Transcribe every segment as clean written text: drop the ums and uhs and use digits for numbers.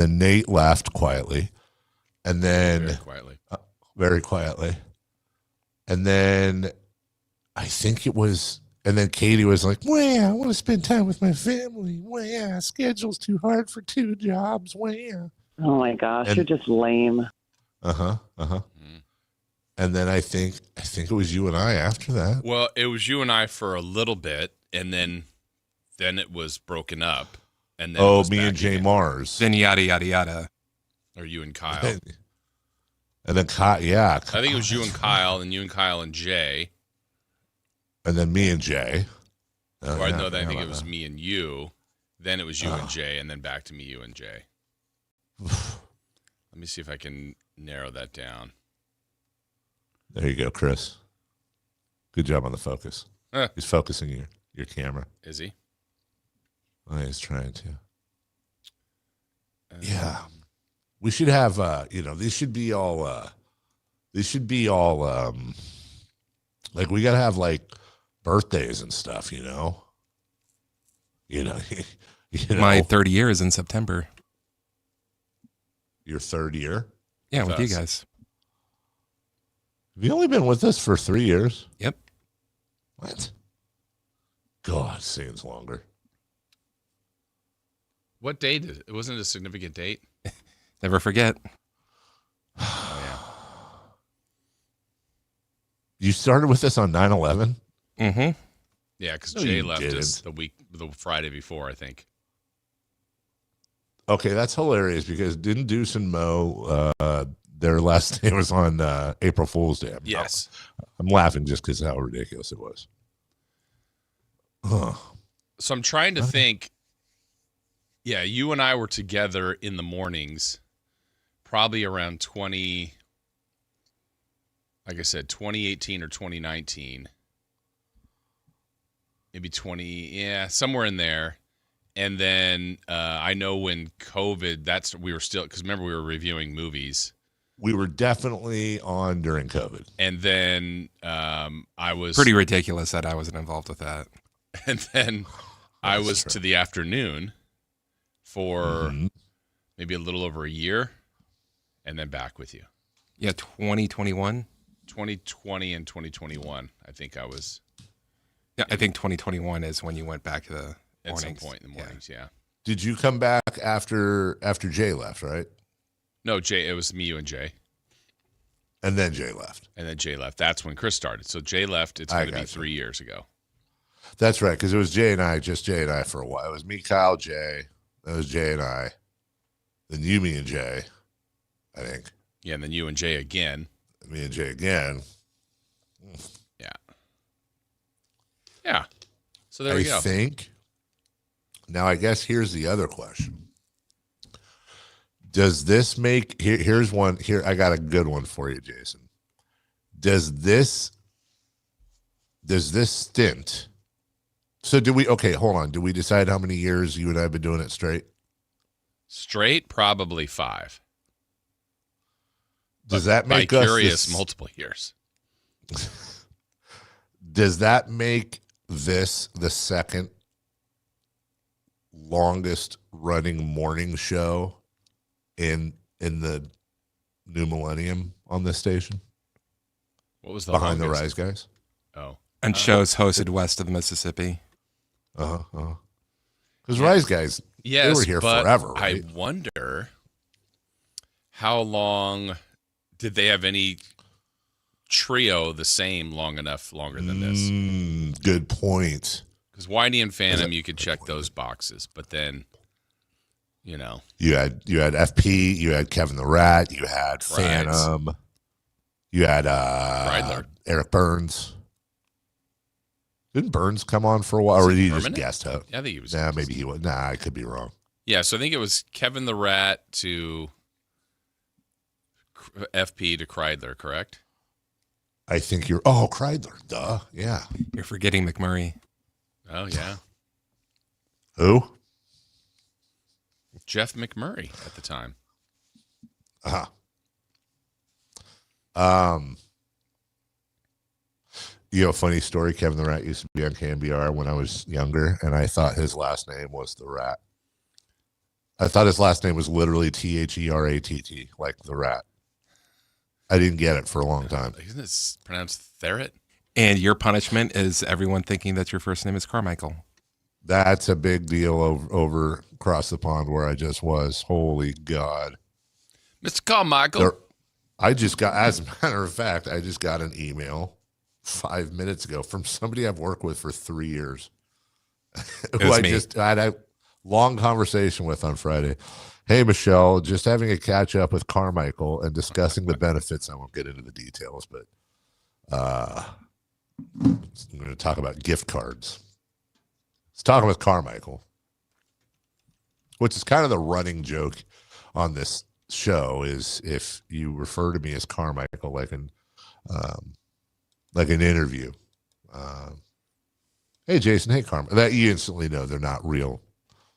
then Nate left quietly, and then very quietly. And then I think it was, and then Katie was like, "Well, I want to spend time with my family. Well, schedule's too hard for 2 jobs. Well." Oh my gosh, you're just lame. And then I think it was you and I after that. Well, it was you and I for a little bit, and then it was broken up. And then me and Jay Mars. Then yada yada yada. Or you and Kyle. And then yeah. I think it was you and Kyle, and you and Kyle and Jay. And then me and Jay. I think it was me and you. Then it was you and Jay, and then back to me, you and Jay. Let me see if I can narrow that down. There you go, Chris. Good job on the focus. He's focusing your camera. Is he? Oh, he's trying to. Yeah. We should have, these should be all, like, we got to have, like, birthdays and stuff, you know? My 30 years in September. Your third year? Yeah, with you guys. Have you only been with us for 3 years? Yep. What? God, seems longer. What date is it? Wasn't it a significant date? Never forget. Oh, yeah. You started with us on 9/11? Mm-hmm. Yeah, because Jay left us the Friday before, I think. Okay, that's hilarious because didn't Deuce and Mo, their last name was on April Fool's Day? Yes. I'm laughing just because how ridiculous it was. So I'm trying to think. Yeah, you and I were together in the mornings, probably around 2018 or 2019. Maybe somewhere in there. And then I know when COVID, we were still, because remember we were reviewing movies. We were definitely on during COVID. And then I was. Pretty ridiculous that I wasn't involved with that. And then I was to the afternoon for maybe a little over a year, and then back with you. Yeah, 2021? 2020 and 2021, I think I was. Yeah, I think 2021 is when you went back to the at mornings. Some point in the mornings, yeah. Did you come back after Jay left, right? No, Jay, it was me, you, and Jay. And then Jay left. That's when Chris started. So Jay left, it's going to be 3 years ago. That's right, because it was Jay and I for a while. It was me, Kyle, Jay. That was Jay and I. Then you, me, and Jay, I think. Yeah, and then you and Jay again. Me and Jay again. Yeah. Yeah. So there we go. I think. Now, I guess here's the other question. Does this make here's one here? I got a good one for you, Jason. Does this stint? So hold on. Do we decide how many years you and I have been doing it straight? Straight, probably 5. Does that make us curious multiple years? Does that make this the second longest running morning show in the new millennium on this station? What was the Behind longest? the Rise guys? Oh. And shows hosted west of the Mississippi. Because Rise guys, they were here forever, right? I wonder how long did they have any trio the same longer than this? Good point. Because Whitey and Phantom, you could check those boxes, but then, you had FP, you had Kevin the Rat, you had Phantom, you had Eric Burns. Didn't Burns come on for a while, or did he just guest host? Yeah, I think he was. Nah, maybe he was. Nah, I could be wrong. Yeah, so I think it was Kevin the Rat to FP to Kreidler, correct? I think you're. Oh, Kreidler, duh, yeah. You're forgetting McMurray. Oh yeah. Who? Jeff McMurray at the time. Funny story. Kevin the Rat used to be on KMBR when I was younger, and I thought his last name was the Rat. I thought his last name was literally Theratt, like the rat. I didn't get it for a long time. Isn't it pronounced Therrett? And your punishment is everyone thinking that your first name is Carmichael. That's a big deal over across the pond where I just was. Holy God. Mr. Carmichael. I just got, as a matter of fact, I just got an email 5 minutes ago from somebody I've worked with for 3 years. Who I had a long conversation with on Friday. Hey, Michelle, just having a catch up with Carmichael and discussing the benefits. I won't get into the details, but I'm going to talk about gift cards. I was talking with Carmichael, which is kind of the running joke on this show, is if you refer to me as Carmichael, like an interview. Hey, Jason. Hey, Carmichael. That you instantly know they're not real.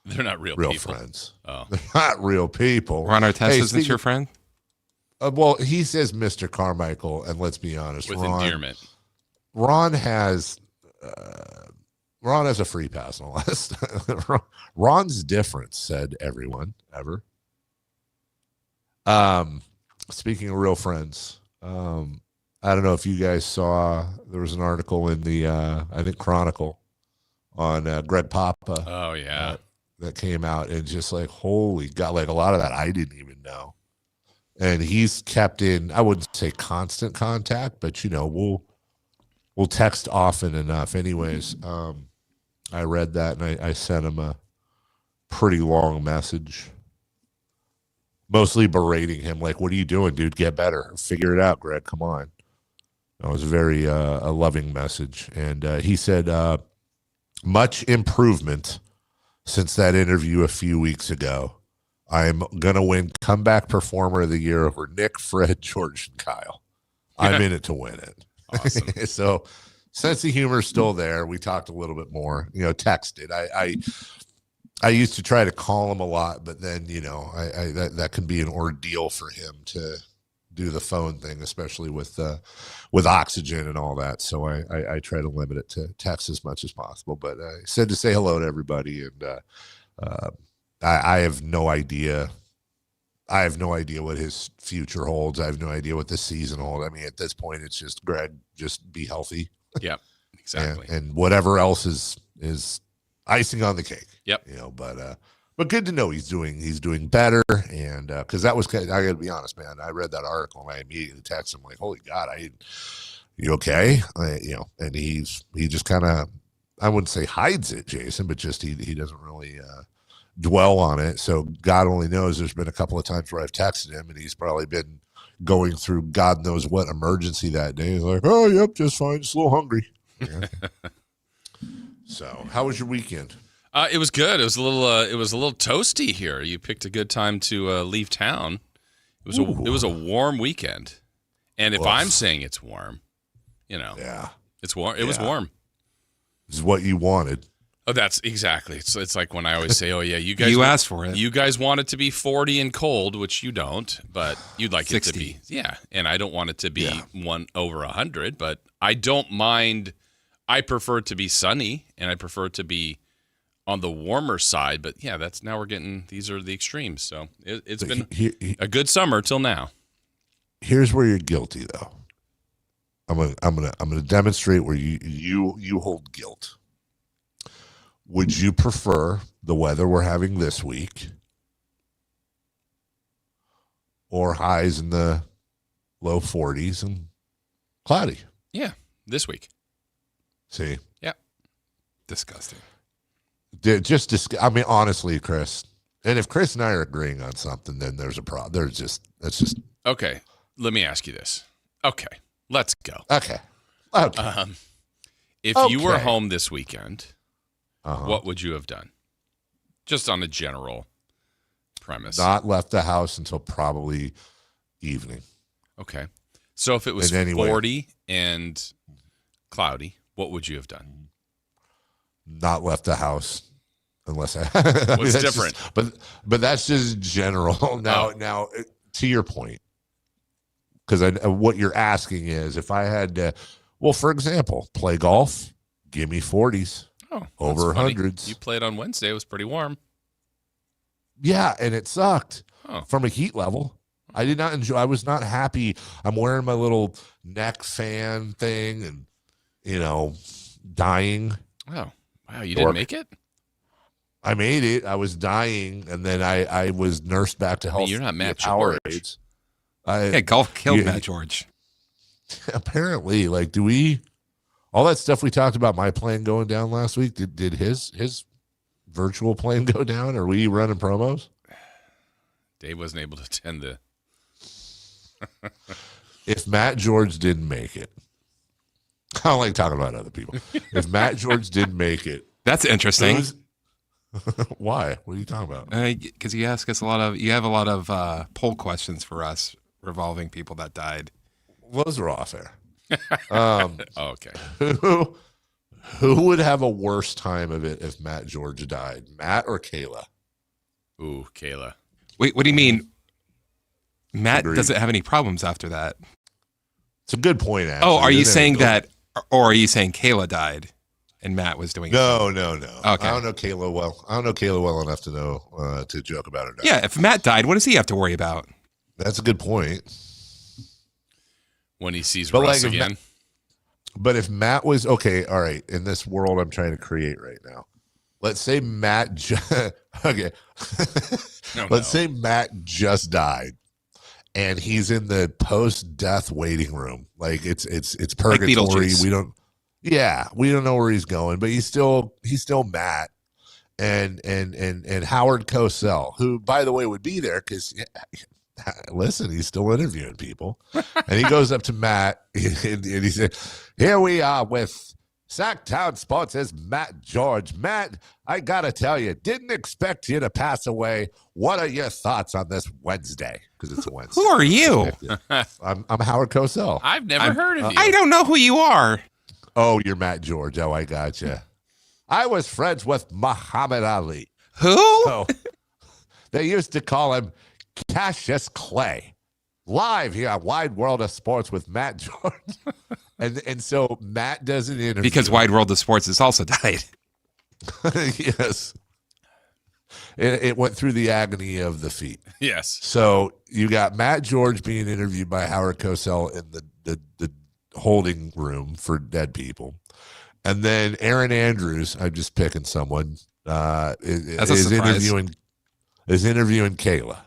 They're not real people. Friends. Oh. They're not real people. Ron Artest isn't your friend? Well, he says Mr. Carmichael, and let's be honest, with endearment. Ron has a free pass on the list. Ron's different, said everyone ever. Speaking of real friends, I don't know if you guys saw, there was an article in the I think Chronicle on Greg Papa. Oh yeah. That came out, and just like, holy God, like a lot of that I didn't even know. And he's kept in, I wouldn't say constant contact, but we'll text often enough. Anyways, I read that and I sent him a pretty long message, mostly berating him, like, what are you doing, dude? Get better. Figure it out, Greg. Come on. It was a very a loving message. And he said, much improvement since that interview a few weeks ago. I'm going to win Comeback Performer of the Year over Nick, Fred, George, and Kyle. I'm in it to win it. Awesome. So sense of humor is still there. We talked a little bit more, texted. I used to try to call him a lot, but then, that can be an ordeal for him to do the phone thing, especially with oxygen and all that. So I try to limit it to text as much as possible. But I said to say hello to everybody, and I have no idea. I have no idea what his future holds. I have no idea what this season holds. I mean, at this point, it's just, Greg, just be healthy. Yep, exactly. And whatever else is icing on the cake. Yep. But good to know he's doing better. And because that was, I got to be honest, man, I read that article and I immediately texted him like, holy God, you okay? And he just kind of, I wouldn't say hides it, Jason, but just he doesn't really dwell on it. So God only knows, there's been a couple of times where I've texted him and he's probably been going through God knows what emergency that day. He's like, oh, yep, just fine, just a little hungry. Yeah. So how was your weekend? It was good. It was a little toasty here. You picked a good time to leave town. It was a warm weekend. And if I'm saying it's warm, yeah, it's warm. It was warm. This is what you wanted. Oh, that's exactly. It's like when I always say, "Oh yeah, you asked for it. You guys want it to be 40 and cold, which you don't, but you'd like 60. it to be, yeah." And I don't want it to be one over 100, but I don't mind. I prefer it to be sunny, and I prefer it to be on the warmer side. But yeah, these are the extremes. So it's been a good summer till now. Here's where you're guilty, though. I'm gonna demonstrate where you hold guilt. Would you prefer the weather we're having this week, or highs in the low 40s and cloudy? Yeah, this week. See? Yeah. Disgusting. I mean, honestly, Chris, and if Chris and I are agreeing on something, then there's a problem. That's just okay. Let me ask you this. Okay, let's go. Okay. If you were home this weekend, what would you have done? Just on a general premise. Not left the house until probably evening. Okay. So if it was 40 and cloudy, what would you have done? Not left the house unless I. What's different? But that's just general. Now, to your point, because what you're asking is if I had to, well, for example, play golf, give me 40s. Oh, over funny. hundreds. You played on Wednesday. It was pretty warm. Yeah, and it sucked from a heat level. I did not enjoy. I was not happy. I'm wearing my little neck fan thing, and dying. Oh, wow! You didn't make it? I made it. I was dying, and then I was nursed back to health. You're not Matt George. Golf killed Matt George. Apparently, do we? All that stuff we talked about my plane going down last week. Did his virtual plane go down? Are we running promos? Dave wasn't able to attend the. If Matt George didn't make it, I don't like talking about other people. If Matt George didn't make it, that's interesting. Why? What are you talking about? Because you ask us you have a lot of poll questions for us revolving people that died. Those are off air. Okay. Who would have a worse time of it if Matt George died? Matt or Kayla? Ooh, Kayla. Wait, what do you mean? Matt Agreed. doesn't have any problems after that. It's a good point, actually. Oh, are you saying that, or are you saying Kayla died and Matt was doing it? No. Okay. I don't know Kayla well. I don't know Kayla well enough to know to joke about it. Yeah, if Matt died, what does he have to worry about? That's a good point. When he sees Russ again. But if Matt was okay, all right, in this world I'm trying to create right now, let's say Matt say Matt just died and he's in the post-death waiting room. It's purgatory. We don't know where he's going, but he's still Matt and Howard Cosell, who by the way would be there because listen, he's still interviewing people. And he goes up to Matt and he said, "Here we are with Sactown Sports' Matt George. Matt, I got to tell you, didn't expect you to pass away. What are your thoughts on this Wednesday?" Because it's Wednesday. Who are you? I'm Howard Cosell. I've never heard of you. I don't know who you are. Oh, you're Matt George. Oh, I gotcha. I was friends with Muhammad Ali. Who? So, they used to call him Cassius Clay. Live here on Wide World of Sports with Matt George. and so Matt does an interview. Because Wide World of Sports has also died. Yes. It went through the agony of the feet. Yes. So you got Matt George being interviewed by Howard Cosell in the holding room for dead people. And then Aaron Andrews, I'm just picking someone, is interviewing Kayla.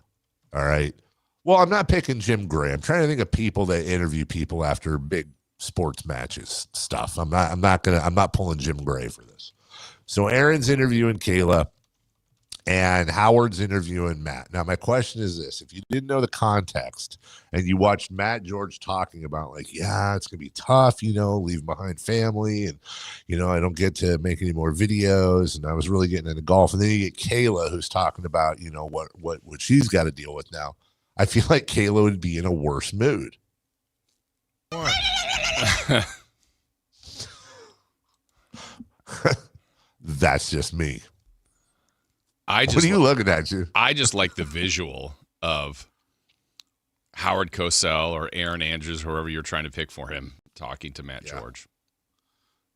All right. Well, I'm not picking Jim Gray. I'm trying to think of people that interview people after big sports matches stuff. I'm not pulling Jim Gray for this. So Aaron's interviewing Kayla and Howard's interviewing Matt. Now, my question is this. If you didn't know the context and you watched Matt George talking about it's going to be tough, leaving behind family and, I don't get to make any more videos and I was really getting into golf. And then you get Kayla who's talking about, what she's got to deal with now. I feel like Kayla would be in a worse mood. That's just me. What are you looking at, you? I just like the visual of Howard Cosell or Aaron Andrews, whoever you're trying to pick for him, talking to Matt George.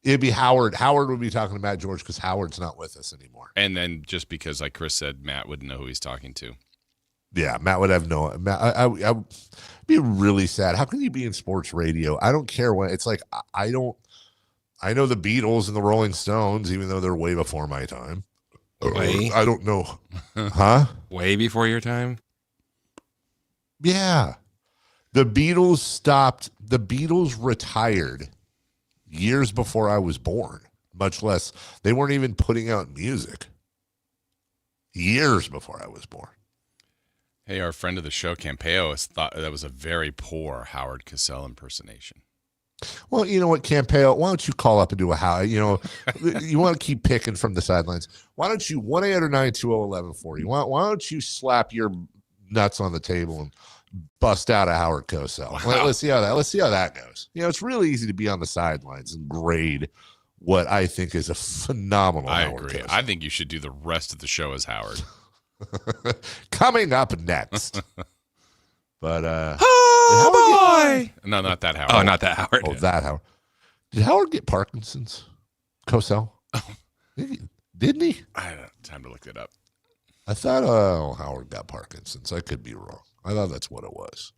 It'd be Howard. Howard would be talking to Matt George because Howard's not with us anymore. And then just because, like Chris said, Matt wouldn't know who he's talking to. Yeah, Matt would have no. I would be really sad. How can you be in sports radio? I don't care when. It's like I know the Beatles and the Rolling Stones, even though they're way before my time. I don't know. Huh? Way before your time? Yeah. The Beatles retired years before I was born, much less they weren't even putting out music. Years before I was born. Hey, our friend of the show, Campeo, thought that was a very poor Howard Cosell impersonation. Well, you know what, Campeo, why don't you call up and do a how? You want to keep picking from the sidelines. Why don't you 1-800-920-1140? Why don't you slap your nuts on the table and bust out a Howard Cosell? Wow. Let's see how that goes. It's really easy to be on the sidelines and grade what I think is a phenomenal Howard agree. Cosell. I think you should do the rest of the show as Howard. Coming up next. But boy! No, not that Howard. Oh, not that Howard. Oh, that Howard. Did Howard get Parkinson's? Cosell? Didn't he? I don't have time to look it up. I thought Howard got Parkinson's. I could be wrong. I thought that's what it was.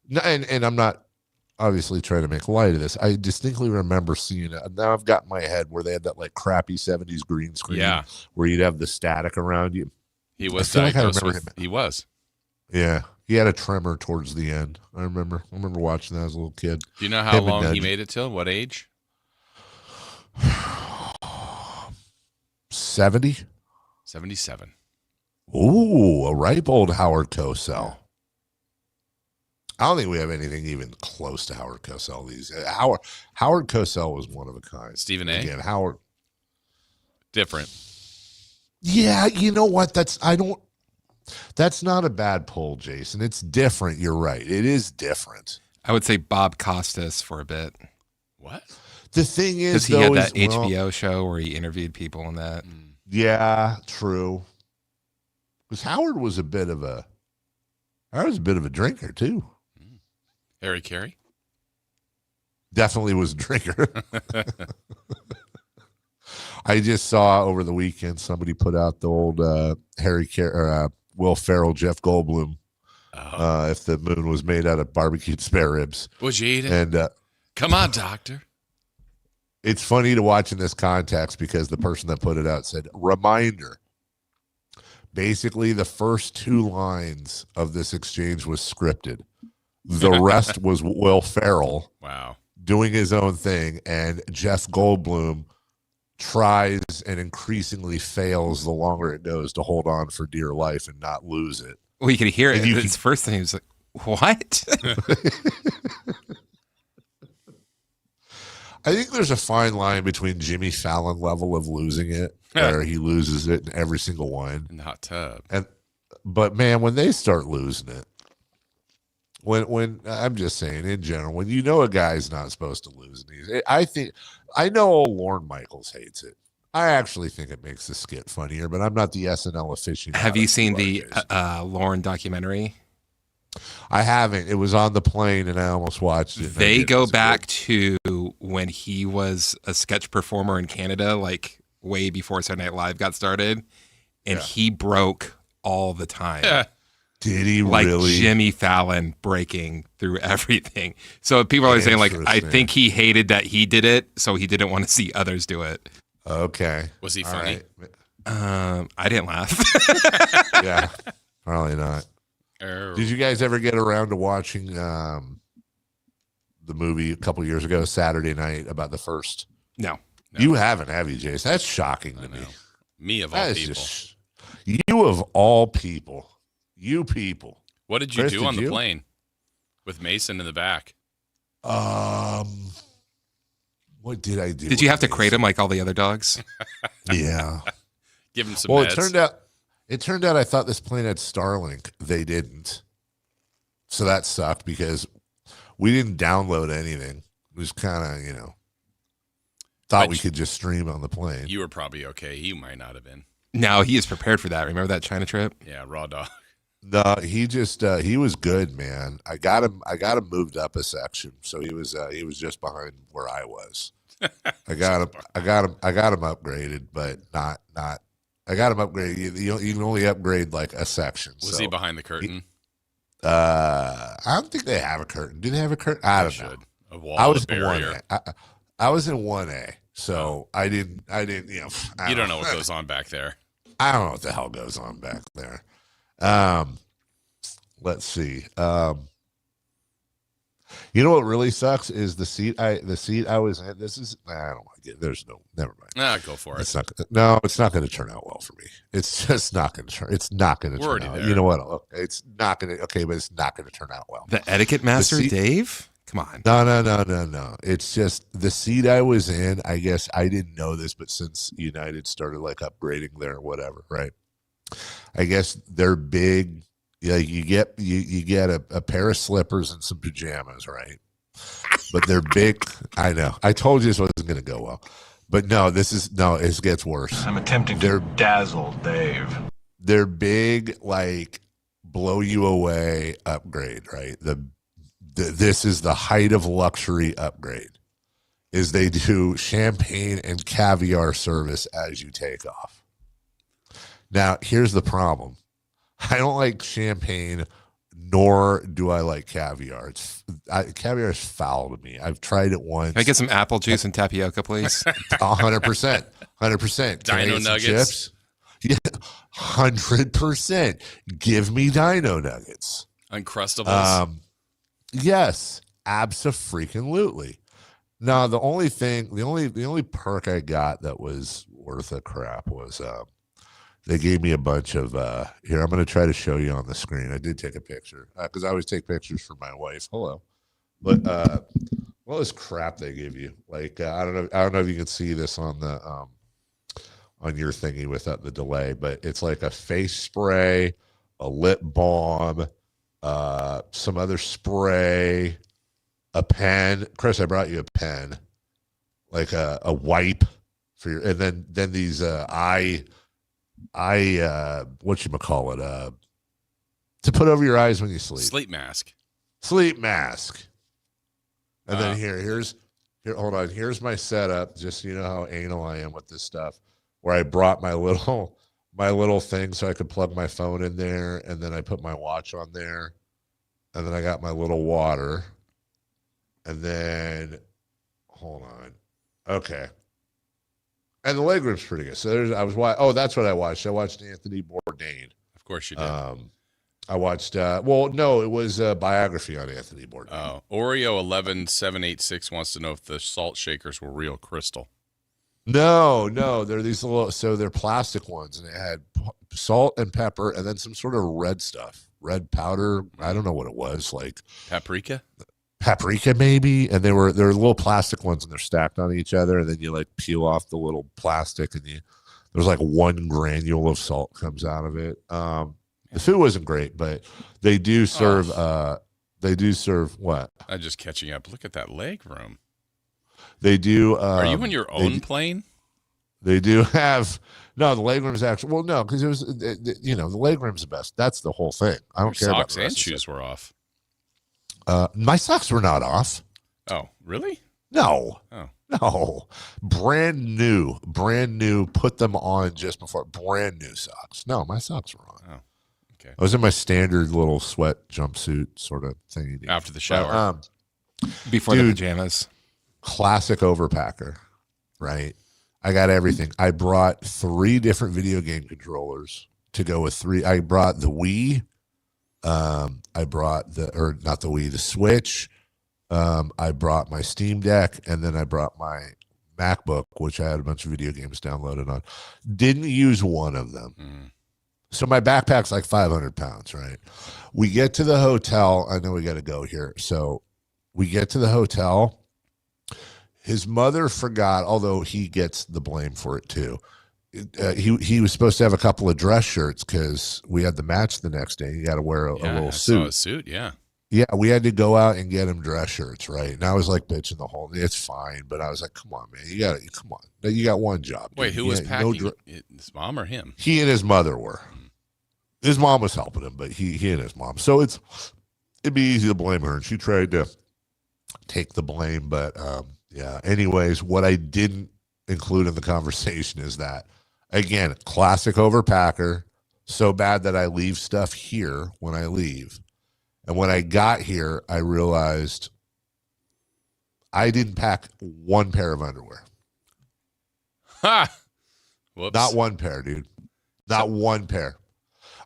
No, and I'm not obviously trying to make light of this. I distinctly remember seeing it. Now I've got in my head where they had that like crappy 70s green screen where you'd have the static around you. He was diagnosed with, he was. Yeah. He had a tremor towards the end. I remember watching that as a little kid. Do you know how long he made it till? What age? 70? 77. Ooh, a ripe old Howard Cosell. I don't think we have anything even close to Howard Cosell. Howard Cosell was one of a kind. Stephen A. Again, Howard. Different. Yeah, you know what? That's not a bad poll, Jason. It's different. You're right. It is different. I would say Bob Costas for a bit. What? The thing is, because he had that HBO show where he interviewed people on that. Yeah, true. Because Howard was a bit of a drinker too. Harry Carey? Definitely was a drinker. I just saw over the weekend somebody put out the old Will Ferrell, Jeff Goldblum. If the moon was made out of barbecued spare ribs. Would you eat it? And come on, doctor. It's funny to watch in this context because the person that put it out said, reminder. Basically, the first 2 lines of this exchange was scripted. The rest was Will Ferrell doing his own thing, and Jeff Goldblum tries and increasingly fails the longer it goes to hold on for dear life and not lose it. Well, you could hear it. His first thing, he was like, what? I think there's a fine line between Jimmy Fallon level of losing it, where he loses it in every single one. In the hot tub. But man, when they start losing it, when I'm just saying in general, when you know a guy's not supposed to lose these, I know old Lorne Michaels hates it. I actually think it makes the skit funnier, but I'm not the SNL aficionado. Have you seen the Lorne documentary? I haven't. It was on the plane, and I almost watched it. They go back to when he was a sketch performer in Canada, like way before Saturday Night Live got started, and he broke all the time. Did he like really? Jimmy Fallon breaking through everything. So people are saying, like, I think he hated that he did it, so he didn't want to see others do it. Okay. Was he funny? Right. I didn't laugh. Yeah, probably not. Did you guys ever get around to watching the movie a couple years ago, Saturday Night, about the first? No. You haven't, have you, Jason? That's shocking to me. Me of all people. You of all people. You people. What did you do on the plane with Mason in the back? What did I do? Did you have to crate him like all the other dogs? Yeah. Give him some meds. It turned out I thought this plane had Starlink. They didn't. So that sucked because we didn't download anything. It was kind of, thought we could just stream on the plane. You were probably okay. He might not have been. No, he is prepared for that. Remember that China trip? Yeah, raw dog. No, he just he was good, man. I got him moved up a section, so he was just behind where I was. I got him upgraded, but not. I got him upgraded. You can only upgrade like a section. Was he behind the curtain? I don't think they have a curtain. Do they have a curtain? I don't know. A wall, I was a barrier. in 1A. I was in 1A, so I didn't. You don't know what goes on back there. I don't know what the hell goes on back there. Let's see. You know what really sucks is the seat I was in. This is I don't like it. There's no never mind. Go for it. It's not going to turn out well for me. It's just not going to turn. It's not going to turn out. There. You know what? It's not going to. Okay, but it's not going to turn out well. The etiquette master, Dave. Come on. No. It's just the seat I was in. I guess I didn't know this, but since United started like upgrading their whatever, right? I guess they're big. Yeah, you get a pair of slippers and some pajamas, right? But they're big. I know. I told you this wasn't going to go well, but no, it gets worse. I'm attempting to dazzle Dave. They're big, like blow you away upgrade, right? This is the height of luxury upgrade. Is they do champagne and caviar service as you take off. Now, here's the problem. I don't like champagne, nor do I like caviar. Caviar is foul to me. I've tried it once. Can I get some apple juice and tapioca, please? 100%. 100%. Dino nuggets. Chips? Yeah, 100%. Give me dino nuggets. Uncrustables. Yes, abso-freaking-lutely. Now, the only perk I got that was worth a crap was they gave me a bunch of here. I'm going to try to show you on the screen. I did take a picture because I always take pictures for my wife. Hello, but what was crap they give you? Like I don't know if you can see this on the on your thingy without the delay, but it's like a face spray, a lip balm, some other spray, a pen. Chris, I brought you a pen, like a wipe for your, and then these whatchamacallit, to put over your eyes when you sleep. Sleep mask. And then here, hold on. Here's my setup. Just so you know how anal I am with this stuff. Where I brought my little thing so I could plug my phone in there, and then I put my watch on there, and then I got my little water, and then hold on. Okay. And the legroom's pretty good. So that's what I watched. I watched Anthony Bourdain. Of course you did. I watched, it was a biography on Anthony Bourdain. Oh, Oreo 11786 wants to know if the salt shakers were real crystal. No, they're these they're plastic ones, and it had salt and pepper and then some sort of red stuff, red powder. I don't know what it was, like paprika maybe. And they're little plastic ones, and they're stacked on each other, and then you like peel off the little plastic, and there's like one granule of salt comes out of it. The food wasn't great, but they do serve. They do serve what? I'm just catching up. Look at that leg room. They do. Are you on your own plane? They do have the leg room is actually because it was the leg room's the best. That's the whole thing. I don't care about socks and shoes were off. My socks were not off. Oh, really? No. Oh. No. Brand new. Put them on just before. Brand new socks. No, my socks were on. Oh, okay. I was in my standard little sweat jumpsuit sort of thing. After the shower. Before the pajamas. Classic overpacker, right? I got everything. I brought 3 different video game controllers to go with 3. I brought the Wii. I brought the Switch. I brought my Steam Deck, and then I brought my MacBook, which I had a bunch of video games downloaded on. Didn't use one of them. Mm. So my backpack's like 500 pounds, right? We get to the hotel. I know we got to go here. So we get to the hotel. His mother forgot, although he gets the blame for it too. He was supposed to have a couple of dress shirts because we had the match the next day. You got to wear a little suit. Saw a suit, yeah. Yeah, we had to go out and get him dress shirts, right? And I was like bitching the whole. It's fine, but I was like, come on, man, you got one job. Dude. Wait, who was packing? His mom or him? He and his mother were. His mom was helping him, but he and his mom. So it'd be easy to blame her, and she tried to take the blame, but yeah. Anyways, what I didn't include in the conversation is that, again, classic overpacker, so bad that I leave stuff here when I leave. And when I got here, I realized I didn't pack 1 pair of underwear. Ha! Whoops. Not 1 pair, dude. Not 1 pair.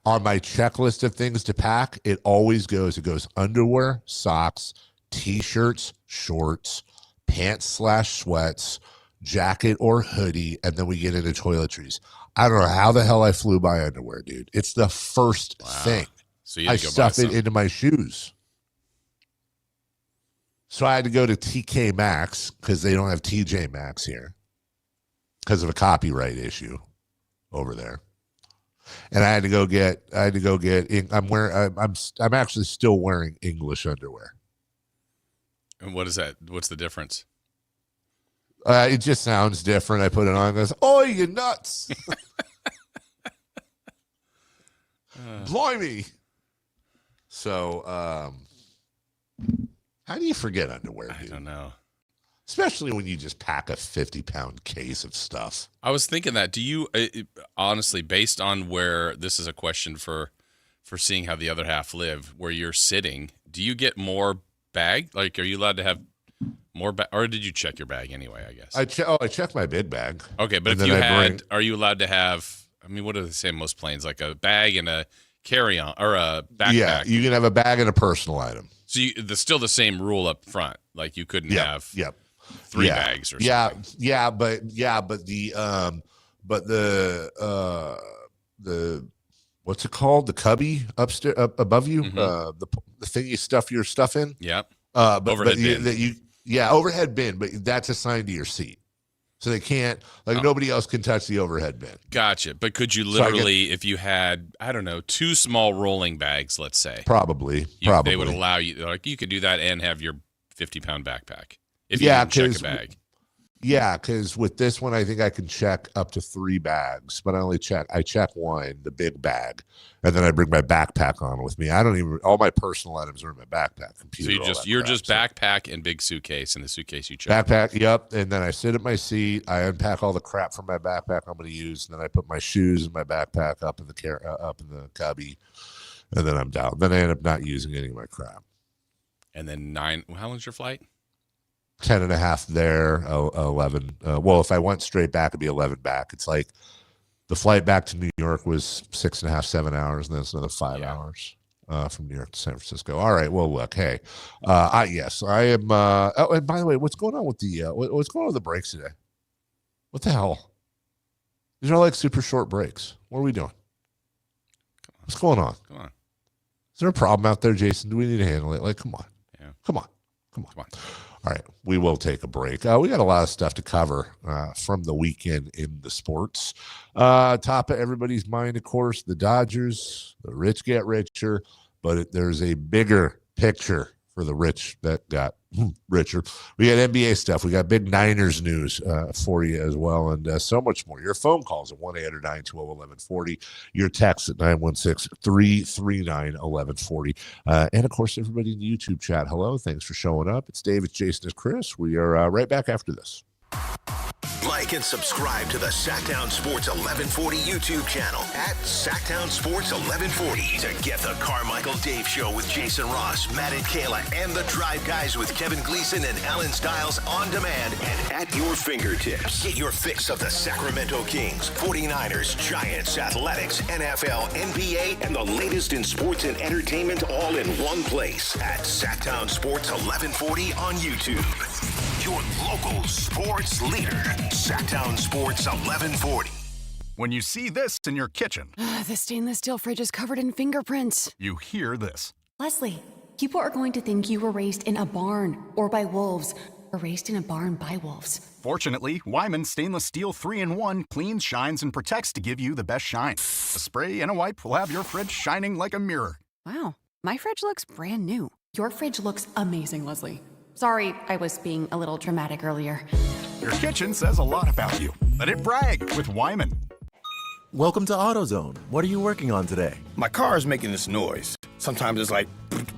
On my checklist of things to pack, it goes underwear, socks, T-shirts, shorts, pants/sweats, jacket or hoodie, and then we get into toiletries. I don't know how the hell I flew by underwear, dude. It's the first thing. So you had I to go stuff buy it some. into my shoes. So I had to go to TK Maxx because they don't have TJ Maxx here because of a copyright issue over there. And I had to go get. I'm actually still wearing English underwear. And what is that? What's the difference? It just sounds different. I put it on and goes, oh, you nuts. Blimey. So, how do you forget underwear, dude? I don't know. especially when you just pack a 50-pound case of stuff. I was thinking that. Do you honestly, based on where this is a question for seeing how the other half live, where you're sitting, do you get more bag? Like, are you allowed to have more bag, or did you check your bag anyway? I guess I check my big bag. Okay, but if you are you allowed to have? I mean, what do they say in most planes? Like a bag and a carry-on or a backpack. Yeah, you can have a bag and a personal item. So there's still the same rule up front. Like you couldn't have 3 bags or something. But the what's it called? The cubby upstairs above you, the thing you stuff your stuff in. Yep. Overhead bin. Overhead bin, but that's assigned to your seat. So they can't, nobody else can touch the overhead bin. Gotcha. But could you literally, if you had, I don't know, 2 small rolling bags, let's say. Probably. They would allow you, like, you could do that and have your 50-pound backpack if you didn't check a bag. Yeah, because with this one, I think I can check up to 3 bags, but I check one, the big bag, and then I bring my backpack on with me. All my personal items are in my backpack. Computer, so you're just backpack and big suitcase, and the suitcase you check. Backpack, yep. And then I sit at my seat. I unpack all the crap from my backpack I'm going to use, and then I put my shoes in my backpack up in the cubby, and then I'm down. Then I end up not using any of my crap. And then 9. How long's your flight? 10 and a half there, 11. Well, if I went straight back, it'd be 11 back. It's like the flight back to New York was 6.5, 7 hours, and then it's another 5 hours from New York to San Francisco. All right. Well, look, hey, yes, I am. And by the way, what's going on with what's going on with the breaks today? What the hell? These are like super short breaks. What are we doing? What's going on? Come on. Is there a problem out there, Jason? Do we need to handle it? Like, come on. Yeah. Come on. All right, we will take a break. We got a lot of stuff to cover from the weekend in the sports. Top of everybody's mind, of course, the Dodgers. The rich get richer, but there's a bigger picture for the rich that got richer. We got NBA stuff. We got big Niners news for you as well, and so much more. Your phone calls at 1-800-912-1140. Your text at 916-339-1140. And, of course, everybody in the YouTube chat, hello. Thanks for showing up. It's Dave, it's Jason, it's Chris. We are right back after this. Like and subscribe to the Sactown Sports 1140 YouTube channel at Sactown Sports 1140 to get the Carmichael Dave Show with Jason Ross, Matt and Kayla, and the Drive Guys with Kevin Gleason and Alan Stiles on demand and at your fingertips. Get your fix of the Sacramento Kings, 49ers, Giants, Athletics, NFL, NBA, and the latest in sports and entertainment all in one place at Sactown Sports 1140 on YouTube. Your local sports leader, Sactown Sports 1140. When you see this in your kitchen, the stainless steel fridge is covered in fingerprints. you hear this. Leslie, people are going to think you were raised in a barn or by wolves, or raised in a barn by wolves. Fortunately, Wyman Stainless Steel 3-in-1 cleans, shines, and protects to give you the best shine. A spray and a wipe will have your fridge shining like a mirror. Wow, my fridge looks brand new. Your fridge looks amazing, Leslie. Sorry, I was being a little dramatic earlier. Your kitchen says a lot about you. Let it brag with Wyman. Welcome to AutoZone. What are you working on today? My car is making this noise. Sometimes it's like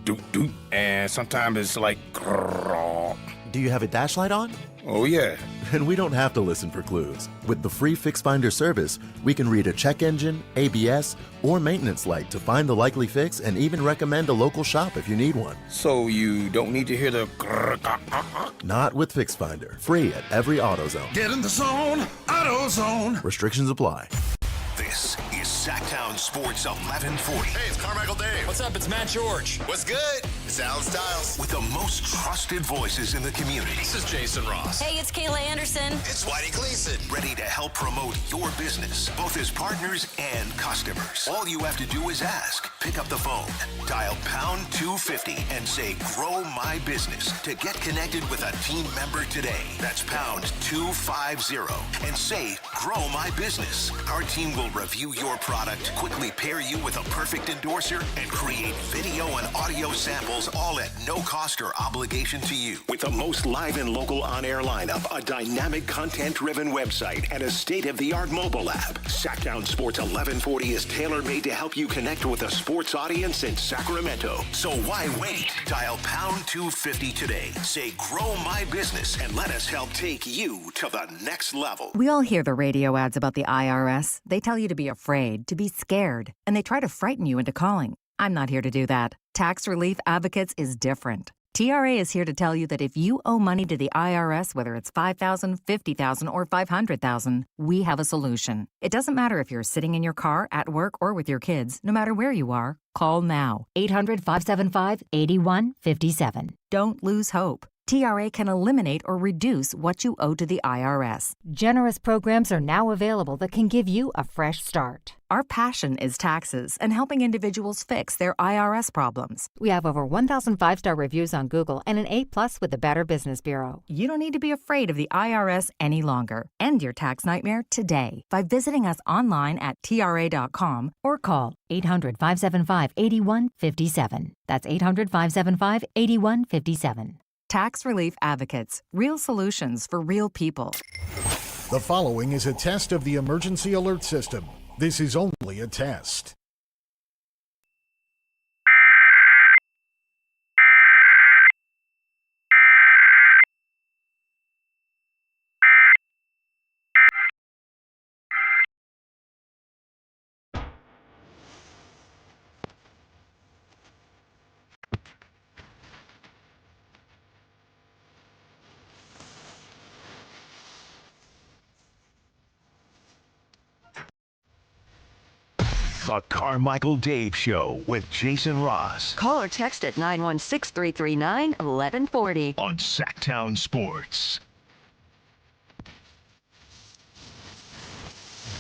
doot doot, and sometimes it's like grrr. Do you have a dash light on? Oh yeah. And we don't have to listen for clues. With the free Fix Finder service, we can read a check engine, ABS, or maintenance light to find the likely fix and even recommend a local shop if you need one. So you don't need to hear the grrr. Not with Fix Finder. Free at every AutoZone. Get in the zone, AutoZone. Restrictions apply. This is Sactown Sports 1140. Hey, it's Carmichael Dave. What's up? It's Matt George. What's good? It's Alan Stiles. With the most trusted voices in the community. This is Jason Ross. Hey, it's Kayla Anderson. It's Whitey Gleason. Ready to help promote your business, both as partners and customers. All you have to do is ask. Pick up the phone, dial pound 250 and say, grow my business to get connected with a team member today. That's pound 250 and say, grow my business. Our team will review your product, quickly pair you with a perfect endorser, and create video and audio samples channels, all at no cost or obligation to you. With the most live and local on-air lineup, a dynamic content-driven website, and a state-of-the-art mobile app, Sactown Sports 1140 is tailor-made to help you connect with a sports audience in Sacramento. So why wait? Dial pound 250 today. Say, grow my business, and let us help take you to the next level. We all hear the radio ads about the IRS. They tell you to be afraid, to be scared, and they try to frighten you into calling. I'm not here to do that. Tax Relief Advocates is different. TRA is here to tell you that if you owe money to the IRS, whether it's $5,000, $50,000, or $500,000, we have a solution. It doesn't matter if you're sitting in your car, at work, or with your kids. No matter where you are, call now. 800-575-8157. Don't lose hope. TRA can eliminate or reduce what you owe to the IRS. Generous programs are now available that can give you a fresh start. Our passion is taxes and helping individuals fix their IRS problems. We have over 1,000 five-star reviews on Google and an A+ with the Better Business Bureau. You don't need to be afraid of the IRS any longer. End your tax nightmare today by visiting us online at TRA.com or call 800-575-8157. That's 800-575-8157. Tax Relief Advocates. Real solutions for real people. The following is a test of the emergency alert system. This is only a test. The Carmichael Dave Show with Jason Ross. Call or text at 916-339-1140. On Sactown Sports.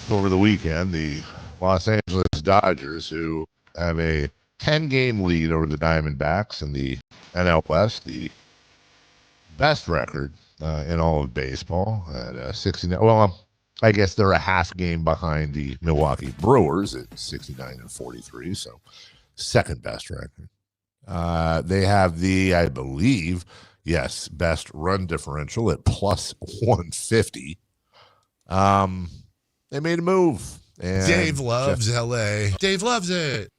Over the weekend, the Los Angeles Dodgers, who have a 10-game lead over the Diamondbacks in the NL West, the best record in all of baseball at 69. Well, I guess they're a half game behind the Milwaukee Brewers at 69-43, so second best record. They have the, I believe, yes, best run differential at plus 150. They made a move. And Dave loves LA. Dave loves it.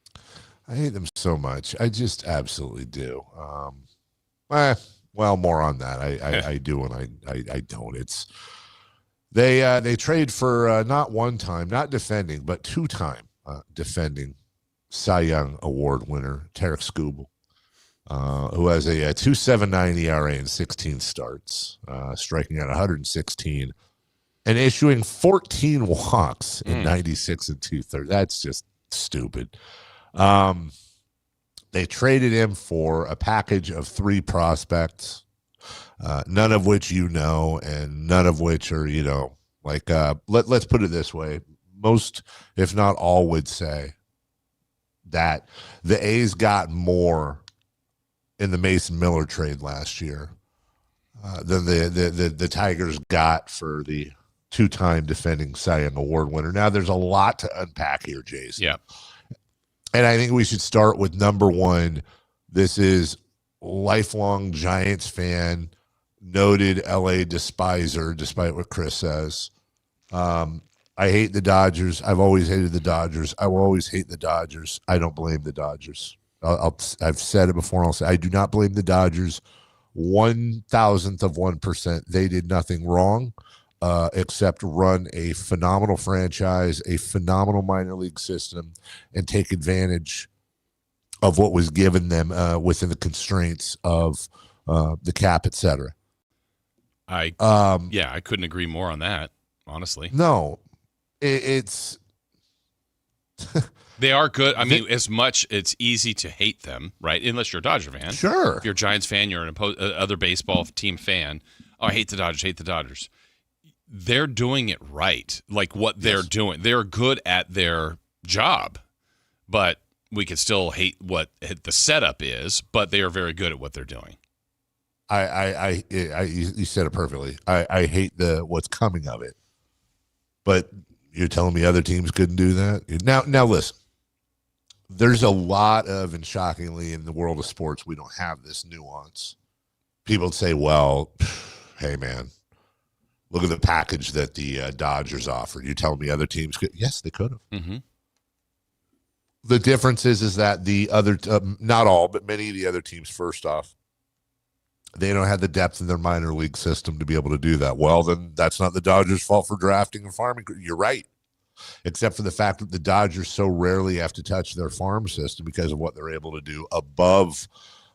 I hate them so much. I just absolutely do. Well, more on that. I do and I don't. It's they trade for not one time, not defending, but two-time defending Cy Young Award winner Tarek Skubal, who has a 2.79 ERA in 16 starts, striking out 116 and issuing 14 walks in 96 and 2/3. That's just stupid. They traded him for a package of 3 prospects, none of which you know, and none of which are, like, let's put it this way. Most, if not all, would say that the A's got more in the Mason Miller trade last year than the Tigers got for the two-time defending Cy Young Award winner. Now, there's a lot to unpack here, Jason. Yeah. And I think we should start with number one. This is lifelong Giants fan, noted LA despiser, despite what Chris says. I hate the Dodgers. I've always hated the Dodgers. I will always hate the Dodgers. I don't blame the Dodgers. I've said it before, and I'll say I do not blame the Dodgers 1,000%. They did nothing wrong except run a phenomenal franchise, a phenomenal minor league system, and take advantage of what was given them within the constraints of the cap, et cetera. I couldn't agree more on that, honestly. No, it's they are good. I mean, as much it's easy to hate them, right? Unless you're a Dodger fan. Sure. If you're a Giants fan, you're an other baseball team fan. Oh, I hate the Dodgers. They're doing it right, like what they're doing. They're good at their job, but we could still hate what the setup is, but they are very good at what they're doing. You said it perfectly. I hate what's coming of it, but you're telling me other teams couldn't do that? Now listen, there's a lot of, and shockingly in the world of sports, we don't have this nuance. People say, well, hey, man, look at the package that the Dodgers offered. You telling me other teams could? Yes, they could have. Mm-hmm. The difference is that the other, not all, but many of the other teams, first off, they don't have the depth in their minor league system to be able to do that. Well, then that's not the Dodgers' fault for drafting and farming. You're right. Except for the fact that the Dodgers so rarely have to touch their farm system because of what they're able to do above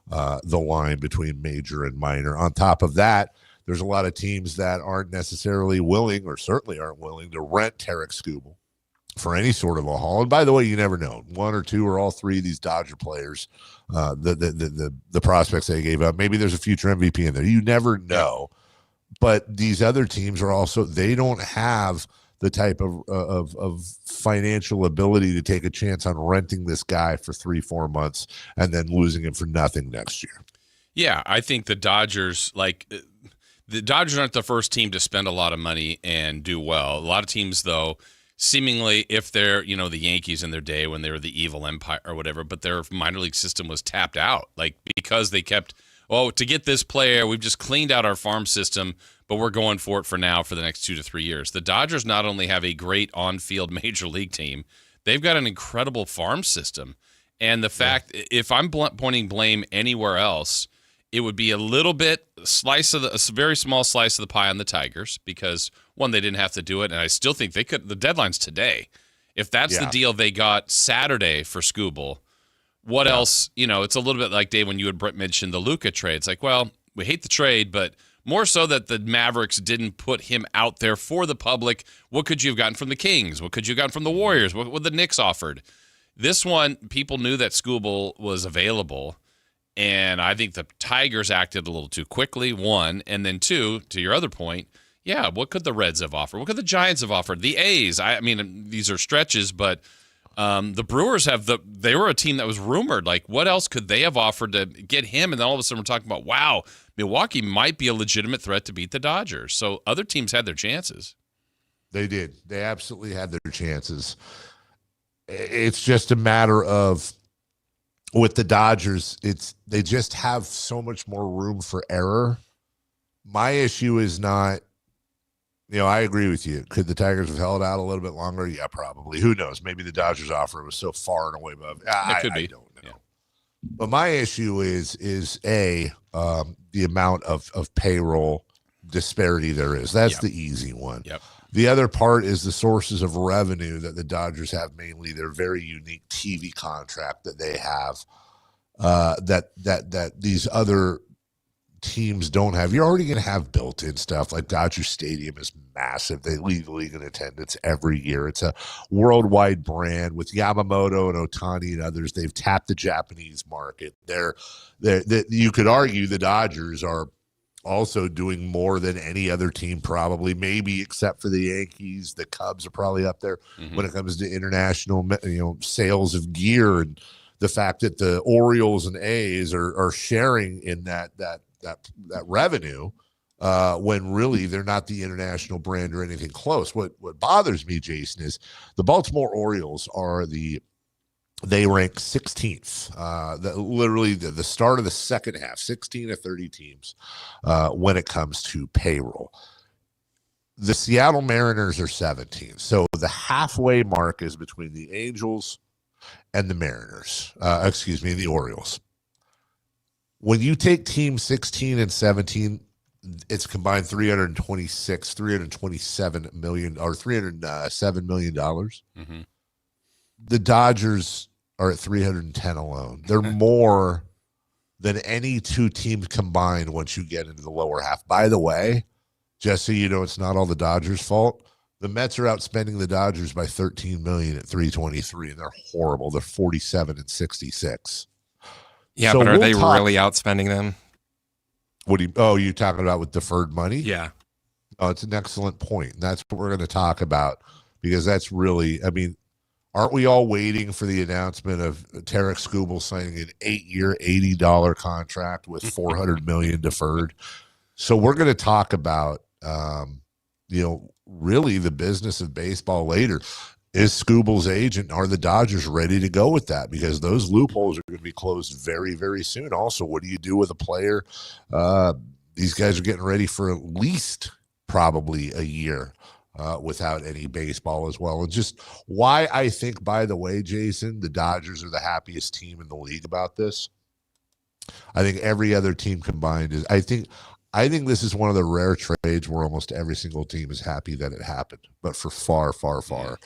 the line between major and minor. On top of that, there's a lot of teams that aren't necessarily willing, or certainly aren't willing, to rent Tarek Skubal for any sort of a haul. And by the way, you never know. One or two or all three of these Dodger players, the prospects they gave up, maybe there's a future MVP in there. You never know. But these other teams are also, they don't have the type of financial ability to take a chance on renting this guy for 3-4 months and then losing him for nothing next year. Yeah, I think the Dodgers, the Dodgers aren't the first team to spend a lot of money and do well. A lot of teams, though, seemingly, if they're, the Yankees in their day when they were the evil empire or whatever, but their minor league system was tapped out, because they kept, to get this player, we've just cleaned out our farm system, but we're going for it for now for the next 2 to 3 years. The Dodgers not only have a great on-field major league team, they've got an incredible farm system. And the fact, if I'm pointing blame anywhere else, it would be a little bit a very small slice of the pie on the Tigers because, one, they didn't have to do it, and I still think they could. The deadline's today. If that's the deal they got Saturday for Skubal, what else? It's a little bit like, Dave, when you had mentioned the Luka trade. It's like, well, we hate the trade, but more so that the Mavericks didn't put him out there for the public. What could you have gotten from the Kings? What could you have gotten from the Warriors? What the Knicks offered? This one, people knew that Skubal was available, and I think the Tigers acted a little too quickly, one. And then two, to your other point, what could the Reds have offered? What could the Giants have offered? The A's, I mean, these are stretches, but the Brewers they were a team that was rumored. What else could they have offered to get him? And then all of a sudden we're talking about, wow, Milwaukee might be a legitimate threat to beat the Dodgers. So other teams had their chances. They did. They absolutely had their chances. It's just a matter of, with the Dodgers, they just have so much more room for error. My issue is not, I agree with you. Could the Tigers have held out a little bit longer? Yeah, probably. Who knows? Maybe the Dodgers offer was so far and away above. It could be. I don't know. Yeah. But my issue is the amount of payroll disparity there is. That's the easy one. Yep. The other part is the sources of revenue that the Dodgers have, mainly their very unique TV contract that they have, that these other teams don't have. You're already going to have built-in stuff. Like Dodger Stadium is massive. They lead the league in attendance every year. It's a worldwide brand with Yamamoto and Ohtani and others. They've tapped the Japanese market. You could argue the Dodgers are also doing more than any other team, probably, maybe except for the Yankees. The Cubs are probably up there when it comes to international, sales of gear, and the fact that the Orioles and A's are sharing in that revenue, when really they're not the international brand or anything close. What bothers me, Jason, is the Baltimore Orioles they rank 16th, literally the start of the second half, 16 of 30 teams when it comes to payroll. The Seattle Mariners are 17th. So the halfway mark is between the Angels and the Mariners, the Orioles. When you take teams 16 and 17, it's combined $327 million or $307 million. Mm-hmm. The Dodgers are at 310 alone. They're more than any two teams combined once you get into the lower half. By the way, just so you know, it's not all the Dodgers' fault. The Mets are outspending the Dodgers by $13 million at 323, and they're horrible. They're 47 and 66. Yeah, so but are they really outspending them? You're talking about with deferred money? Yeah. Oh, it's an excellent point. And that's what we're going to talk about, because that's really, aren't we all waiting for the announcement of Tarek Skubal signing an 8-year, $80 contract with $400 million deferred? So we're going to talk about, really the business of baseball later. is Scooble's agent? Are the Dodgers ready to go with that? Because those loopholes are going to be closed very, very soon. Also, what do you do with a player? These guys are getting ready for at least probably a year without any baseball as well. And just why I think, by the way, Jason, the Dodgers are the happiest team in the league about this. I think every other team combined is, I think this is one of the rare trades where almost every single team is happy that it happened, but for far, far, far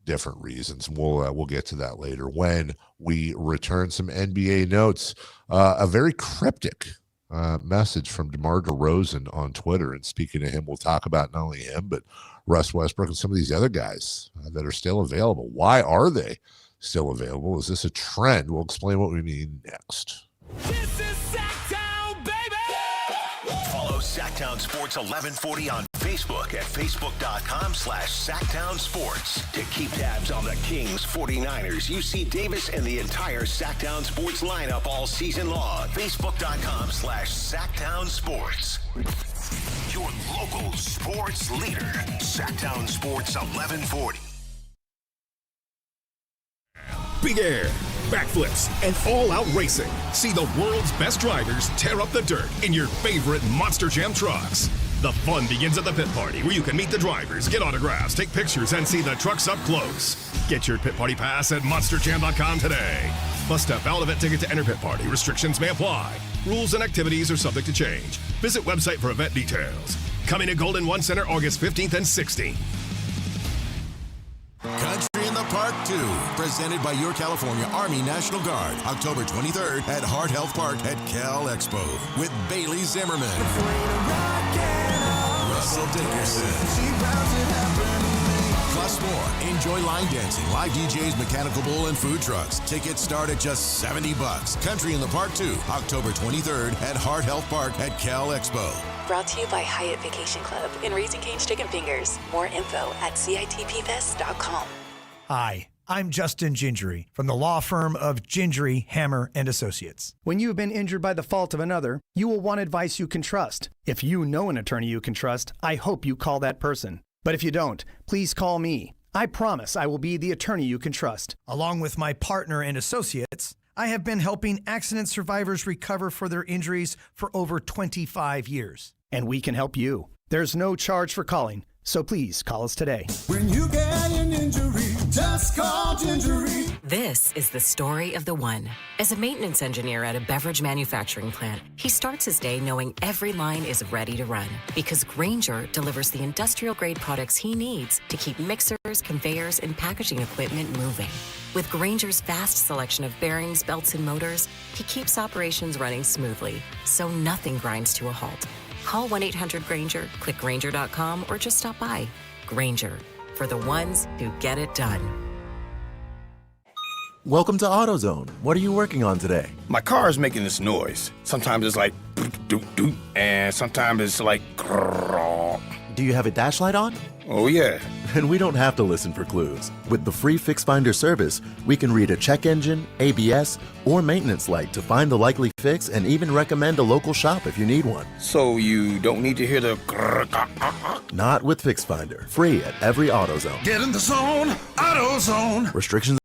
different reasons. We'll get to that later when we return some NBA notes. A very cryptic message from DeMar DeRozan on Twitter. And speaking to him, we'll talk about not only him, but Russ Westbrook and some of these other guys that are still available. Why are they still available? Is this a trend? We'll explain what we mean next. This is Sactown, baby! Follow Sactown Sports 1140 on Facebook at facebook.com/Sactown Sports to keep tabs on the Kings, 49ers, UC Davis, and the entire Sactown Sports lineup all season long. Facebook.com/Sactown Sports. Your local sports leader, Sactown Sports 1140. Big air, backflips, and all-out racing. See the world's best drivers tear up the dirt in your favorite Monster Jam trucks. The fun begins at the pit party, where you can meet the drivers, get autographs, take pictures, and see the trucks up close. Get your pit party pass at monsterjam.com today. Must have valid event ticket to enter pit party. Restrictions may apply. Rules and activities are subject to change. Visit website for event details. Coming to Golden One Center August 15th and 16th. Country in the Park 2, presented by your California Army National Guard, October 23rd at Hart Health Park at Cal Expo with Bailey Zimmerman, Russell Dickerson, plus more. Enjoy line dancing, live DJs, mechanical bull, and food trucks. Tickets start at just $70. Country in the Park 2, October 23rd at Hart Health Park at Cal Expo. Brought to you by Hyatt Vacation Club and Raising Cane's Chicken Fingers. More info at CITPFest.com. Hi, I'm Justin Gingery from the law firm of Gingery, Hammer, and Associates. When you have been injured by the fault of another, you will want advice you can trust. If you know an attorney you can trust, I hope you call that person. But if you don't, please call me. I promise I will be the attorney you can trust. Along with my partner and associates, I have been helping accident survivors recover for their injuries for over 25 years. And we can help you. There's no charge for calling, so please call us today. When you get an injury, just call Gingery. This is the story of the one. As a maintenance engineer at a beverage manufacturing plant, he starts his day knowing every line is ready to run because Grainger delivers the industrial-grade products he needs to keep mixers, conveyors, and packaging equipment moving. With Grainger's vast selection of bearings, belts, and motors, he keeps operations running smoothly, so nothing grinds to a halt. Call 1-800-GRAINGER, click Grainger.com, or just stop by. Grainger, for the ones who get it done. Welcome to AutoZone. What are you working on today? My car is making this noise. Sometimes it's like doot doot, and sometimes it's like grrrr. Do you have a dash light on? Oh yeah. And we don't have to listen for clues. With the free Fix Finder service, we can read a check engine, ABS, or maintenance light to find the likely fix and even recommend a local shop if you need one. So you don't need to hear the grrrr. Not with Fix Finder. Free at every AutoZone. Get in the zone, AutoZone. Restrictions.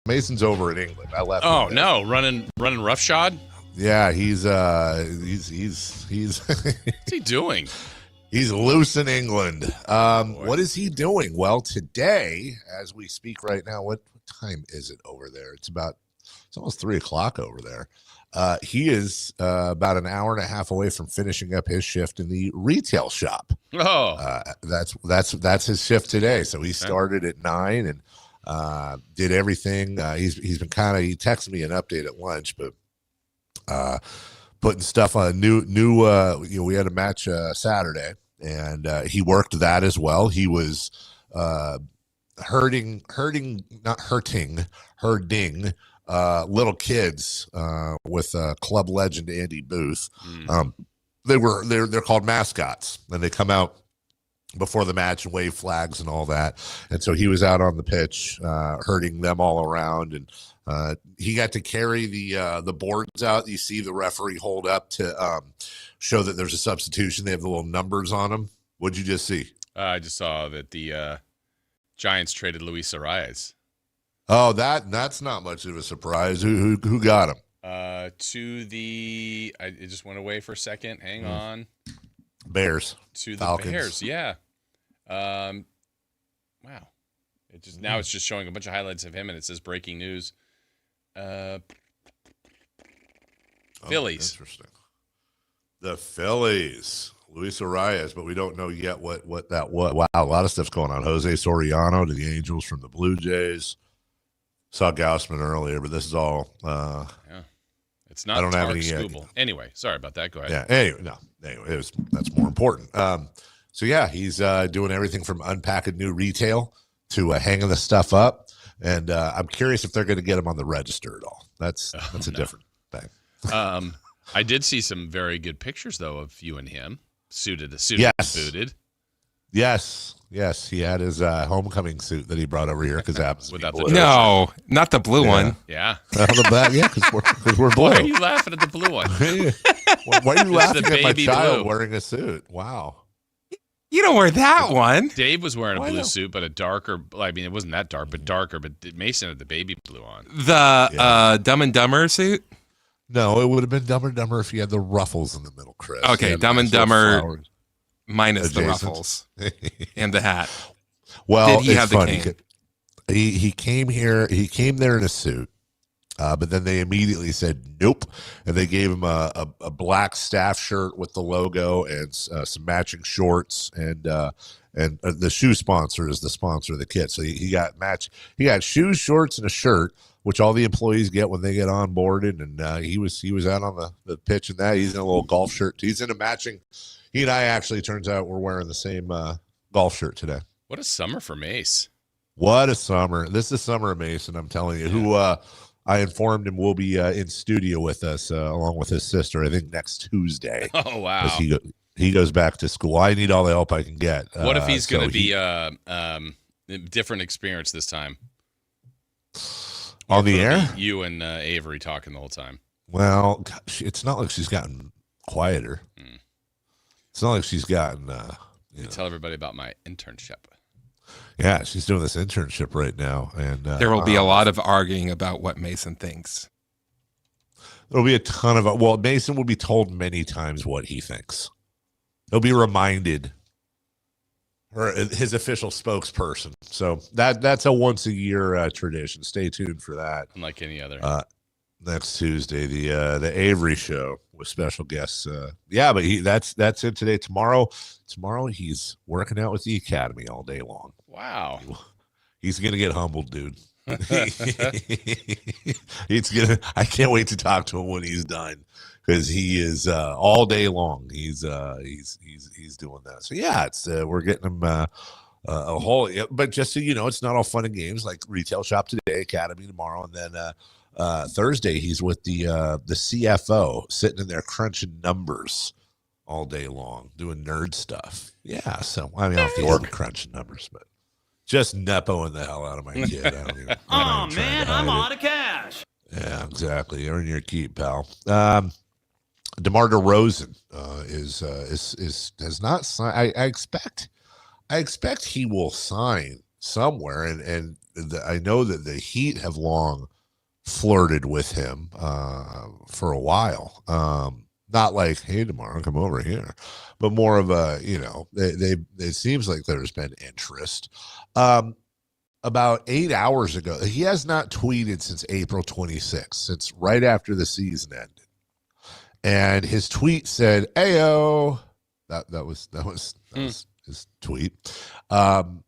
Mason's over in England. I left. Oh no, running roughshod. Yeah, he's What's he doing? He's loose in England. What is he doing? Well, today, as we speak right now, what time is it over there? It's almost 3:00 over there. He is about an hour and a half away from finishing up his shift in the retail shop. Oh, that's his shift today. So he started at 9 and did everything. He's been he texted me an update at lunch, but putting stuff on new. We had a match Saturday, and he worked that as well. He was herding little kids with club legend Andy Booth. They're called mascots, and they come out before the match and wave flags and all that. And so he was out on the pitch herding them all around, and he got to carry the boards out. You see the referee hold up to show that there's a substitution. They have the little numbers on them. What'd you just see? I just saw that the Giants traded Luis Arias. Oh, that's not much of a surprise. Who got him? It just went away for a second. Hang on. Bears. To the Falcons. Bears, yeah. Wow. Now it's just showing a bunch of highlights of him, and it says breaking news. Phillies. Interesting. The Phillies. Luis Arias, but we don't know yet what. Wow, a lot of stuff's going on. Jose Soriano to the Angels from the Blue Jays. Saw Gausman earlier, but this is all. It's not. I don't have any. Anyway, sorry about that. Go ahead. Yeah. Anyway, that's more important. So yeah, he's doing everything from unpacking new retail to hanging the stuff up, and I'm curious if they're going to get him on the register at all. That's a different thing. I did see some very good pictures though of you and him suited, yes. booted. Yes, he had his homecoming suit that he brought over here because happens to be blue. No, not the blue one. Yeah, the black. Yeah, because we're blue. Why are you laughing at the blue one? Why are you laughing at my child blue. wearing a suit? Wow. You don't wear that one. Dave was wearing a blue suit, but a darker. I mean, it wasn't that dark, but darker. But Mason had the baby blue on. The Dumb and Dumber suit. No, it would have been Dumb and Dumber if you had the ruffles in the middle, Chris. Okay, Dumb and Dumber minus the ruffles and the hat. Well, did he have the cane? He came here. He came there in a suit, but then they immediately said nope, and they gave him a black staff shirt with the logo and some matching shorts, and the shoe sponsor is the sponsor of the kit. So he got He got shoes, shorts, and a shirt, which all the employees get when they get onboarded. And he was out on the pitch and that. He's in a little golf shirt. He's in a matching. He and I actually, turns out, we're wearing the same golf shirt today. What a summer for Mace. What a summer. This is summer of Mason, I'm telling you, who I informed him will be in studio with us along with his sister, I think next Tuesday. Oh, wow. He goes back to school. I need all the help I can get. What if he's going to be a different experience this time? On the air? You and Avery talking the whole time. Well, it's not like she's gotten quieter. It's not like she's gotten. Tell everybody about my internship. Yeah, she's doing this internship right now, and there will be a lot of arguing about what Mason thinks. There'll be a ton of. Well, Mason will be told many times what he thinks. He'll be reminded. Or his official spokesperson. So that's a once a year tradition. Stay tuned for that. Unlike any other. Next Tuesday, the Avery show with special guests. But that's it today. Tomorrow he's working out with the Academy all day long. Wow. He's gonna get humbled, dude. I can't wait to talk to him when he's done, because he is all day long. He's doing that. So yeah, it's we're getting him a whole. But just so you know, it's not all fun and games. Like retail shop today, Academy tomorrow, and then Thursday he's with the CFO, sitting in there crunching numbers all day long, doing nerd stuff. Yeah, so I mean, I don't think he's crunching numbers, but just nepoing the hell out of my kid. I don't even. Oh man, I'm out of cash. Yeah, exactly. Earn your keep, pal. DeMar DeRozan has not signed. I expect he will sign somewhere, and I know that the Heat have long flirted with him for a while. Not like, hey, DeMar, come over here, but more of a, it seems like there's been interest. About 8 hours ago, he has not tweeted since April 26th, since right after the season ended. And his tweet said, "Ayo." That was his tweet.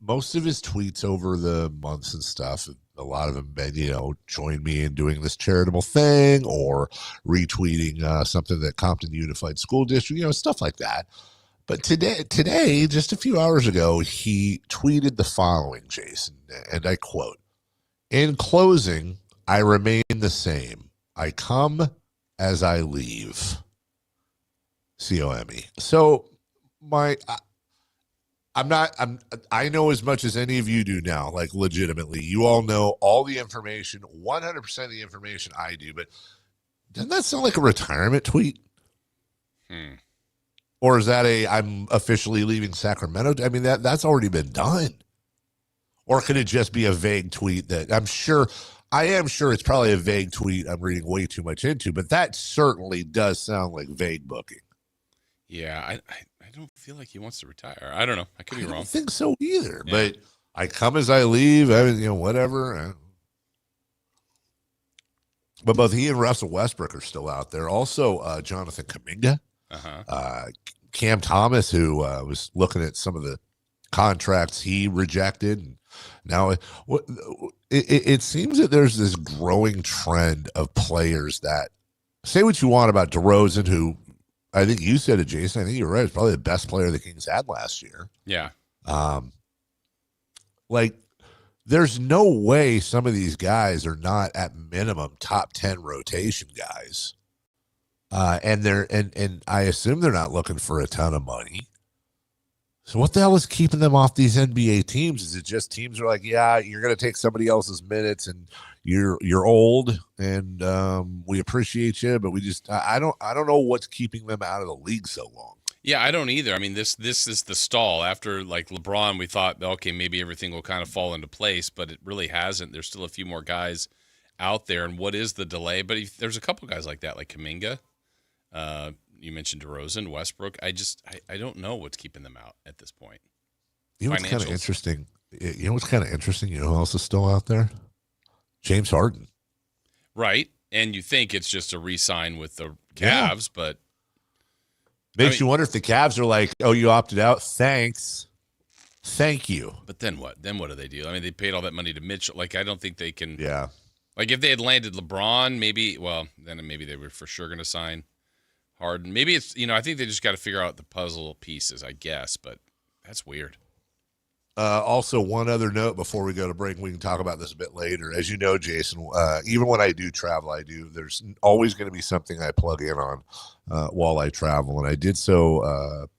Most of his tweets over the months and stuff, a lot of them been, join me in doing this charitable thing, or retweeting something that Compton Unified School District, stuff like that. But today, just a few hours ago, he tweeted the following, Jason, and I quote, "In closing, I remain the same. I come as I leave." COME. So I know as much as any of you do now, like legitimately. You all know all the information, 100% of the information I do, but doesn't that sound like a retirement tweet? Or is that I'm officially leaving Sacramento? I mean, that's already been done. Or could it just be a vague tweet that I am sure it's probably a vague tweet I'm reading way too much into, but that certainly does sound like vague booking. Yeah, I don't feel like he wants to retire. I don't know. I could be wrong. I don't think so either, but I come as I leave. I mean, whatever. But both he and Russell Westbrook are still out there. Also, Jonathan Kuminga. Cam Thomas, who was looking at some of the contracts he rejected. And now it seems that there's this growing trend of players that, say what you want about DeRozan, who I think you said it, Jason. I think you're right. It's probably the best player the Kings had last year. Yeah. There's no way some of these guys are not at minimum top 10 rotation guys. And I assume they're not looking for a ton of money. So what the hell is keeping them off these NBA teams? Is it just teams are like, yeah, you're going to take somebody else's minutes and you're old and we appreciate you, but I don't know what's keeping them out of the league so long. Yeah, I don't either. I mean, this is the stall. After like LeBron, we thought, okay, maybe everything will kind of fall into place, but it really hasn't. There's still a few more guys out there. And what is the delay? But there's a couple guys like that, like Kuminga. You mentioned DeRozan, Westbrook. I don't know what's keeping them out at this point. You know what's kind of interesting? You know who else is still out there? James Harden. Right. And you think it's just a re-sign with the Cavs, but makes you wonder if the Cavs are like, oh, you opted out? Thanks. Thank you. But then what? Then what do they do? I mean, they paid all that money to Mitchell. Like, I don't think they can. Yeah. Like, if they had landed LeBron, then maybe they were for sure going to sign Harden. Maybe it's, I think they just got to figure out the puzzle pieces, I guess, but that's weird. Also, one other note before we go to break, we can talk about this a bit later. As you know, Jason, even when I do travel, there's always going to be something I plug in on while I travel, and I did so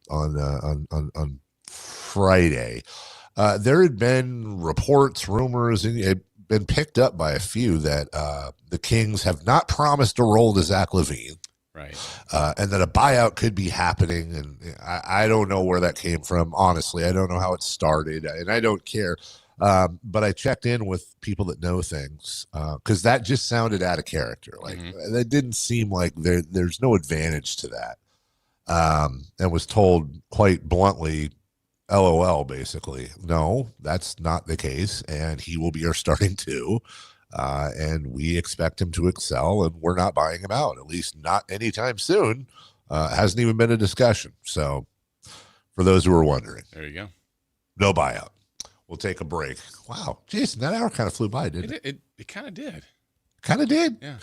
on Friday. There had been reports, rumors, and it had been picked up by a few that the Kings have not promised a role to Zach LaVine. Right. And that a buyout could be happening. And I don't know where that came from. Honestly, I don't know how it started, and I don't care. But I checked in with people that know things because that just sounded out of character. Like that didn't seem like there's no advantage to that. And was told quite bluntly, LOL, basically. No, that's not the case. And he will be our starting two. And we expect him to excel, and we're not buying him out, at least not anytime soon. Hasn't even been a discussion. So for those who are wondering, there you go. No buyout. We'll take a break. Wow. Jason, that hour kind of flew by, didn't it? It kind of did. Kind of did? Yeah.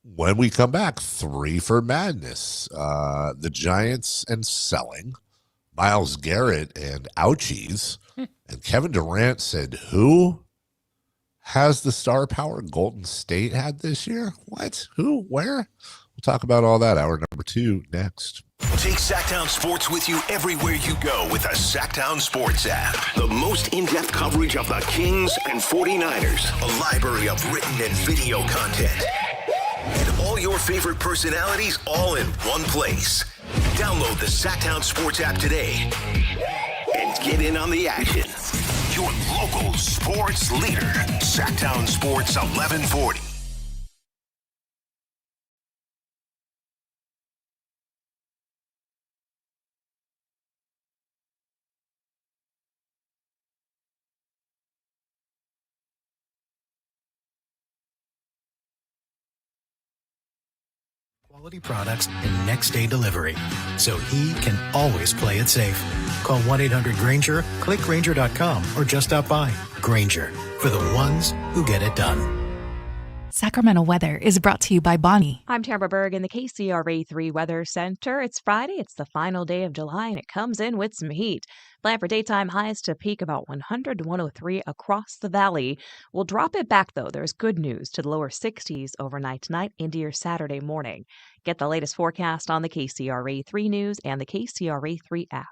When we come back, 3 for Madness. The Giants and selling. Myles Garrett and ouchies. And Kevin Durant said, who has the star power Golden State had this year? What? Who? Where? We'll talk about all that. Hour number 2 next. Take Sactown Sports with you everywhere you go with the Sactown Sports app. The most in-depth coverage of the Kings and 49ers. A library of written and video content. And all your favorite personalities all in one place. Download the Sactown Sports app today and get in on the action. Your local sports leader, Sactown Sports 1140. Quality products and next day delivery, so he can always play it safe. Call 1-800-GRANGER, click Grainger.com, or just stop by. Grainger, for the ones who get it done. Sacramento weather is brought to you by Bonnie. I'm Tamara Berg in the KCRA 3 Weather Center. It's Friday. It's the final day of July, and it comes in with some heat. Plan for daytime highs to peak about 100 to 103 across the valley. We'll drop it back, though. There's good news to the lower 60s overnight tonight into your Saturday morning. Get the latest forecast on the KCRA 3 News and the KCRA 3 app.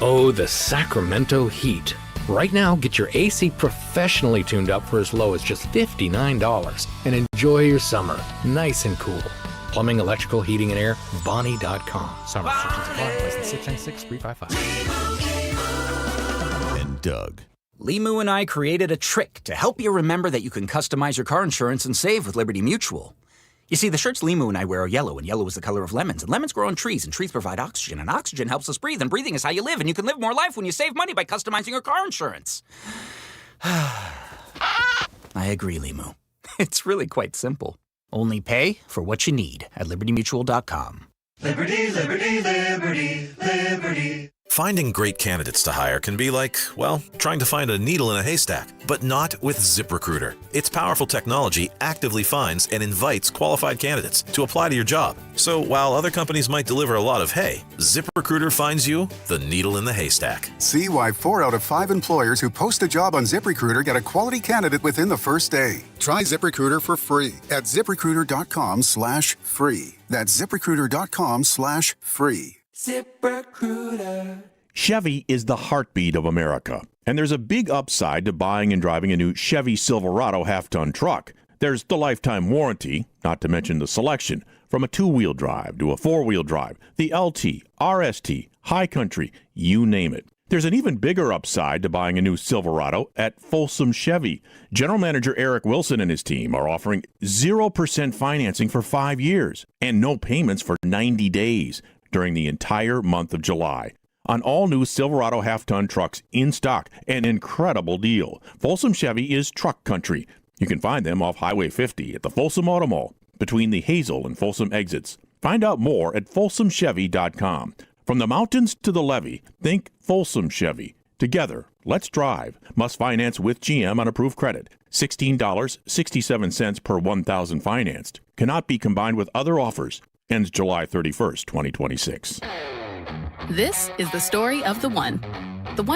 Oh, the Sacramento heat. Right now, get your AC professionally tuned up for as low as just $59 and enjoy your summer nice and cool. Plumbing, electrical, heating, and air, Bonnie.com. Summer restrictions apply. License 696-355. And Doug. Limu and I created a trick to help you remember that you can customize your car insurance and save with Liberty Mutual. You see, the shirts Limu and I wear are yellow, and yellow is the color of lemons, and lemons grow on trees, and trees provide oxygen, and oxygen helps us breathe, and breathing is how you live, and you can live more life when you save money by customizing your car insurance. I agree, Limu. It's really quite simple. Only pay for what you need at libertymutual.com. Liberty, liberty, liberty, liberty. Finding great candidates to hire can be like, well, trying to find a needle in a haystack, but not with ZipRecruiter. Its powerful technology actively finds and invites qualified candidates to apply to your job. So while other companies might deliver a lot of hay, ZipRecruiter finds you the needle in the haystack. See why 4 out of 5 employers who post a job on ZipRecruiter get a quality candidate within the first day. Try ZipRecruiter for free at ZipRecruiter.com/free. That's ZipRecruiter.com/free. ZipRecruiter. Chevy is the heartbeat of America, and there's a big upside to buying and driving a new Chevy Silverado half-ton truck. There's the lifetime warranty, not to mention the selection, from a 2-wheel drive to a 4-wheel drive, the LT, RST, High Country, you name it. There's an even bigger upside to buying a new Silverado at Folsom Chevy. General Manager Eric Wilson and his team are offering 0% financing for 5 years and no payments for 90 days during the entire month of July. On all new Silverado half-ton trucks in stock, an incredible deal. Folsom Chevy is truck country. You can find them off Highway 50 at the Folsom Auto Mall between the Hazel and Folsom exits. Find out more at folsomchevy.com. From the mountains to the levee, think Folsom Chevy. Together, let's drive. Must finance with GM on approved credit. $16.67 per 1,000 financed. Cannot be combined with other offers. Ends July 31st, 2026. This is the story of the one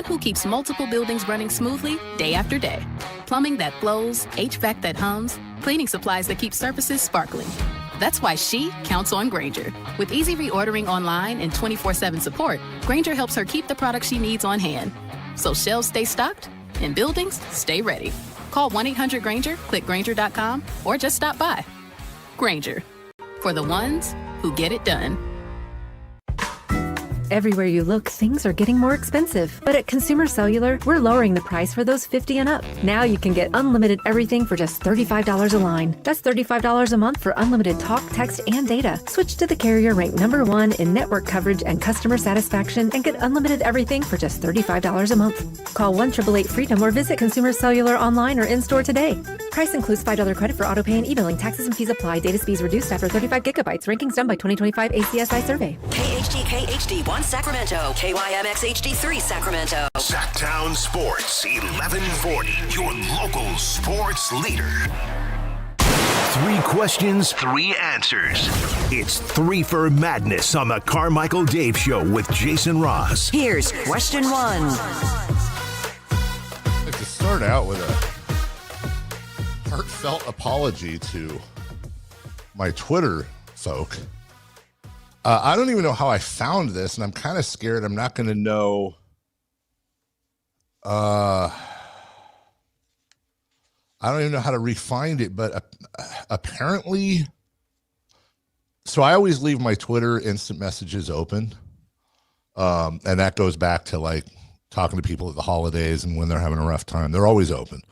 who keeps multiple buildings running smoothly day after day. Plumbing that flows, HVAC that hums, cleaning supplies that keep surfaces sparkling. That's why she counts on Grainger. With easy reordering online and 24/7 support, Grainger helps her keep the products she needs on hand. So shelves stay stocked and buildings stay ready. Call 1-800-GRAINGER, click Grainger.com, or just stop by. Grainger, for the ones who get it done. Everywhere you look, things are getting more expensive. But at Consumer Cellular, we're lowering the price for those 50 and up. Now you can get unlimited everything for just $35 a line. That's $35 a month for unlimited talk, text, and data. Switch to the carrier ranked #1 in network coverage and customer satisfaction and get unlimited everything for just $35 a month. Call 1-888-FREEDOM or visit Consumer Cellular online or in-store today. Price includes $5 credit for auto pay and e-billing. Taxes and fees apply. Data speeds reduced after 35 gigabytes. Rankings done by 2025 ACSI survey. KHTK HD1 Sacramento, KYMX HD3 Sacramento. Sactown Sports 1140, your local sports leader. 3 questions, 3 answers. It's 3 for Madness on the Carmichael Dave Show with Jason Ross. Here's question 1. I'd like to start out with a heartfelt apology to my Twitter folk. I don't even know how I found this, and I'm kind of scared I'm not going to know. I don't even know how to re-find it, but apparently, so I always leave my Twitter instant messages open, and that goes back to like talking to people at the holidays and when they're having a rough time. They're always open.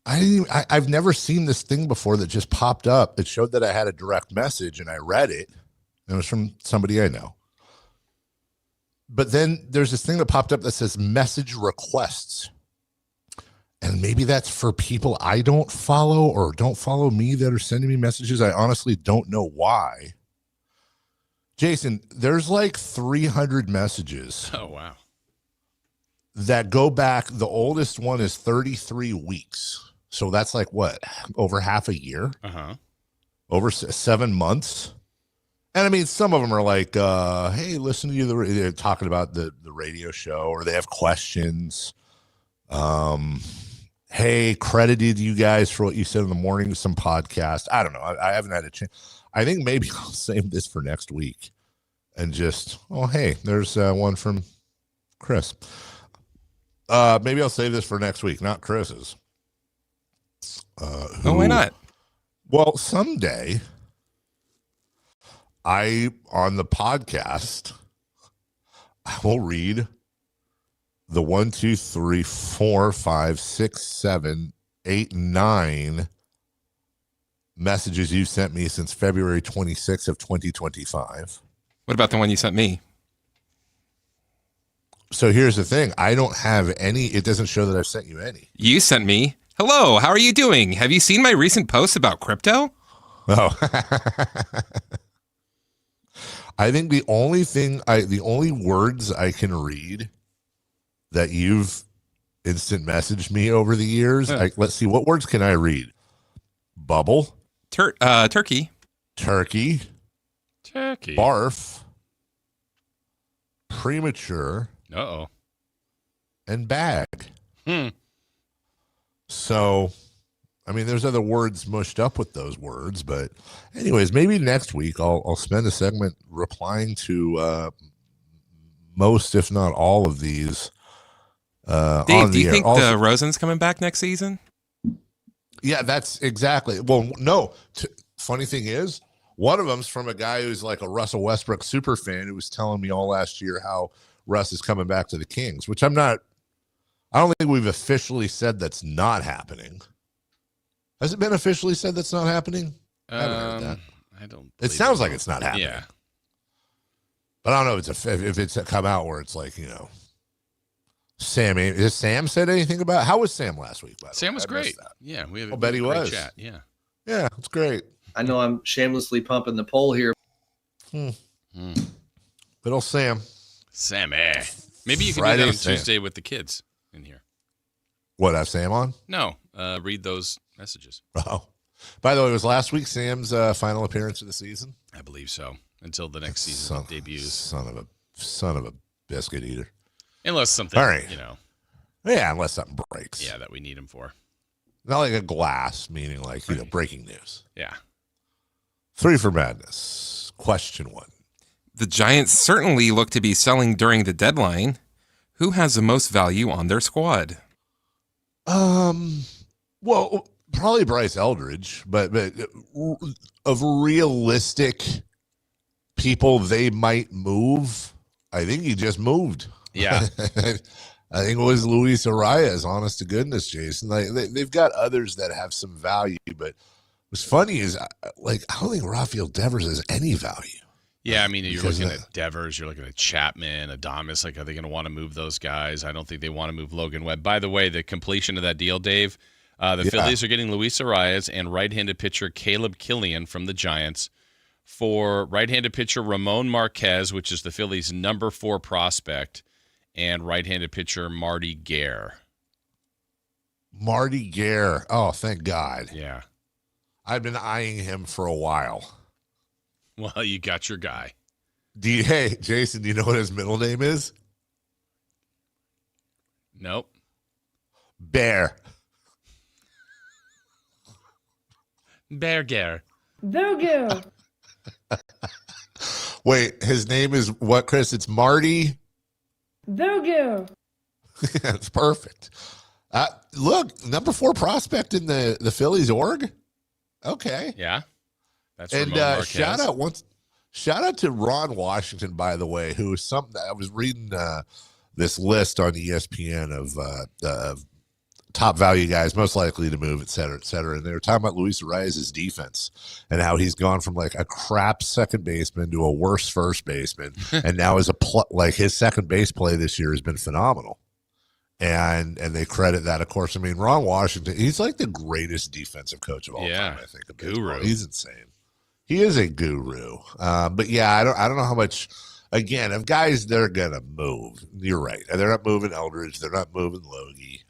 I've never seen this thing before that just popped up. It showed that I had a direct message, and I read it. It was from somebody I know. But then there's this thing that popped up that says message requests. And maybe that's for people I don't follow or don't follow me that are sending me messages. I honestly don't know why. Jason, there's like 300 messages. Oh, wow. That go back. The oldest one is 33 weeks. So that's like what, over half a year? Over 7 months. And I mean, some of them are like, hey, listen to you. They're talking about the radio show, or they have questions. Hey, credited you guys for what you said in the morning, some podcast. I don't know. I haven't had a chance. I think maybe I'll save this for next week and just, hey, there's one from Chris. Maybe I'll save this for next week, not Chris's. Why not? Well, someday on the podcast, I will read the 1, 2, 3, 4, 5, 6, 7, 8, 9 messages you've sent me since February 26th of 2025. What about the one you sent me? So here's the thing. I don't have any. It doesn't show that I've sent you any. You sent me, hello, how are you doing? Have you seen my recent posts about crypto? Oh. I think the only words I can read that you've instant messaged me over the years. Let's see, what words can I read? Bubble. Turkey. Turkey. Barf. Premature. And bag. So, I mean, there's other words mushed up with those words, but anyways, maybe next week I'll spend a segment replying to most, if not all, of these. Dave, do you think the Rosen's coming back next season? Yeah, that's exactly. Well, no. Funny thing is, one of them's from a guy who's like a Russell Westbrook super fan who was telling me all last year how Russ is coming back to the Kings, which I don't think we've officially said that's not happening. Has it been officially said that's not happening? I haven't heard that. I don't. It sounds like it's not happening. Yeah. But I don't know if it's come out where it's like, Sam. Has Sam said anything about how was Sam last week? By the Sam way? was I great. missed that. Yeah, we have. I'll bet he was. Chat. Yeah. Yeah, it's great. I know I'm shamelessly pumping the poll here. Good old Sam. Sammy. Maybe you can Friday do that on Sam. Tuesday with the kids in here. What, have Sam on? No, read those messages. Oh. By the way, was last week Sam's final appearance of the season? I believe so. Until the next season debuts. Son of a biscuit eater. Unless something, All right. Yeah, unless something breaks. Yeah, that we need him for. Not like a glass, meaning like, breaking news. Yeah. 3 for Madness. Question 1. The Giants certainly look to be selling during the deadline. Who has the most value on their squad? Well, probably Bryce Eldridge, but of realistic people they might move, I think he just moved. Yeah. I think it was Luis Arias, honest to goodness, Jason. They've got others that have some value, but what's funny is, I don't think Rafael Devers has any value. Yeah, I mean, you're looking at Devers, you're looking at Chapman, Adames. Are they going to want to move those guys? I don't think they want to move Logan Webb. By the way, the completion of that deal, Dave, Phillies are getting Luis Arias and right-handed pitcher Caleb Killian from the Giants for right-handed pitcher Ramon Marquez, which is the Phillies' number 4 prospect, and right-handed pitcher Marty Gare. Marty Gare. Oh, thank God. Yeah. I've been eyeing him for a while. Well, you got your guy. Hey, Jason, do you know what his middle name is? Nope. Bear. Bear Gare. Voodoo. Wait, his name is what, Chris? It's Marty? Voodoo. That's perfect. Look, number 4 prospect in the Phillies org. Okay. Yeah. That's and Ramon shout out to Ron Washington, by the way, who is something I was reading this list on ESPN of top value guys most likely to move, et cetera, et cetera. And they were talking about Luis Arias' defense and how he's gone from like a crap second baseman to a worse first baseman, and now as his second base play this year has been phenomenal. And they credit that, of course. I mean, Ron Washington, he's like the greatest defensive coach of all time, I think. Guru. He's insane. He is a guru. But yeah, I don't know how much, again, of guys they're going to move. You're right. They're not moving Eldridge. They're not moving Logie.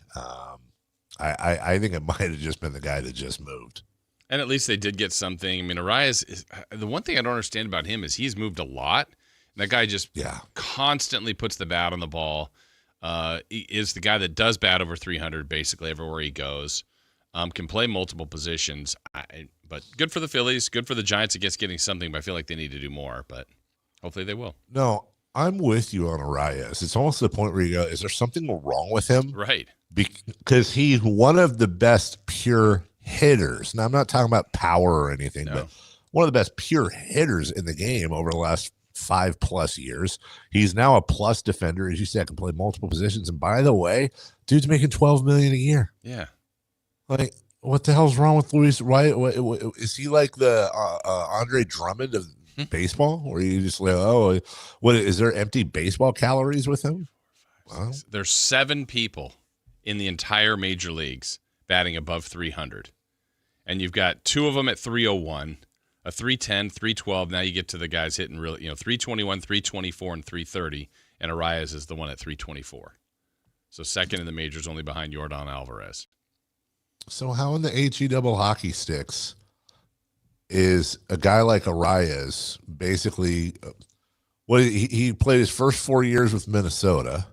I think it might have just been the guy that just moved. And at least they did get something. I mean, Arias is the one thing I don't understand about him is he's moved a lot. And that guy just constantly puts the bat on the ball. He is the guy that does bat over 300 basically everywhere he goes. Can play multiple positions. But good for the Phillies. Good for the Giants, I guess, getting something. But I feel like they need to do more. But hopefully they will. No, I'm with you on Arias. It's almost to the point where you go, is there something wrong with him? Right. Because he's one of the best pure hitters. Now, I'm not talking about power or anything, but one of the best pure hitters in the game over the last 5+ years. He's now a plus defender. As you said, can play multiple positions. And by the way, dude's making $12 million a year. Yeah. Like, what the hell's wrong with Luis? Right? Is he like the Andre Drummond of baseball? Or you just like, oh, what is there empty baseball calories with him? Wow. There's 7 people in the entire major leagues batting above 300. And you've got 2 of them at 301, a 310, 312. Now you get to the guys hitting really, 321, 324, and 330. And Arias is the one at 324. So second in the majors, only behind Yordan Alvarez. So how in the HE double hockey sticks is a guy like Arias basically, he played his first 4 years with Minnesota.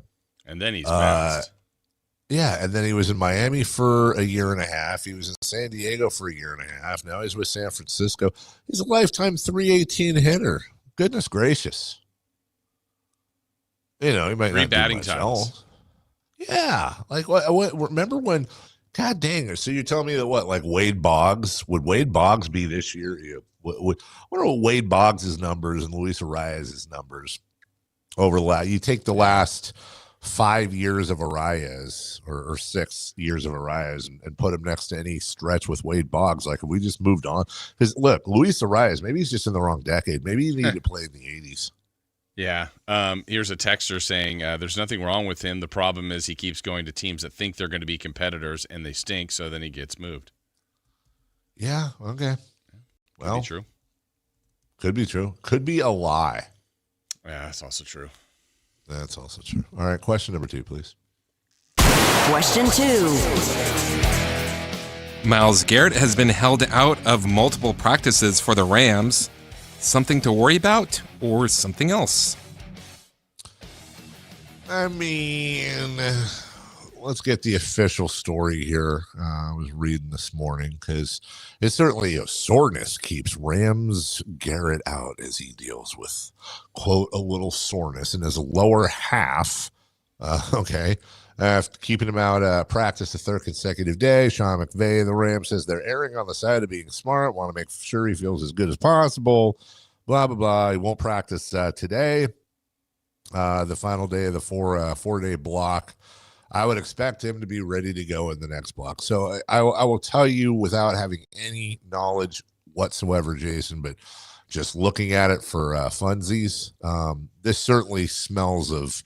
And then he's bounced. Yeah, and then he was in Miami for a year and a half. He was in San Diego for a year and a half. Now he's with San Francisco. He's a lifetime 318 hitter. Goodness gracious. He might 3 not batting do much titles. else. Yeah, like what? Remember when? God dang it! So you're telling me that like Wade Boggs, would Wade Boggs be this year? What are Wade Boggs' numbers and Luis Arias' numbers over you take the last 5 years of Arias or 6 years of Arias and put him next to any stretch with Wade Boggs. Like, if we just moved on, because look, Luis Arias, maybe he's just in the wrong decade. Maybe he needed to play in the 80s. Yeah. Here's a texter saying there's nothing wrong with him. The problem is he keeps going to teams that think they're going to be competitors and they stink. So then he gets moved. Yeah. Okay. Could be true. Could be true. Could be a lie. Yeah, that's also true. That's also true. All right, question number 2, please. Question 2. Myles Garrett has been held out of multiple practices for the Rams. Something to worry about or something else? I mean, let's get the official story here. I was reading this morning because it's certainly soreness keeps Rams Garrett out as he deals with, quote, a little soreness in his lower half. After keeping him out practice the 3rd consecutive day, Sean McVay of the Rams says they're erring on the side of being smart, want to make sure he feels as good as possible, blah, blah, blah. He won't practice today, the final day of the 4-day block. I would expect him to be ready to go in the next block. So I will tell you without having any knowledge whatsoever, Jason, but just looking at it for funsies, this certainly smells of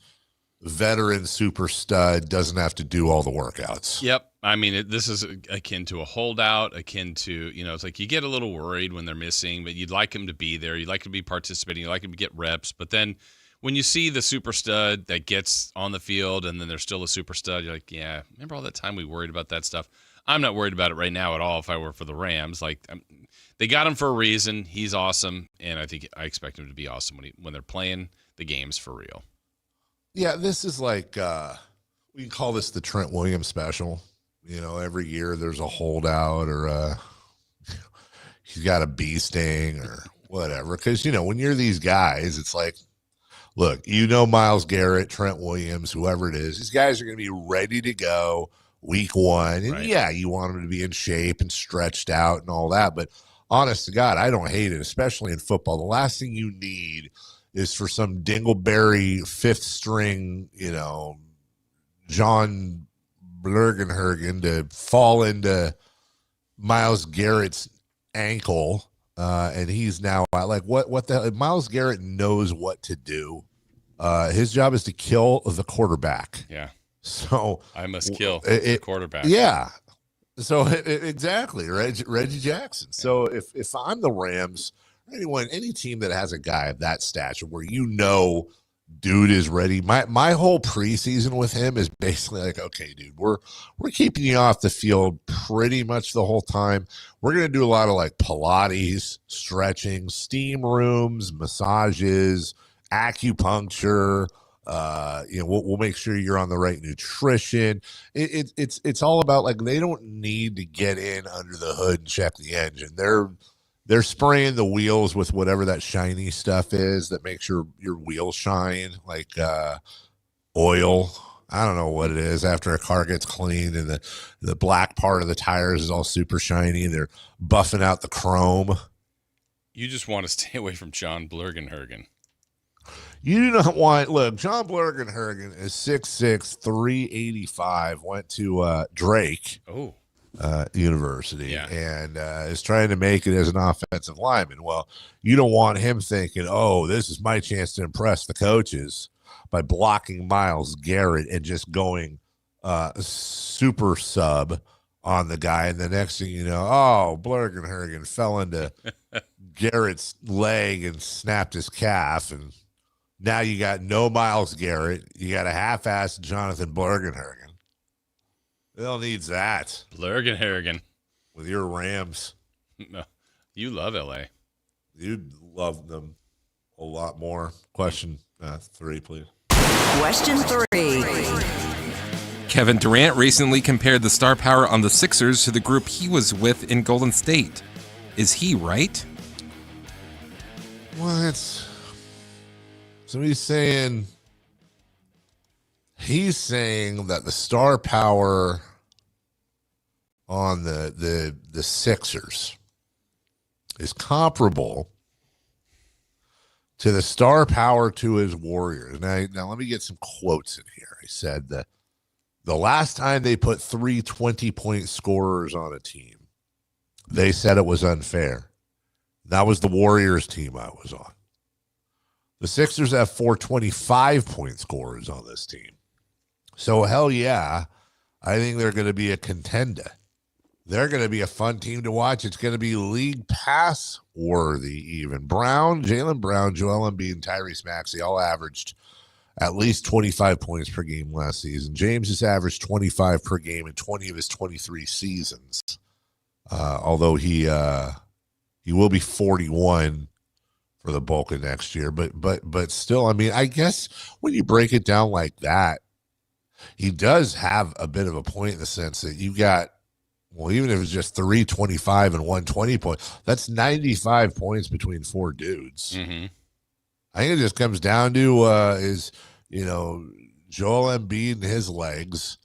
veteran super stud, doesn't have to do all the workouts. Yep. I mean, this is akin to a holdout, akin to, it's like you get a little worried when they're missing, but you'd like him to be there. You'd like him to be participating. You'd like him to get reps. But then when you see the super stud that gets on the field and then there's still a super stud, you're like, yeah, remember all that time we worried about that stuff? I'm not worried about it right now at all if I were for the Rams. Like, they got him for a reason. He's awesome, and I expect him to be awesome when they're playing the games for real. Yeah, this is like, we can call this the Trent Williams special. Every year there's a holdout or he's got a bee sting or whatever. Because, when you're these guys, it's like, look, Myles Garrett, Trent Williams, whoever it is, these guys are going to be ready to go week 1. And yeah, you want them to be in shape and stretched out and all that. But honest to God, I don't hate it, especially in football. The last thing you need is for some dingleberry 5th string, John Blergenhergen to fall into Myles Garrett's ankle. And he's now like, what the hell? Myles Garrett knows what to do. His job is to kill the quarterback. Yeah. So I must kill the quarterback. Yeah. So exactly, Reggie Jackson. So if I'm the Rams, any team that has a guy of that stature where dude is ready. My whole preseason with him is basically like, okay, dude, we're keeping you off the field pretty much the whole time. We're gonna do a lot of like Pilates, stretching, steam rooms, massages, acupuncture. We'll make sure you're on the right nutrition. It's all about like they don't need to get in under the hood and check the engine. They're spraying the wheels with whatever that shiny stuff is that makes your wheels shine, like oil. I don't know what it is. After a car gets cleaned and the black part of the tires is all super shiny, they're buffing out the chrome. You just want to stay away from John Blurgenhergen. You do not want, look, John Blurgenhergen is 6'6", 385, went to Drake University and is trying to make it as an offensive lineman. Well, you don't want him thinking, oh, this is my chance to impress the coaches by blocking Myles Garrett and just going super sub on the guy. And the next thing you know, oh, Blurgenhergen fell into Garrett's leg and snapped his calf, and now you got no Myles Garrett. You got a half-assed Jonathan Blurgenhergen. Bill needs that. Blurgenhergen. With your Rams. No, you love LA. You'd love them a lot more. Question 3, please. Question 3. Kevin Durant recently compared the star power on the Sixers to the group he was with in Golden State. Is he right? What? So he's saying that the star power on the Sixers is comparable to the star power to his Warriors. Now let me get some quotes in here. He said that the last time they put 3 20-point scorers on a team, they said it was unfair. That was the Warriors team I was on. The Sixers have 4 25-point scorers on this team. So, hell yeah, I think they're going to be a contender. They're going to be a fun team to watch. It's going to be league pass worthy even. Jaylen Brown, Joel Embiid, and Tyrese Maxey all averaged at least 25 points per game last season. James has averaged 25 per game in 20 of his 23 seasons. Although he will be 41 for the bulk of next year, but still, I mean, I guess when you break it down like that, he does have a bit of a point in the sense that you got, well, even if it's just 325 and 120 points, that's 95 points between 4 dudes. Mm-hmm. I think it just comes down to Joel Embiid and his legs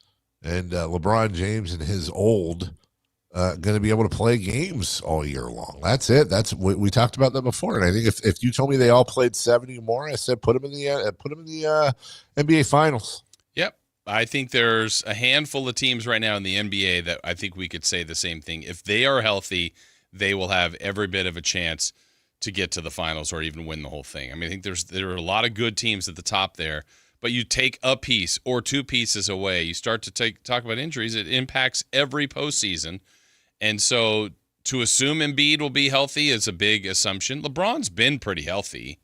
and LeBron James and his old. Going to be able to play games all year long. That's it. That's we talked about that before. And I think if you told me they all played 70 or more, I said put them in the NBA Finals. Yep, I think there's a handful of teams right now in the NBA that I think we could say the same thing. If they are healthy, they will have every bit of a chance to get to the finals or even win the whole thing. I mean, I think there are a lot of good teams at the top there. But you take a piece or 2 pieces away, you start to talk about injuries. It impacts every postseason. And so to assume Embiid will be healthy is a big assumption. LeBron's been pretty healthy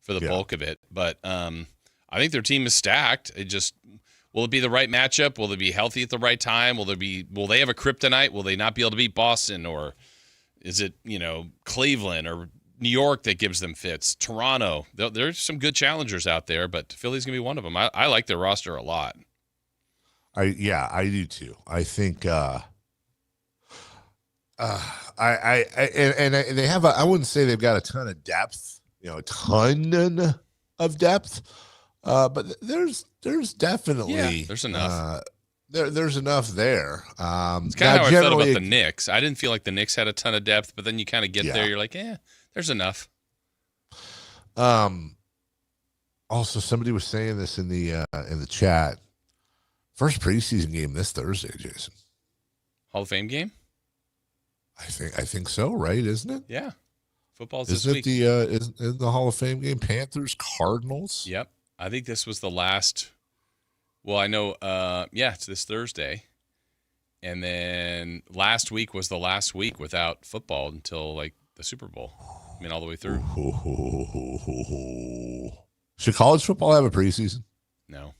for the bulk of it, but I think their team is stacked. Will it be the right matchup? Will they be healthy at the right time? Will they have a kryptonite? Will they not be able to beat Boston? Or is it, Cleveland or New York that gives them fits? Toronto. There's some good challengers out there, but Philly's going to be one of them. I like their roster a lot. I do too. I think they have I wouldn't say they've got a ton of depth, a ton of depth, but there's definitely there's enough. There's enough there. It's kind of how I felt about the Knicks. I didn't feel like the Knicks had a ton of depth, but then you kind of get there, you're like, there's enough. Also, somebody was saying this in the chat. First preseason game this Thursday, Jason. Hall of Fame game? I think so, right? Isn't it? Yeah, football's Isn't this week. Isn't the Hall of Fame game Panthers Cardinals? Yep, I think this was the last. Well, I know. It's this Thursday, and then last week was the last week without football until like the Super Bowl. I mean, all the way through. Should college football have a preseason? No.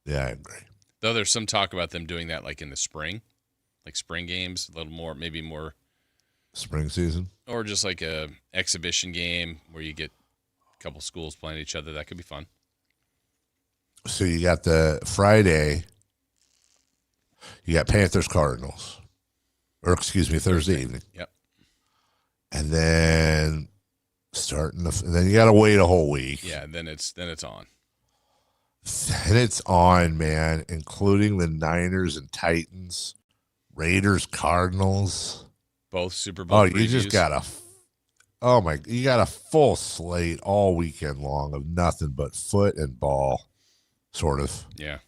Yeah, I agree. Though there's some talk about them doing that like in the spring, like spring games, a little more, maybe more. Spring season? Or just like a exhibition game where you get a couple schools playing each other. That could be fun. So you got the Friday, you got Panthers Cardinals. Or excuse me, Thursday evening. Yep. And then then you got to wait a whole week. Yeah, then it's on. Then it's on, man, including the Niners and Titans, Raiders, Cardinals. Both Super Bowl previews. You just got you got a full slate all weekend long of nothing but foot and ball, sort of. Yeah.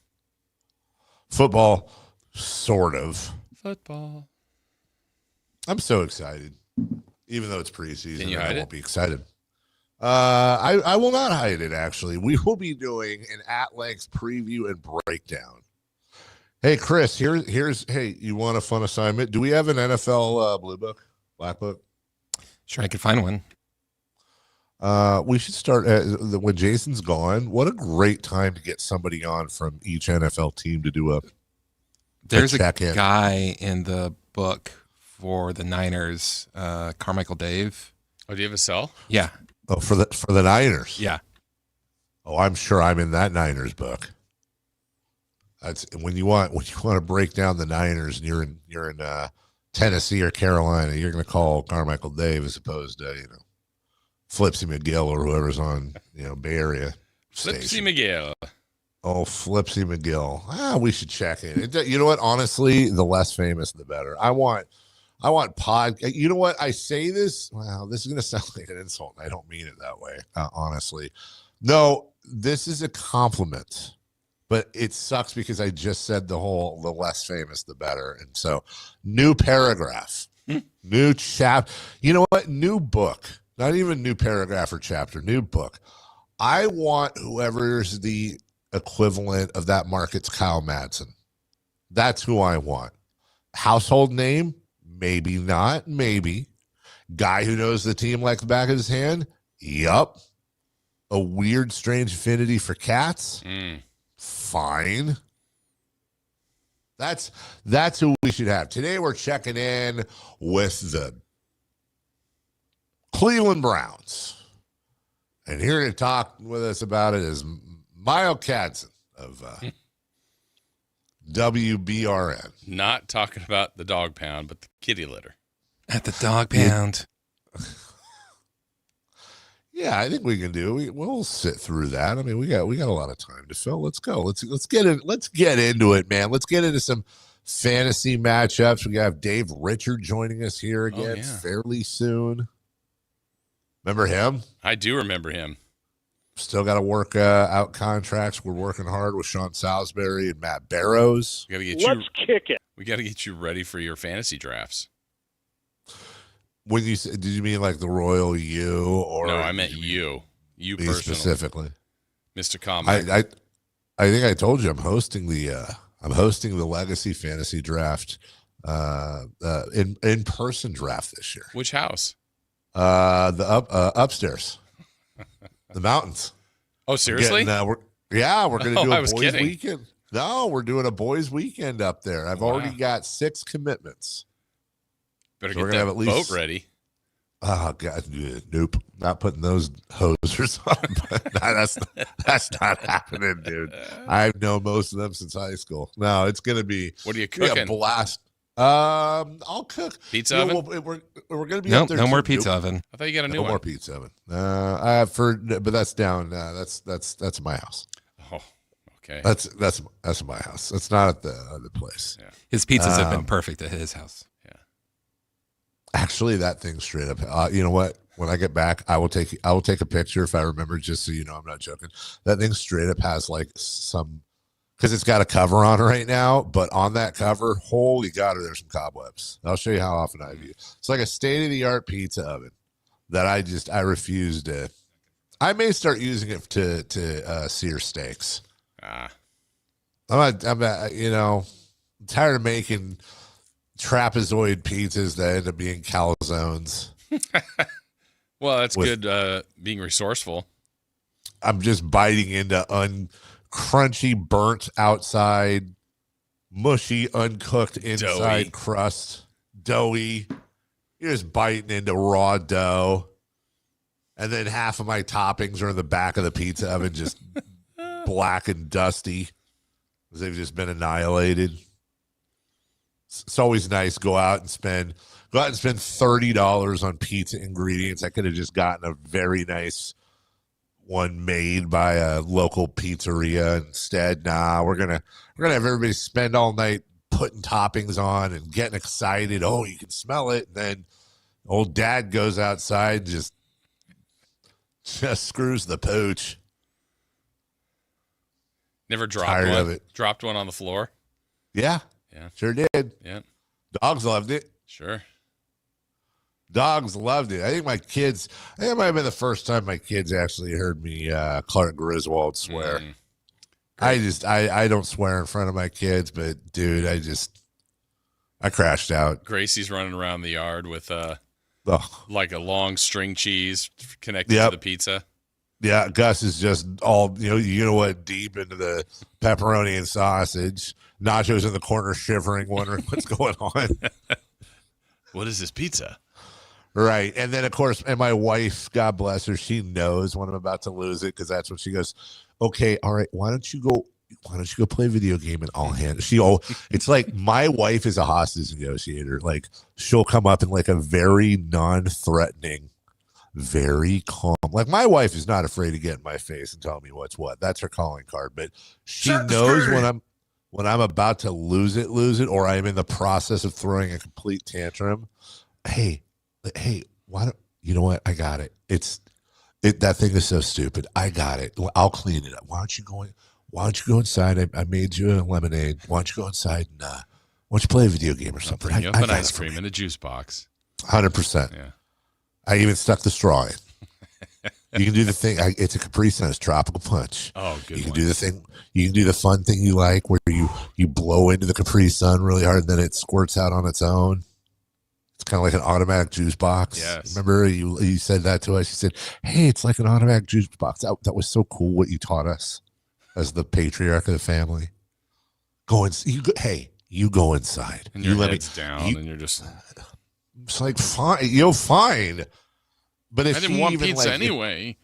Football, sort of. Football. I'm so excited. Even though it's preseason, Can you hide I won't be excited. I will not hide it, actually. We will be doing an at-length preview and breakdown. Hey, Chris, hey, you want a fun assignment? Do we have an NFL Blue Book, Black Book? Sure, I could find one. We should start when Jason's gone. What a great time to get somebody on from each NFL team to do There's a guy in the book for the Niners, Carmichael Dave. Oh, do you have a cell? Yeah. Oh, for the Niners. Yeah. Oh, I'm sure I'm in that Niners book. That's when you want to break down the Niners, and you're in Tennessee or Carolina. You're going to call Carmichael Dave as opposed to Flipsy McGill or whoever's on Bay Area. Flipsy McGill. Oh, Flipsy McGill. We should check it. You know what? Honestly, the less famous, the better. I want pod. You know what? I say this. Wow, this is going to sound like an insult. I don't mean it that way. Honestly, no. This is a compliment, but it sucks because I just said the less famous, the better. And so, new paragraph, new chapter. You know what? New book. Not even new paragraph or chapter. New book. I want whoever's the equivalent of that market's Kyle Madsen. That's who I want. Household name? Maybe not. Maybe. Guy who knows the team like the back of his hand? Yup. A weird, strange affinity for cats? Fine. That's who we should have. Today we're checking in with the Cleveland Browns. And here to talk with us about it is Mile Kadson of WBRN. Not talking about the dog pound, but the kitty litter. At the dog pound. Yeah, I think we can do. We'll sit through that. I mean, we got a lot of time to fill. Let's go. Let's get in. Let's get into it, man. Let's get into some fantasy matchups. We got Dave Richard joining us here again fairly soon. Remember him? I do remember him. Still got to work out contracts. We're working hard with Sean Salisbury and Matt Barrows. Let's kick it. We got to get you ready for your fantasy drafts. When you did you mean like the Royal U or no? I meant you. You personally, specifically, Mr. Comic. I think I told you I'm hosting the Legacy Fantasy Draft, in person draft this year. Which house? The upstairs, the mountains. Oh, seriously? We're going to do a boys' kidding. weekend. No, we're doing a boys' weekend up there. I've already got 6 commitments. Better get that boat ready. Oh God, nope! Not putting those hosers on. That's not happening, dude. I've known most of them since high school. No, it's gonna be. What are you cooking? A blast. I'll cook pizza oven. We're gonna be up there. No more pizza oven. I thought you got a new one. No more pizza oven. But that's down. That's my house. Oh, okay. That's my house. That's not at the other place. Yeah. His pizzas have been perfect at his house. Actually, that thing straight up. You know what? When I get back, I will take a picture if I remember. Just so you know, I'm not joking. That thing straight up has like some, because it's got a cover on right now. But on that cover, holy God, there's some cobwebs. I'll show you how often I use. It's like a state of the art pizza oven that I refuse to. I may start using it to sear steaks. I'm tired of making trapezoid pizzas that end up being calzones. Well, that's good being resourceful. I'm just biting into crunchy, burnt outside, mushy, uncooked inside Doughy. crust, doughy. You're just biting into raw dough. And then half of my toppings are in the back of the pizza oven, just black and dusty, because they've just been annihilated. It's always nice to go out and spend $30 on pizza ingredients. I could have just gotten a very nice one made by a local pizzeria instead. Nah, we're gonna have everybody spend all night putting toppings on and getting excited. Oh, you can smell it. And then old dad goes outside and just screws the pooch. Never dropped Tired one. of it. Dropped one on the floor. Yeah, sure did. Yeah, dogs loved it. Sure. Dogs loved it. I think it might have been the first time my kids actually heard me, Clark Griswold, swear. I don't swear in front of my kids, but dude, I crashed out. Gracie's running around the yard with like a long string cheese connected to the pizza. Yeah, Gus is just all, you know what, deep into the pepperoni and sausage. Nacho's in the corner shivering, wondering what's going on. What is this pizza? Right. And then, of course, and my wife, God bless her, she knows when I'm about to lose it, because that's when she goes, okay, all right, why don't you go play a video game and I'll handle it. It's like my wife is a hostage negotiator. Like, she'll come up in like a very non-threatening, very calm. Like, my wife is not afraid to get in my face and tell me what's what. That's her calling card. But she knows when I'm about to lose it, or I'm in the process of throwing a complete tantrum. Hey, why don't you know what? I got it. That thing is so stupid. I got it. I'll clean it up. Why don't you go inside? I made you a lemonade. Why don't you go inside and why don't you play a video game or something? Bring you up an ice cream in a juice box. 100%. Yeah. I even stuck the straw in. You can do the thing. It's a Capri Sun. It's tropical punch. Oh, good. You can do the thing. You can do the fun thing you like, where you blow into the Capri Sun really hard, and then it squirts out on its own. It's kind of like an automatic juice box. Yes. Remember you said that to us? You said, hey, it's like an automatic juice box. That was so cool what you taught us as the patriarch of the family. You go inside. And your head's down and you're just... It's like, fine. Fine. But if I didn't want pizza anyway.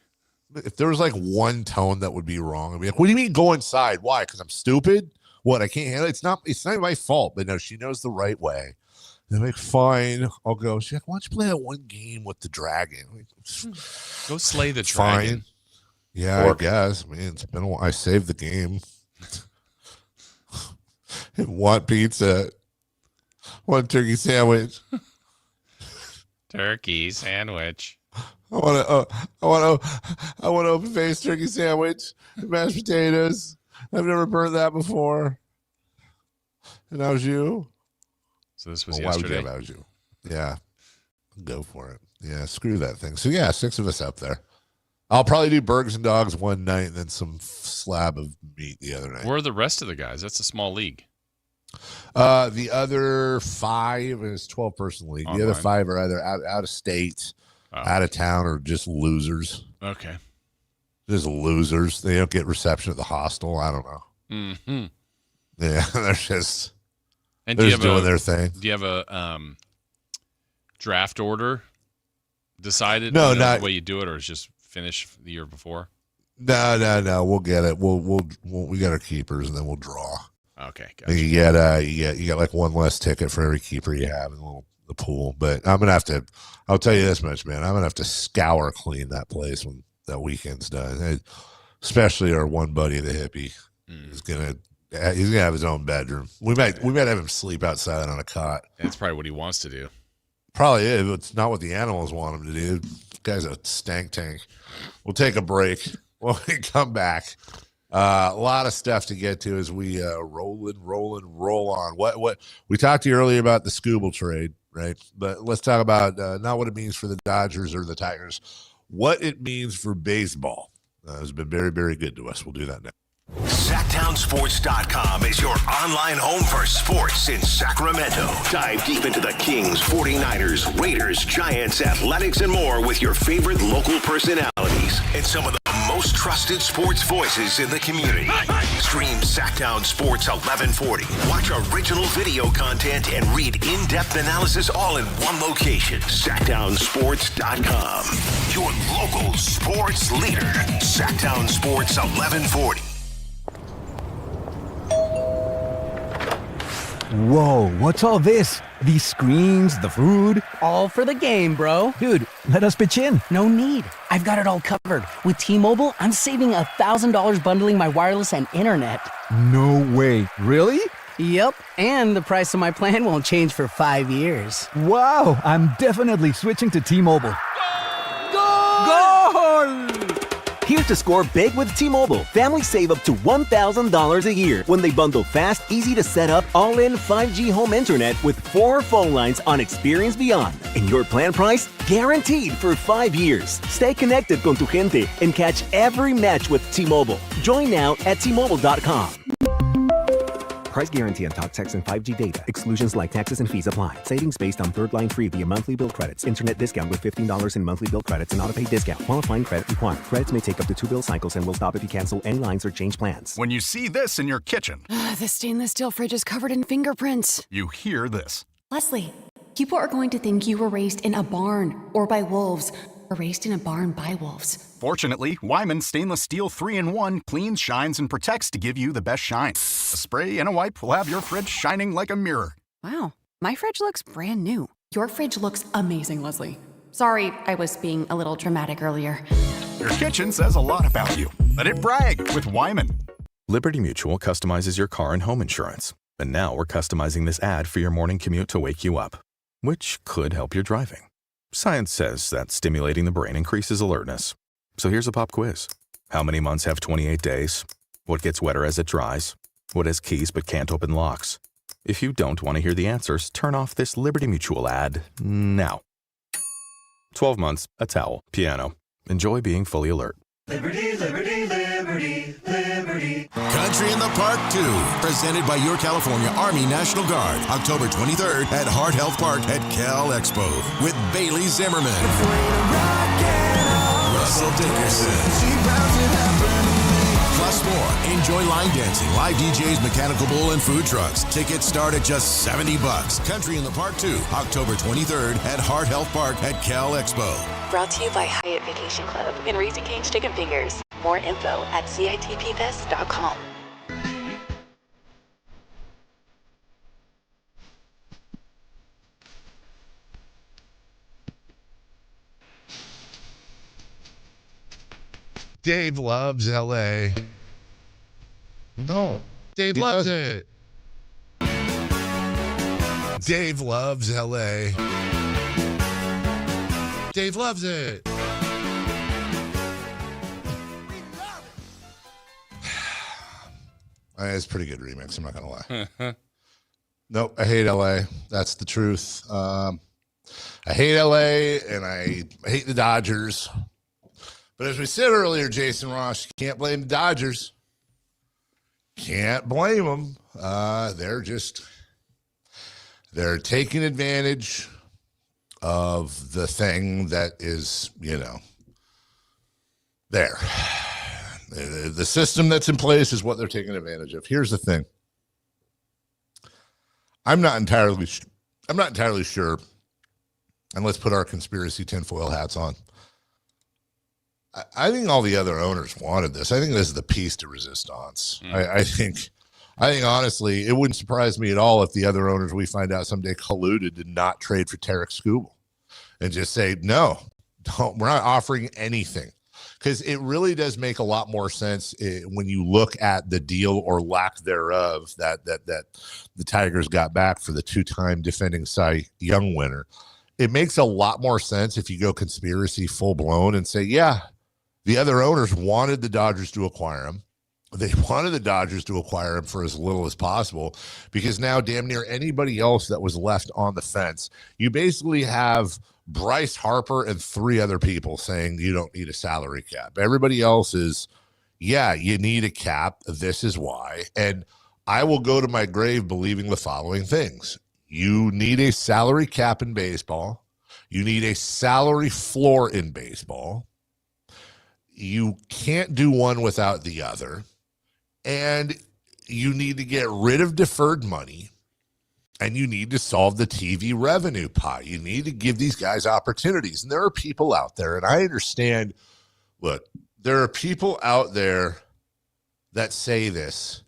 If there was like one tone that would be wrong, I'd be like, what do you mean go inside? Why? Because I'm stupid? What? I can't handle it? It's not my fault. But no, she knows the right way. And I'm like, fine, I'll go. She's like, why don't you play that one game with the dragon? Go slay the dragon. Fine. Yeah, I guess. Man, it's been a while. I saved the game. Want pizza. Want turkey sandwich. Turkey sandwich. I want to open faced turkey sandwich and mashed potatoes. I've never burnt that before. And that was you. So this was yesterday. Why would you have you? Yeah, go for it. Yeah, screw that thing. So yeah, 6 of us up there. I'll probably do burgers and dogs one night, and then some slab of meat the other night. Where are the rest of the guys? That's a small league. The other 5 is 12-person league. Online. The other 5 are either out of state, out of town, or just losers. Okay. Just losers. They don't get reception at the hostel. I don't know. Mm-hmm. Yeah, they're just and they're just doing their thing. Do you have a draft order decided? No, not the way you do it, or is just finish the year before? No. We'll get it. We got our keepers, and then we'll draw. Okay, gotcha. You get like one less ticket for every keeper you have in the pool. But I'm gonna have to. I'll tell you this much, man. I'm gonna have to scour clean that place when that weekend's done. Especially our one buddy, the hippie, is gonna have his own bedroom. We might have him sleep outside on a cot. That's probably what he wants to do. Probably is. But it's not what the animals want him to do. This guy's a stank tank. We'll take a break. When we come back, a lot of stuff to get to as we roll on. What we talked to you earlier about the Scooble trade, right? But let's talk about not what it means for the Dodgers or the Tigers, what it means for baseball. It's been very, very good to us. We'll do that now. SactownSports.com is your online home for sports in Sacramento. Dive deep into the Kings, 49ers, Raiders, Giants, Athletics, and more with your favorite local personalities and some of the most most trusted sports voices in the community. Stream Sactown Sports 1140. Watch original video content and read in-depth analysis all in one location. SactownSports.com. Your local sports leader. Sactown Sports 1140. Whoa, what's all this? These screens, the food? All for the game, bro. Dude, let us pitch in. No need. I've got it all covered. With T-Mobile, I'm saving $1,000 bundling my wireless and internet. No way. Really? Yep, and the price of my plan won't change for 5 years. Wow, I'm definitely switching to T-Mobile. Goal! Here to score big with T-Mobile. Families save up to $1,000 a year when they bundle fast, easy to set up, all-in 5G home internet with 4 phone lines on Experience Beyond. And your plan price? Guaranteed for 5 years. Stay connected con tu gente and catch every match with T-Mobile. Join now at T-Mobile.com. Price guarantee on talk, text, and 5G data. Exclusions like taxes and fees apply. Savings based on third line free via monthly bill credits. Internet discount with $15 in monthly bill credits and auto-pay discount. Qualifying credit required. Credits may take up to 2 bill cycles and will stop if you cancel any lines or change plans. When you see this in your kitchen, the stainless steel fridge is covered in fingerprints. you hear this. Leslie, people are going to think you were raised in a barn or by wolves, or raised in a barn by wolves. Fortunately, Wyman Stainless Steel 3-in-1 cleans, shines, and protects to give you the best shine. A spray and a wipe will have your fridge shining like a mirror. Wow, my fridge looks brand new. Your fridge looks amazing, Leslie. Sorry, I was being a little dramatic earlier. Your kitchen says a lot about you. Let it brag with Wyman. Liberty Mutual customizes your car and home insurance. And now we're customizing this ad for your morning commute to wake you up, which could help your driving. Science says that stimulating the brain increases alertness. So here's a pop quiz. How many months have 28 days? What gets wetter as it dries? What has keys but can't open locks? If you don't want to hear the answers, turn off this Liberty Mutual ad now. 12 months, a towel, piano. Enjoy being fully alert. Liberty, liberty, liberty, liberty. Country in the Park 2, presented by your California Army National Guard, October 23rd at Heart Health Park at Cal Expo with Bailey Zimmerman, Russell Dickerson, plus more. Enjoy line dancing, live DJs, mechanical bull, and food trucks. Tickets start at just $70. Country in the Park 2, October 23rd at Heart Health Park at Cal Expo. Brought to you by Hyatt Vacation Club and Raising Cane's Chicken Fingers. More info at CITPfest.com. Dave loves LA. No, Dave loves it. Dave loves LA. Dave loves it. It's a pretty good remix, I'm not going to lie. Nope, I hate LA. That's the truth. I hate LA and I hate the Dodgers. But as we said earlier, Jason Ross, you can't blame the Dodgers. Can't blame them. They're taking advantage of the thing that is, there. The system that's in place is what they're taking advantage of. Here's the thing. I'm not entirely sure, and let's put our conspiracy tinfoil hats on. I think all the other owners wanted this. I think this is the piece de resistance. I think honestly, it wouldn't surprise me at all if the other owners we find out someday colluded to not trade for Tarek Skubal and just say, no, we're not offering anything. Because it really does make a lot more sense when you look at the deal or lack thereof that the Tigers got back for the 2-time defending Cy Young winner. It makes a lot more sense if you go conspiracy full blown and say, yeah, the other owners wanted the Dodgers to acquire him. They wanted the Dodgers to acquire him for as little as possible because now damn near anybody else that was left on the fence, you basically have Bryce Harper and 3 other people saying you don't need a salary cap. Everybody else is, yeah, you need a cap. This is why. And I will go to my grave believing the following things. You need a salary cap in baseball. You need a salary floor in baseball. you can't do one without the other, and you need to get rid of deferred money, and you need to solve the TV revenue pie. You need to give these guys opportunities. And there are people out there, and I understand, look, there are people out there that say this.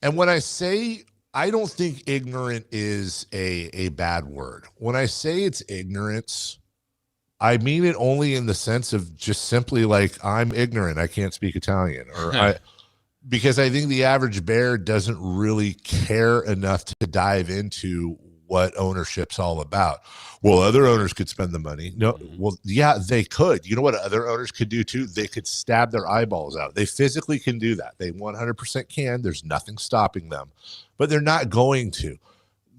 And when I say, I don't think ignorant is a bad word. When I say it's ignorance, I mean it only in the sense of just simply like, I'm ignorant, I can't speak Italian, or because I think the average bear doesn't really care enough to dive into what ownership's all about. Well, other owners could spend the money. No, well, yeah, they could. You know what other owners could do too? They could stab their eyeballs out. They physically can do that. They 100% can. There's nothing stopping them, but they're not going to.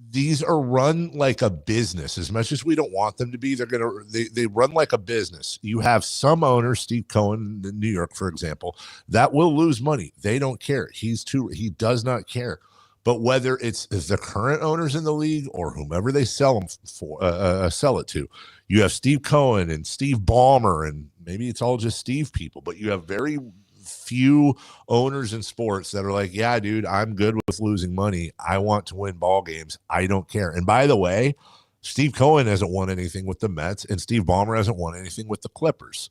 These are run like a business. As much as we don't want them to be, they run like a business. You have some owners, Steve Cohen in New York, for example, that will lose money. They don't care. He does not care. But whether it's the current owners in the league or whomever they sell them for, sell it to, you have Steve Cohen and Steve Ballmer, and maybe it's all just Steve people, but you have very few owners in sports that are like, yeah, dude, I'm good with losing money. I want to win ball games. I don't care. And by the way, Steve Cohen hasn't won anything with the Mets, and Steve Ballmer hasn't won anything with the Clippers.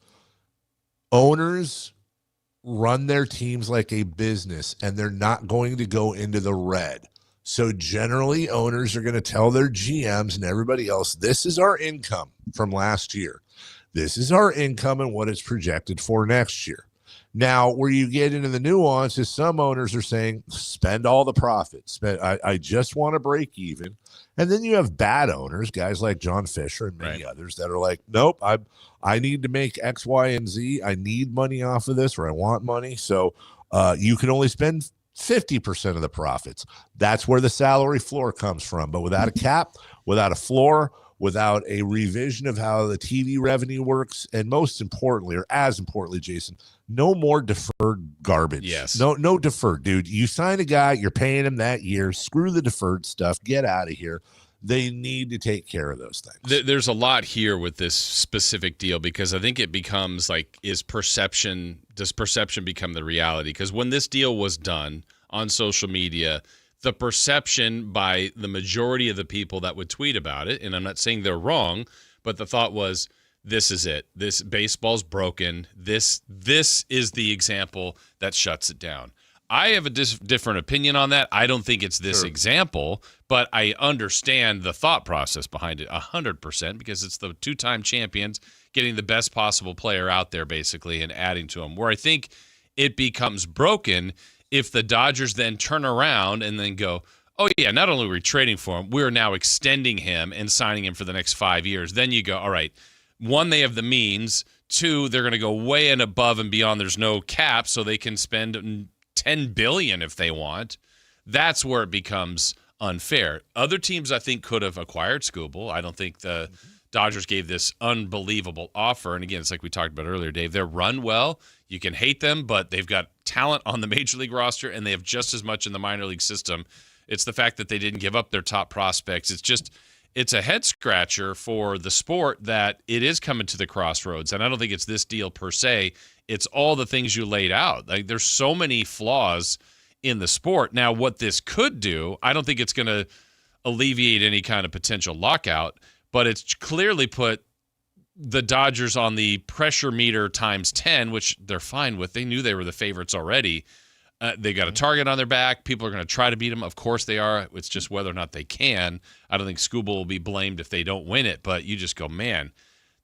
Owners run their teams like a business, and they're not going to go into the red. So generally, owners are going to tell their GMs and everybody else, this is our income from last year. This is our income and what it's projected for next year. Now, where you get into the nuance is some owners are saying, spend all the profits. I just want to break even. And then you have bad owners, guys like John Fisher and many others that are like, nope, I need to make X, Y, and Z. I need money off of this, or I want money. So you can only spend 50% of the profits. That's where the salary floor comes from. But without a cap, without a floor, without a revision of how the TV revenue works, and most importantly, or as importantly, Jason, no more deferred garbage. Yes. No deferred, dude. You sign a guy, you're paying him that year. Screw the deferred stuff. Get out of here. They need to take care of those things. There's a lot here with this specific deal, because I think it becomes like, does perception become the reality? Because when this deal was done on social media, the perception by the majority of the people that would tweet about it, and I'm not saying they're wrong, but the thought was, this is it. This baseball's broken. This is the example that shuts it down. I have a different opinion on that. I don't think it's this example, but I understand the thought process behind it 100%, because it's the two-time champions getting the best possible player out there, basically, and adding to them. Where I think it becomes broken if the Dodgers then turn around and then go, oh, yeah, not only are we trading for him, we're now extending him and signing him for the next 5 years. Then you go, all right, one, they have the means. Two, they're going to go way and above and beyond. There's no cap, so they can spend $10 billion if they want. That's where it becomes unfair. Other teams, I think, could have acquired Skubal. I don't think the Dodgers gave this unbelievable offer. And again, it's like we talked about earlier, Dave. They're run well. You can hate them, but they've got talent on the major league roster, and they have just as much in the minor league system. It's the fact that they didn't give up their top prospects. It's a head scratcher for the sport that it is coming to the crossroads. And I don't think it's this deal per se. It's all the things you laid out. Like, there's so many flaws in the sport. Now, what this could do, I don't think it's going to alleviate any kind of potential lockout, but it's clearly put the Dodgers on the pressure meter times 10, which they're fine with. They knew they were the favorites already. They got a target on their back. People are going to try to beat them. Of course they are. It's just whether or not they can. I don't think Skubal will be blamed if they don't win it, but you just go, man,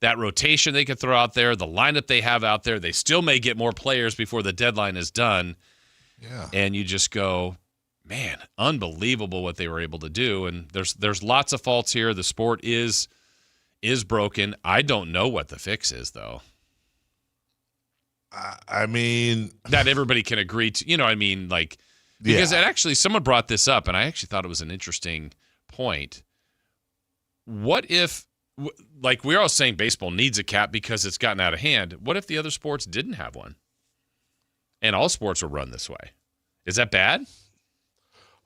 that rotation they could throw out there, the lineup they have out there, they still may get more players before the deadline is done. Yeah. And you just go, man, unbelievable what they were able to do. And there's lots of faults here. The sport is broken. I don't know what the fix is, though. I mean, that everybody can agree to, you know what I mean? Like, because it actually, someone brought this up, and I actually thought it was an interesting point. What if, like, we're all saying baseball needs a cap because it's gotten out of hand. What if the other sports didn't have one? And all sports were run this way. Is that bad?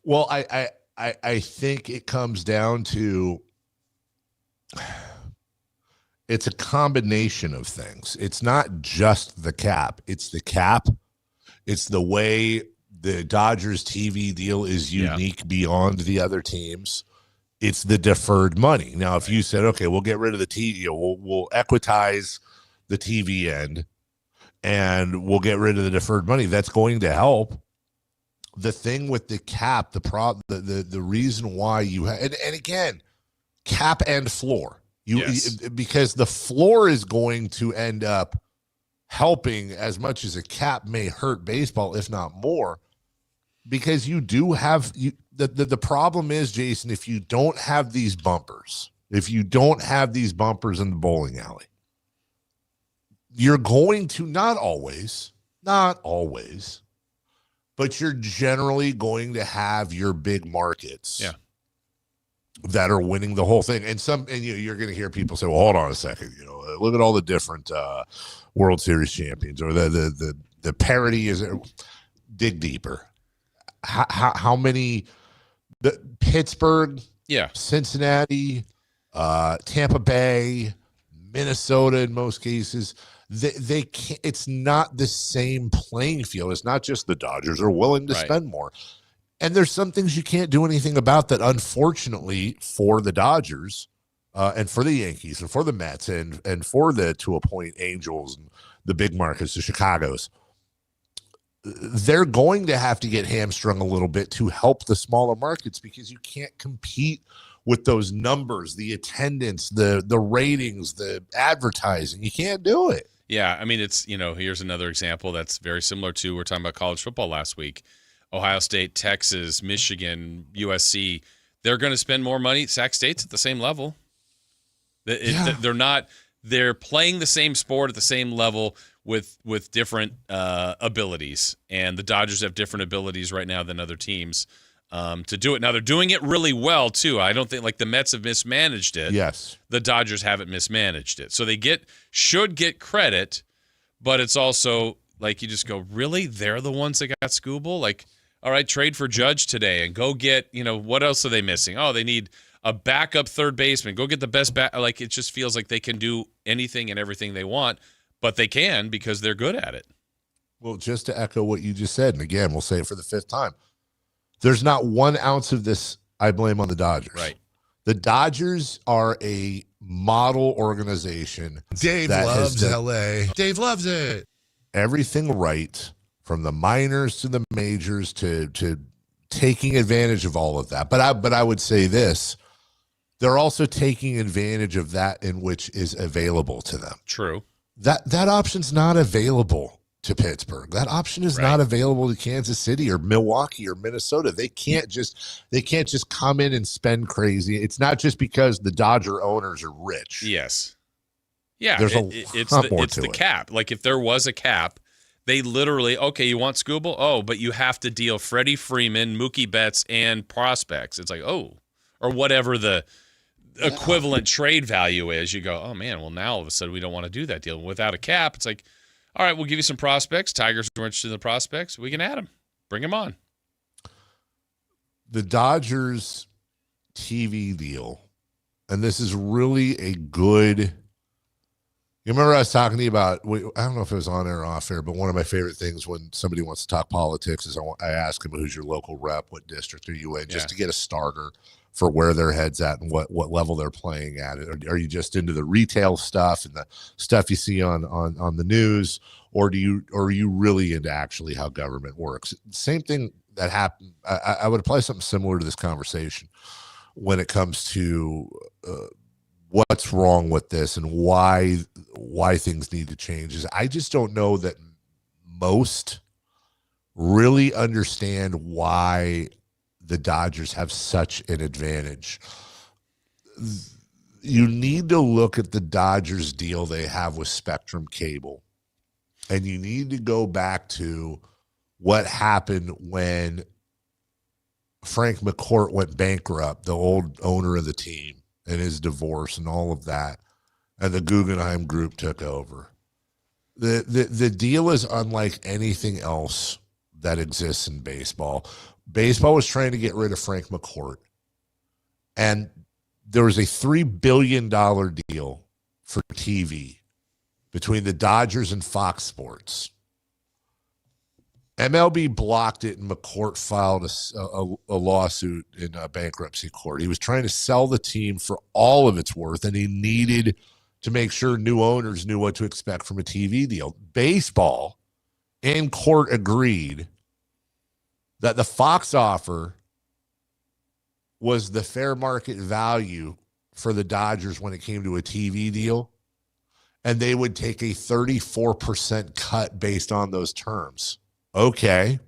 Well, I think it comes down to, it's a combination of things. It's not just the cap. It's the cap. It's the way the Dodgers TV deal is unique beyond the other teams. It's the deferred money. Now, if you said, okay, we'll get rid of the TV, we'll equitize the TV end and we'll get rid of the deferred money, that's going to help. The thing with the cap, the reason why you have, and again, cap and floor. Because the floor is going to end up helping as much as a cap may hurt baseball, if not more, because you do have the problem is, Jason, if you don't have these bumpers, in the bowling alley, you're going to not always, but you're generally going to have your big markets. Yeah. That are winning the whole thing. And you're going to hear people say, well, hold on a second, look at all the different World Series champions, or the parity is dig deeper. How many Pittsburgh, Cincinnati, Tampa Bay, Minnesota in most cases, they can't, it's not the same playing field. It's not just the Dodgers are willing to spend more. And there's some things you can't do anything about that, unfortunately, for the Dodgers and for the Yankees and for the Mets and for the, to a point, Angels and the big markets, the Chicagos. They're going to have to get hamstrung a little bit to help the smaller markets, because you can't compete with those numbers, the attendance, the ratings, the advertising. You can't do it. Yeah, I mean, it's, here's another example that's very similar to, we're talking about college football last week. Ohio State, Texas, Michigan, USC, they're going to spend more money. Sac State's at the same level. They're playing the same sport at the same level with different abilities. And the Dodgers have different abilities right now than other teams to do it. Now, they're doing it really well, too. I don't think, like, the Mets have mismanaged it. Yes. The Dodgers haven't mismanaged it. So they should get credit, but it's also, like, you just go, really? They're the ones that got Scooble? Like, all right, trade for Judge today and go get, what else are they missing? Oh, they need a backup third baseman. Go get the best back. Like, it just feels like they can do anything and everything they want, but they can because they're good at it. Well, just to echo what you just said, and again, we'll say it for the fifth time, there's not 1 ounce of this I blame on the Dodgers. Right. The Dodgers are a model organization. Dave loves LA. Dave loves it. Everything right, from the minors to the majors to taking advantage of all of that. But I would say this, they're also taking advantage of that in which is available to them. True. That option's not available to Pittsburgh. That option is not available to Kansas City or Milwaukee or Minnesota. They can't just come in and spend crazy. It's not just because the Dodger owners are rich. Yes. Yeah, there's it's the cap. Like, if there was a cap, they literally, okay, you want Scooble? Oh, but you have to deal Freddie Freeman, Mookie Betts, and prospects. It's like, oh, or whatever the equivalent trade value is. You go, oh, man, well, now all of a sudden we don't want to do that deal. Without a cap, it's like, all right, we'll give you some prospects. Tigers are interested in the prospects. We can add them. Bring them on. The Dodgers TV deal, and this is really a good – you remember I was talking to you about, I don't know if it was on air or off air, but one of my favorite things when somebody wants to talk politics is I ask them, who's your local rep? What district are you in? Just to get a starter for where their head's at and what level they're playing at. Are you just into the retail stuff and the stuff you see on the news, or are you really into actually how government works? Same thing that happened. I would apply something similar to this conversation when it comes to what's wrong with this and why things need to change. Is I just don't know that most really understand why the Dodgers have such an advantage. You need to look at the Dodgers deal they have with Spectrum Cable, and you need to go back to what happened when Frank McCourt went bankrupt, the old owner of the team, and his divorce and all of that, and the Guggenheim Group took over. The deal is unlike anything else that exists in baseball. Baseball was trying to get rid of Frank McCourt, and there was a $3 billion deal for TV between the Dodgers and Fox Sports. MLB blocked it, and McCourt filed a lawsuit in a bankruptcy court. He was trying to sell the team for all of its worth, and he needed to make sure new owners knew what to expect from a TV deal. Baseball in court agreed that the Fox offer was the fair market value for the Dodgers when it came to a TV deal, and they would take a 34% cut based on those terms. Okay.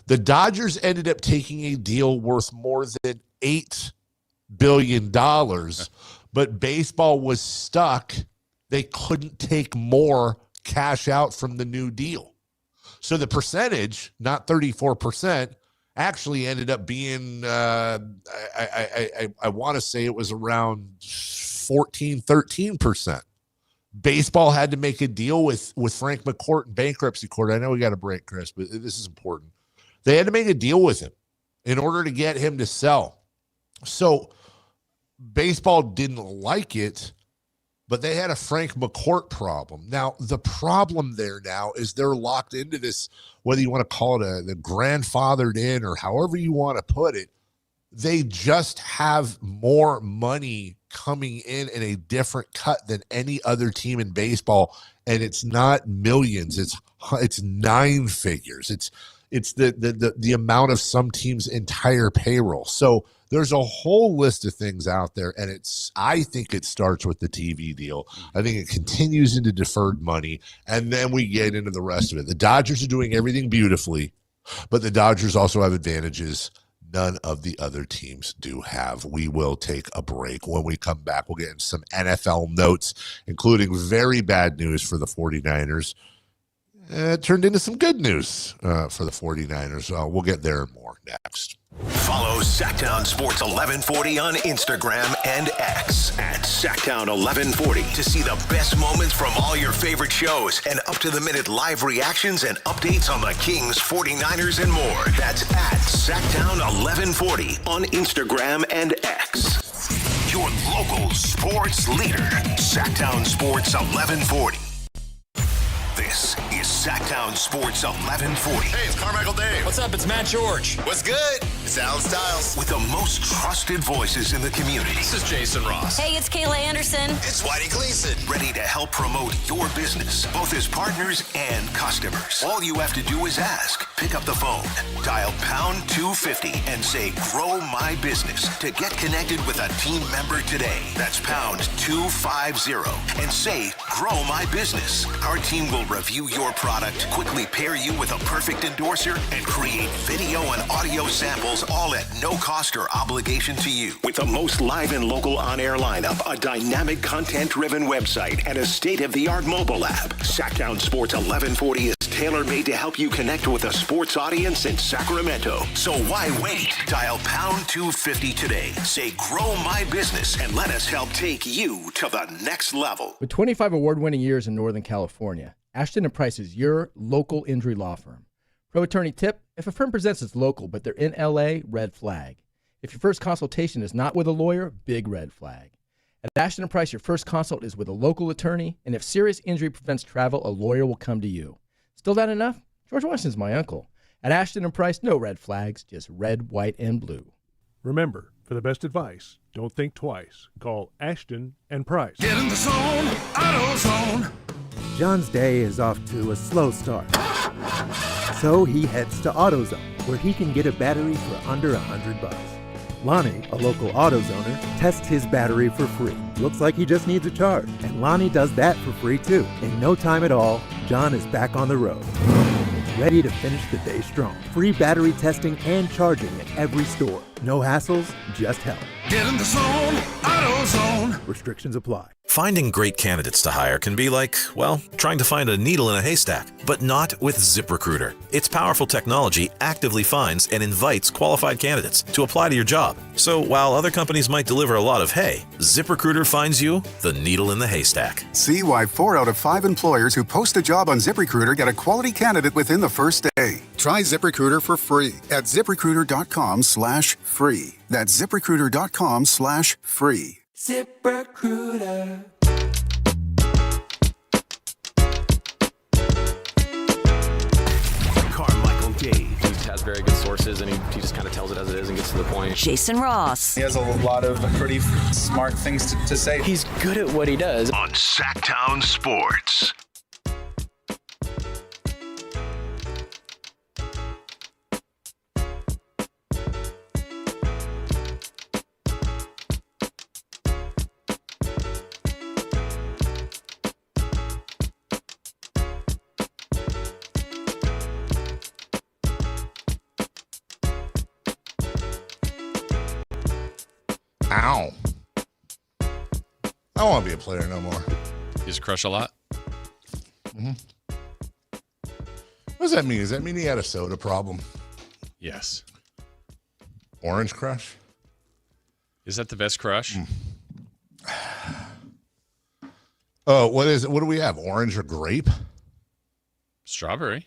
The Dodgers ended up taking a deal worth more than $8 billion, but baseball was stuck. They couldn't take more cash out from the new deal. So the percentage, not 34%, actually ended up being, I want to say it was around 14, 13%. Baseball had to make a deal with Frank McCourt in bankruptcy court. I know we got a break, Chris, but this is important. They had to make a deal with him in order to get him to sell. So baseball didn't like it, but they had a Frank McCourt problem. Now, the problem there now is they're locked into this, whether you want to call it the grandfathered in or however you want to put it. They just have more money coming in a different cut than any other team in baseball, and it's not millions. It's nine figures. It's the amount of some teams' entire payroll. So there's a whole list of things out there, and I think it starts with the TV deal. I think it continues into deferred money, and then we get into the rest of it. The Dodgers are doing everything beautifully, but the Dodgers also have advantages none of the other teams do have. We will take a break. When we come back, we'll get into some NFL notes, including very bad news for the 49ers. It turned into some good news for the 49ers. We'll get there and more next. Follow Sactown Sports 1140 on Instagram and X at Sactown 1140 to see the best moments from all your favorite shows and up-to-the-minute live reactions and updates on the Kings, 49ers, and more. That's at Sactown 1140 on Instagram and X. Your local sports leader, Sactown Sports 1140. This is Sactown Sports 1140. Hey, it's Carmichael Dave. What's up? It's Matt George. What's good? It's Alan Stiles. With the most trusted voices in the community. This is Jason Ross. Hey, it's Kayla Anderson. It's Whitey Gleason. Ready to help promote your business, both as partners and customers. All you have to do is ask. Pick up the phone, dial pound 250 and say, grow my business to get connected with a team member today. That's pound 250 and say, grow my business. Our team will review your product, quickly pair you with a perfect endorser, and create video and audio samples, all at no cost or obligation to you. With the most live and local on-air lineup, a dynamic content-driven website, and a state-of-the-art mobile app, Sactown Sports 1140 is tailor-made to help you connect with a sports audience in Sacramento. So why wait? Dial pound 250 today. Say, grow my business, and let us help take you to the next level. With 25 award-winning years in Northern California, Ashton & Price is your local injury law firm. Pro attorney tip: if a firm presents as local but they're in LA, red flag. If your first consultation is not with a lawyer, big red flag. At Ashton & Price, your first consult is with a local attorney, and if serious injury prevents travel, a lawyer will come to you. Still not enough? George Washington's my uncle. At Ashton & Price, no red flags, just red, white, and blue. Remember, for the best advice, don't think twice. Call Ashton & Price. Get in the zone, AutoZone. John's day is off to a slow start. So he heads to AutoZone, where he can get a battery for under $100. Lonnie, a local AutoZoner, tests his battery for free. Looks like he just needs a charge. And Lonnie does that for free too. In no time at all, John is back on the road. Ready to finish the day strong. Free battery testing and charging at every store. No hassles, just help. Get in the zone, AutoZone. Restrictions apply. Finding great candidates to hire can be like, well, trying to find a needle in a haystack, but not with ZipRecruiter. Its powerful technology actively finds and invites qualified candidates to apply to your job. So while other companies might deliver a lot of hay, ZipRecruiter finds you the needle in the haystack. See why 4 out of 5 employers who post a job on ZipRecruiter get a quality candidate within the first day. Try ZipRecruiter for free at ZipRecruiter.com/free. That's ZipRecruiter.com/free. ZipRecruiter. Carmichael Dave. He has very good sources, and he just kind of tells it as it is and gets to the point. Jason Ross. He has a lot of pretty smart things to say. He's good at what he does. On Sactown Sports. Ow. I don't want to be a player no more. You just crush a lot? Mm-hmm. What does that mean? Does that mean he had a soda problem? Yes. Orange Crush? Is that the best crush? Oh, what is it? What do we have? Orange or grape? Strawberry.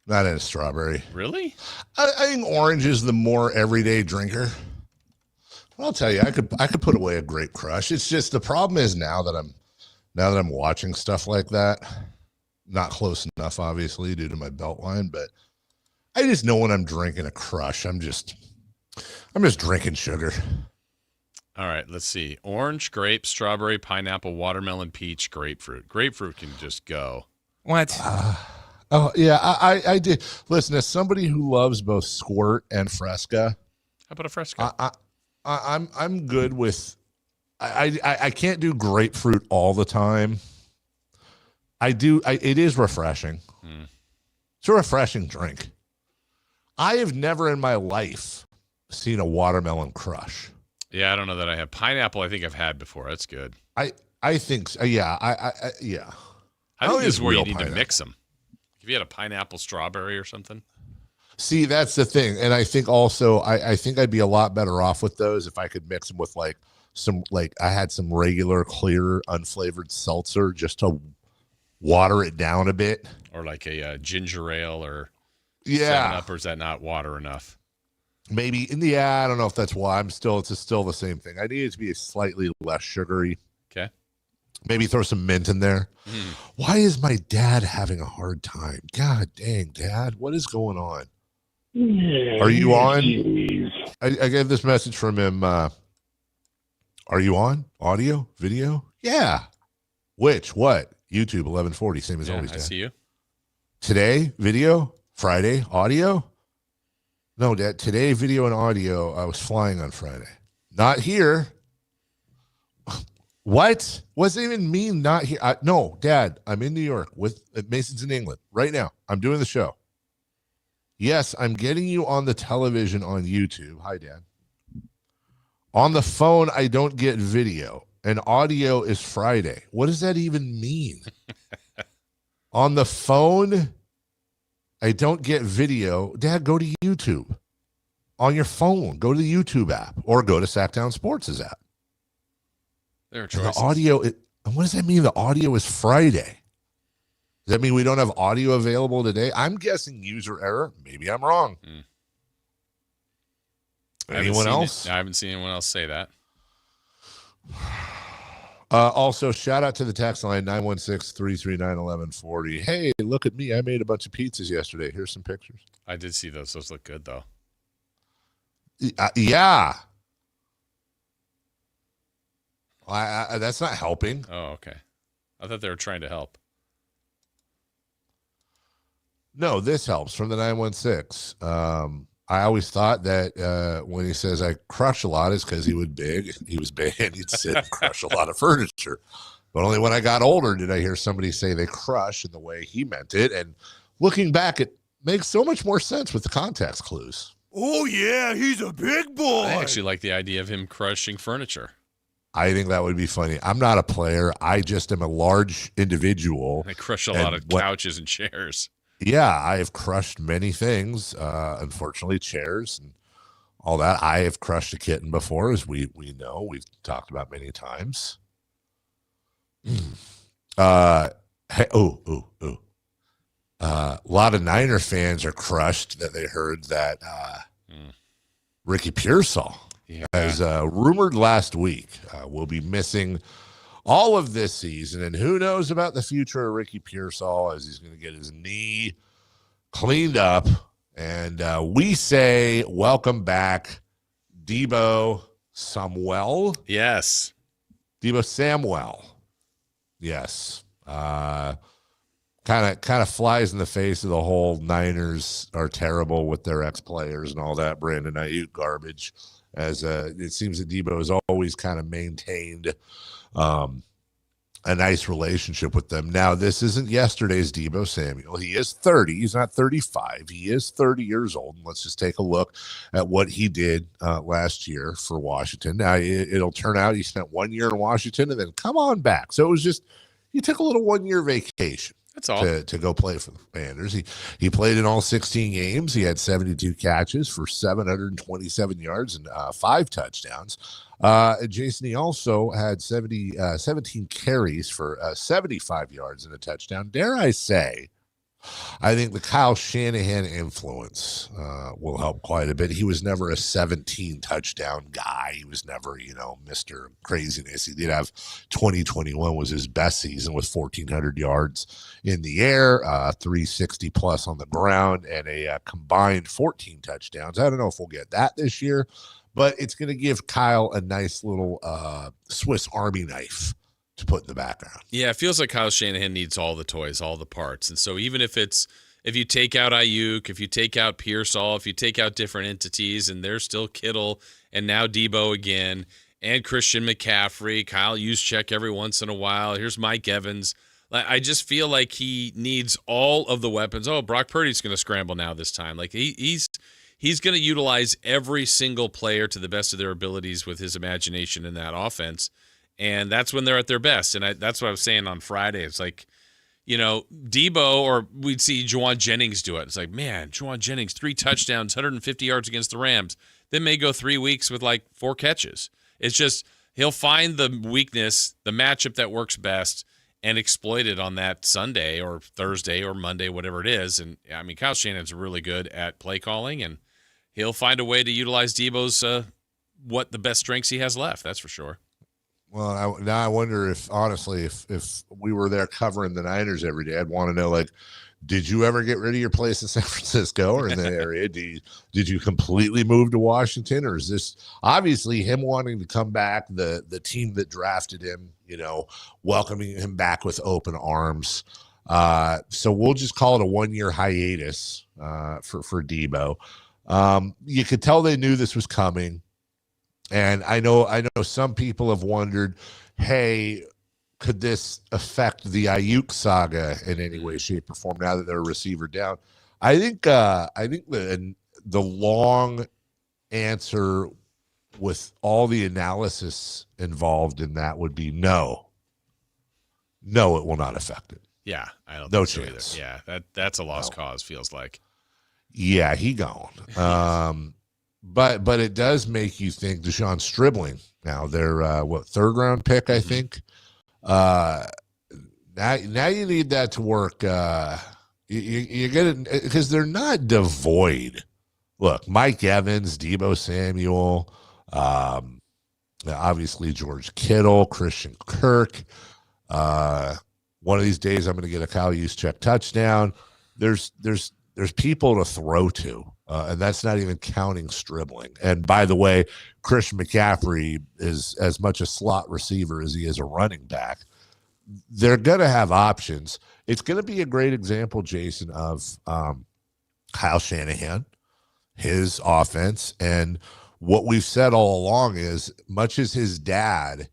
Not in a strawberry. Really? I think orange is the more everyday drinker. I'll tell you, I could put away a grape crush. It's just the problem is now that I'm watching stuff like that, not close enough, obviously, due to my belt line, but I just know when I'm drinking a crush, I'm just drinking sugar. All right, let's see. Orange, grape, strawberry, pineapple, watermelon, peach, grapefruit. Grapefruit can just go. What? Oh yeah, I did. Listen, as somebody who loves both Squirt and Fresca, how about a Fresca? I'm good with. I can't do grapefruit all the time. I do. It is refreshing. It's a refreshing drink. I have never in my life seen a watermelon crush. Yeah, I don't know that I have. Pineapple, I think I've had before. That's good. I think so. Yeah. Yeah. I think this is where you need to mix them. If you had a pineapple strawberry or something. See, that's the thing. And I think also, I think I'd be a lot better off with those if I could mix them with I had some regular, clear, unflavored seltzer just to water it down a bit. Or like a ginger ale or 7-Up, or is that not water enough? Maybe. I don't know if that's why. It's still the same thing. I need it to be slightly less sugary. Okay. Maybe throw some mint in there. Why is my dad having a hard time? God dang, Dad. What is going on? Are you on? I gave this message from him. Are you on? Audio? Video? Yeah. Which? What? YouTube 1140, same as always, Dad. I see you. Today, video. Friday, audio. No, Dad. Today, video and audio. I was flying on Friday. Not here. What? What does it even mean not here? No, Dad, I'm in New York with Mason's in England right now. I'm doing the show. Yes, I'm getting you on the television on YouTube. Hi, Dad. On the phone, I don't get video, and audio is Friday. What does that even mean? On the phone, I don't get video. Dad, go to YouTube. On your phone, go to the YouTube app or go to Sactown Sports' app. There are choices. The audio, what does that mean? The audio is Friday. Does that mean we don't have audio available today? I'm guessing user error. Maybe I'm wrong. Anyone else? I haven't seen anyone else say that. Also, shout out to the text line 916-339-1140. Hey, look at me. I made a bunch of pizzas yesterday. Here's some pictures. I did see those. Those look good, though. Yeah. That's not helping. Oh, okay. I thought they were trying to help. No, this helps from the 916. I always thought that when he says I crush a lot is because he was big and he'd sit and crush a lot of furniture. But only when I got older did I hear somebody say they crush in the way he meant it. And looking back, it makes so much more sense with the context clues. Oh, yeah, he's a big boy. I actually like the idea of him crushing furniture. I think that would be funny. I'm not a player. I just am a large individual. I crush a lot of couches and chairs. Yeah, I have crushed many things. Unfortunately, chairs and all that. I have crushed a kitten before, as we know. We've talked about many times. A lot of Niner fans are crushed that they heard that Ricky Pearsall, as rumored last week, will be missing all of this season. And who knows about the future of Ricky Pearsall, as he's going to get his knee cleaned up. And we say welcome back, Deebo Samuel. Yes. Deebo Samuel. Yes. Kind of flies in the face of the whole Niners are terrible with their ex-players and all that Brandon Ayuk garbage, as it seems that Deebo has always kind of maintained a nice relationship with them. Now, this isn't yesterday's Deebo Samuel. He is 30. He's not 35. He is 30 years old. And let's just take a look at what he did last year for Washington. Now, it'll turn out he spent 1 year in Washington and then come on back. So it was just, he took a little 1 year vacation. That's all. To go play for the Commanders. He played in all 16 games. He had 72 catches for 727 yards and 5 touchdowns. Jason, he also had 17 carries for 75 yards and a touchdown. Dare I say, I think the Kyle Shanahan influence will help quite a bit. He was never a 17 touchdown guy. He was never, Mr. Craziness. He did have 2021 was his best season with 1,400 yards in the air, 360 plus on the ground, and a combined 14 touchdowns. I don't know if we'll get that this year, but it's going to give Kyle a nice little Swiss Army knife to put in the background. Yeah, it feels like Kyle Shanahan needs all the toys, all the parts. And so even if you take out Ayuk, if you take out Pearsall, if you take out different entities, and there's still Kittle and now Deebo again and Christian McCaffrey, Kyle Juszczyk every once in a while, here's Mike Evans. I just feel like he needs all of the weapons. Oh, Brock Purdy's going to scramble now this time. Like he's going to utilize every single player to the best of their abilities with his imagination in that offense. And that's when they're at their best. And that's what I was saying on Friday. It's like, Deebo, or we'd see Juwan Jennings do it. It's like, man, Juwan Jennings, 3 touchdowns, 150 yards against the Rams. Then may go 3 weeks with like 4 catches. It's just he'll find the weakness, the matchup that works best, and exploit it on that Sunday or Thursday or Monday, whatever it is. And, I mean, Kyle Shanahan's really good at play calling, and he'll find a way to utilize Deebo's what the best strengths he has left. That's for sure. Well, now I wonder if, honestly, if we were there covering the Niners every day, I'd want to know, like, did you ever get rid of your place in San Francisco or in that area? Did you completely move to Washington, or is this obviously him wanting to come back, the team that drafted him, welcoming him back with open arms? So we'll just call it a 1 year hiatus for Deebo. You could tell they knew this was coming. And I know some people have wondered, hey, could this affect the Ayuk saga in any way, shape, or form now that they're a receiver down? I think the long answer with all the analysis involved in that would be no. No, it will not affect it. Yeah, I don't no think chance. So either. Yeah, that's a lost cause, feels like. Yeah, he gone. But it does make you think Deshaun Stribling. Now they're 3rd round pick, I think. Now you need that to work. You get it because they're not devoid. Look, Mike Evans, Deebo Samuel, obviously George Kittle, Christian Kirk. One of these days I'm going to get a Kyle Juszczyk touchdown. There's people to throw to. And that's not even counting Stribling. And by the way, Christian McCaffrey is as much a slot receiver as he is a running back. They're going to have options. It's going to be a great example, Jason, of Kyle Shanahan, his offense. And what we've said all along is, much as his dad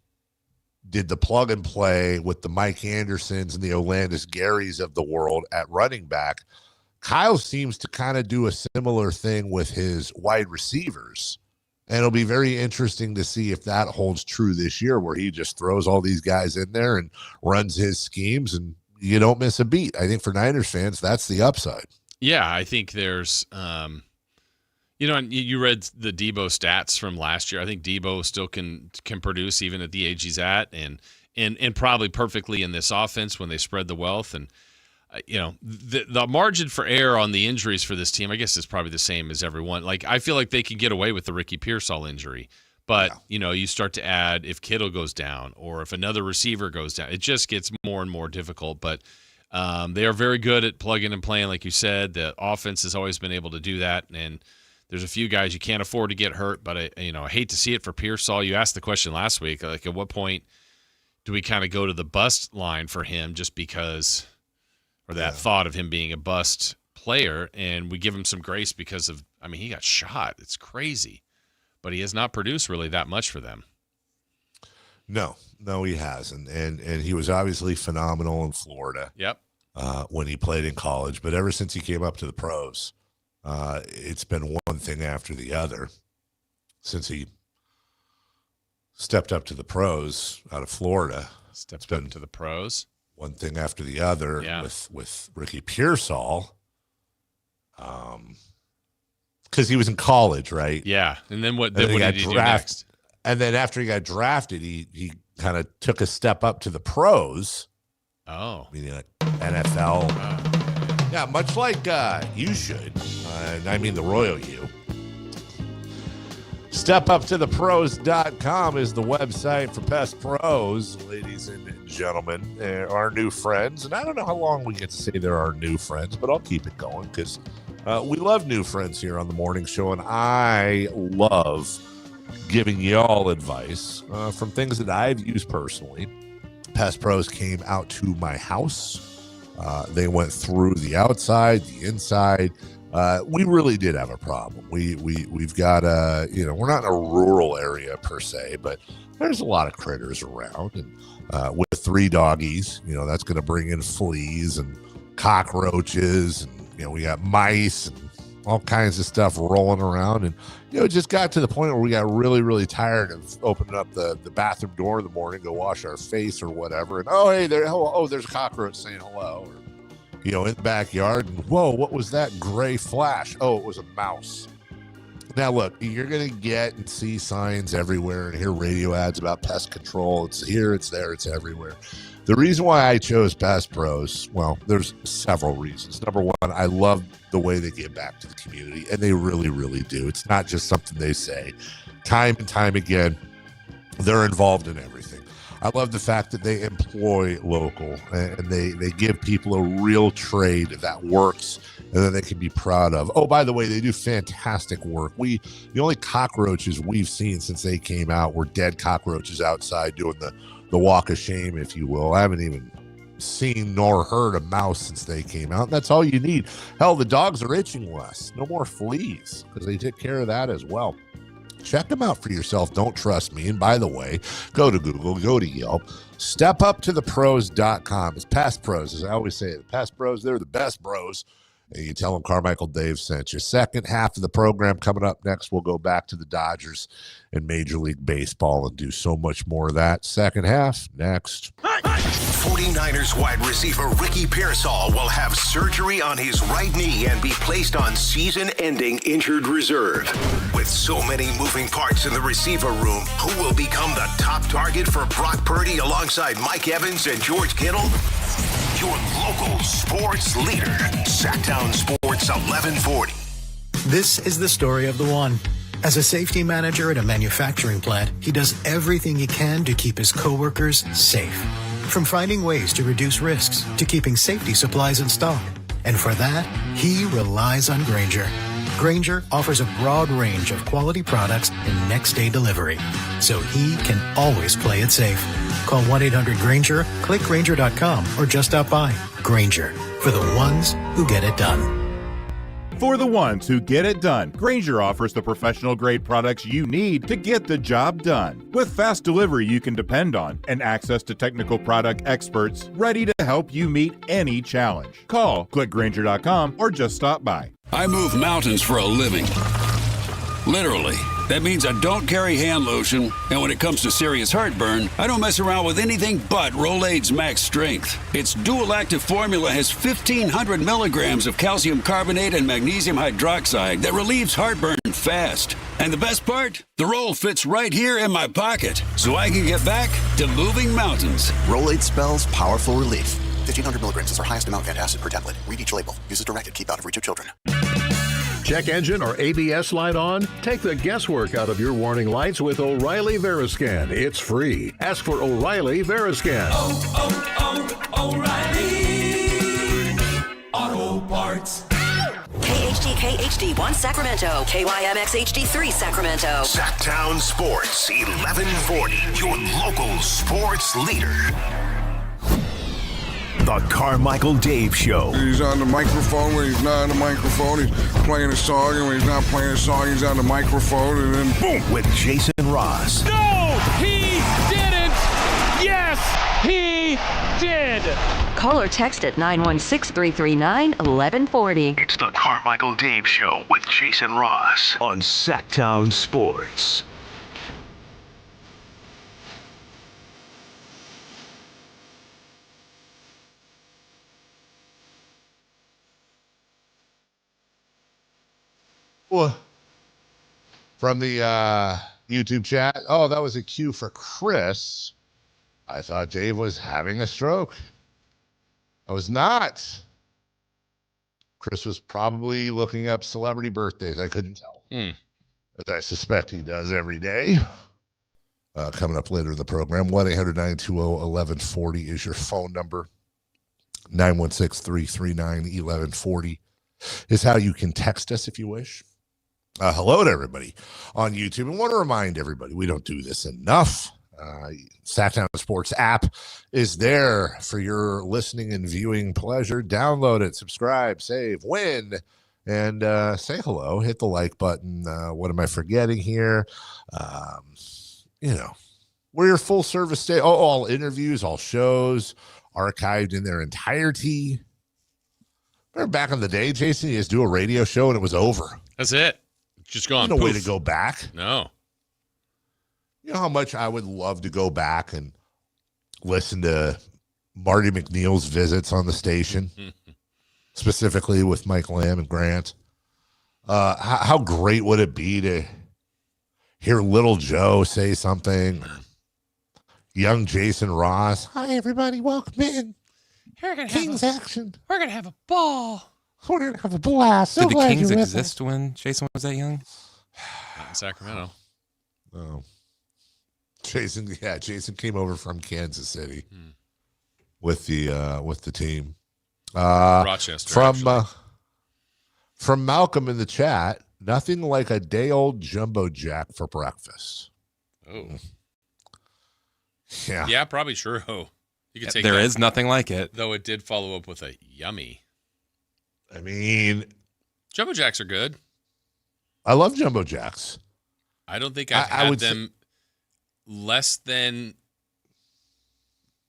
did the plug and play with the Mike Andersons and the Olandis Garys of the world at running back, Kyle seems to kind of do a similar thing with his wide receivers. And it'll be very interesting to see if that holds true this year, where he just throws all these guys in there and runs his schemes and you don't miss a beat. I think for Niners fans, that's the upside. Yeah, I think there's, you read the Deebo stats from last year. I think Deebo still can produce even at the age he's at, and probably perfectly in this offense when they spread the wealth. And the margin for error on the injuries for this team, I guess, is probably the same as everyone. Like, I feel like they can get away with the Ricky Pearsall injury. But, you start to add if Kittle goes down or if another receiver goes down, it just gets more and more difficult. But they are very good at plugging and playing, like you said. The offense has always been able to do that. And there's a few guys you can't afford to get hurt. But, I hate to see it for Pearsall. You asked the question last week, like, at what point do we kind of go to the bust line for him just because – or that thought of him being a bust player, and we give him some grace because of – he got shot. It's crazy. But he has not produced really that much for them. No, he hasn't. And he was obviously phenomenal in Florida. Yep. When he played in college. But ever since he came up to the pros, it's been one thing after the other. Since he stepped up to the pros out of Florida. Stepped up to the pros. One thing after the other with Ricky Pearsall. Because he was in college, right? Yeah. And then what did he do next? And then after he got drafted, he kind of took a step up to the pros. Oh. Meaning like NFL. Yeah, much like you should. I mean the royal you. StepUpToThePros.com is the website for Pest Pros, ladies and gentlemen. They're our new friends. And I don't know how long we get to say they're our new friends, but I'll keep it going because we love new friends here on the morning show, and I love giving y'all advice from things that I've used personally. Pest Pros came out to my house. They went through the outside, the inside. We really did have a problem. We've got we're not in a rural area per se, but there's a lot of critters around, and with 3 doggies, that's going to bring in fleas and cockroaches, and we got mice and all kinds of stuff rolling around, and it just got to the point where we got really, really tired of opening up the bathroom door in the morning, go wash our face or whatever, and there's a cockroach saying hello, or in the backyard, and whoa, what was that gray flash? Oh, it was a mouse. Now, look, you're going to get and see signs everywhere and hear radio ads about pest control. It's here, it's there, it's everywhere. The reason why I chose Pest Pros, well, there's several reasons. Number one, I love the way they give back to the community, and they really, really do. It's not just something they say. Time and time again, they're involved in everything. I love the fact that they employ local, and they give people a real trade that works and that they can be proud of. Oh, by the way, they do fantastic work. The only cockroaches we've seen since they came out were dead cockroaches outside doing the walk of shame, if you will. I haven't even seen nor heard a mouse since they came out. That's all you need. Hell, the dogs are itching less. No more fleas because they take care of that as well. Check them out for yourself. Don't trust me. And by the way, go to Google, go to Yelp. StepUpToThePros.com. It's Pest Pros, as I always say. The Pest Pros, they're the best bros. And you tell them Carmichael Dave sent you. Second half of the program coming up next. We'll go back to the Dodgers and Major League Baseball and do so much more of that. Second half next. 49ers wide receiver Ricky Pearsall will have surgery on his right knee and be placed on season-ending injured reserve. With so many moving parts in the receiver room, who will become the top target for Brock Purdy alongside Mike Evans and George Kittle? Your local sports leader, Sactown Sports 1140. This is the story of the one. As a safety manager at a manufacturing plant, he does everything he can to keep his coworkers safe. From finding ways to reduce risks to keeping safety supplies in stock. And for that, he relies on Grainger. Grainger offers a broad range of quality products and next-day delivery, so he can always play it safe. Call 1-800-GRAINGER, click Grainger.com, or just stop by. Grainger, for the ones who get it done. For the ones who get it done, Grainger offers the professional-grade products you need to get the job done. With fast delivery you can depend on and access to technical product experts ready to help you meet any challenge. Call, click Grainger.com, or just stop by. I move mountains for a living. Literally. That means I don't carry hand lotion, and when it comes to serious heartburn, I don't mess around with anything but Rolaids Max Strength. Its dual-active formula has 1,500 milligrams of calcium carbonate and magnesium hydroxide that relieves heartburn fast. And the best part? The roll fits right here in my pocket, so I can get back to moving mountains. Rolaids spells powerful relief. 1,500 milligrams is our highest amount of antacid per tablet. Read each label. Use as directed. Keep out of reach of children. Check engine or ABS light on? Take the guesswork out of your warning lights with O'Reilly Veriscan. It's free. Ask for O'Reilly Veriscan. O'Reilly Auto Parts. KHD KHD1 Sacramento, KYMX HD3 Sacramento. Sactown Sports 1140, your local sports leader. The Carmichael Dave Show. He's on the microphone when he's not on the microphone. He's playing a song, and when he's not playing a song, he's on the microphone, and then boom. With Jason Ross. No, he didn't. Yes, he did. Call or text at 916-339-1140. It's the Carmichael Dave Show with Jason Ross on Sactown Sports. From the YouTube chat, oh, that was a cue for Chris. I thought Dave was having a stroke. I was not. Chris was probably looking up celebrity birthdays. I couldn't tell. As I suspect he does every day. Coming up later in the program, 1-800-920-1140 is your phone number. 916-339-1140 is how you can text us if you wish. Hello to everybody on YouTube. I want to remind everybody, we don't do this enough. Sactown Sports app is there for your listening and viewing pleasure. Download it, subscribe, save, win, and say hello. Hit the like button. What am I forgetting here? We're your full service state. All interviews, all shows archived in their entirety. Remember back in the day, Jason, you just do a radio show and it was over. That's it. Just gone. No way to go back. No. You know how much I would love to go back and listen to Marty McNeil's visits on the station, specifically with Mike Lamb and Grant. How great would it be to hear Little Joe say something? Young Jason Ross. Hi, everybody. Welcome in. Kings action. We're going to have a ball. We're going to have a blast. Did the Kings exist when Jason was that young? Not in Sacramento. Oh. Jason came over from Kansas City with the team. Rochester. From Malcolm in the chat, nothing like a day-old Jumbo Jack for breakfast. Oh. Yeah. Yeah, probably true. You could take there that, is nothing like it. Though it did follow up with a yummy. I mean, Jumbo Jacks are good. I love Jumbo Jacks. I don't think I've had them less than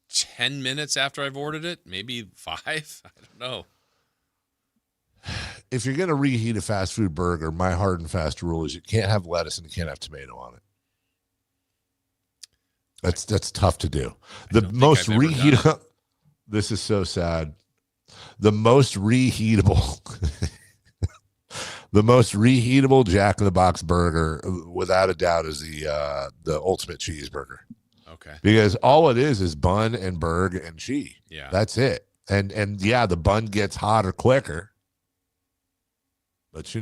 10 minutes after I've ordered it. Maybe 5. I don't know. If you're going to reheat a fast food burger, my hard and fast rule is you can't have lettuce and you can't have tomato on it. That's tough to do. The most reheatable. This is so sad. The most reheatable Jack in the Box burger, without a doubt, is the ultimate cheeseburger. Okay. Because all it is bun and burg and cheese. Yeah. That's it. And yeah, the bun gets hotter quicker. But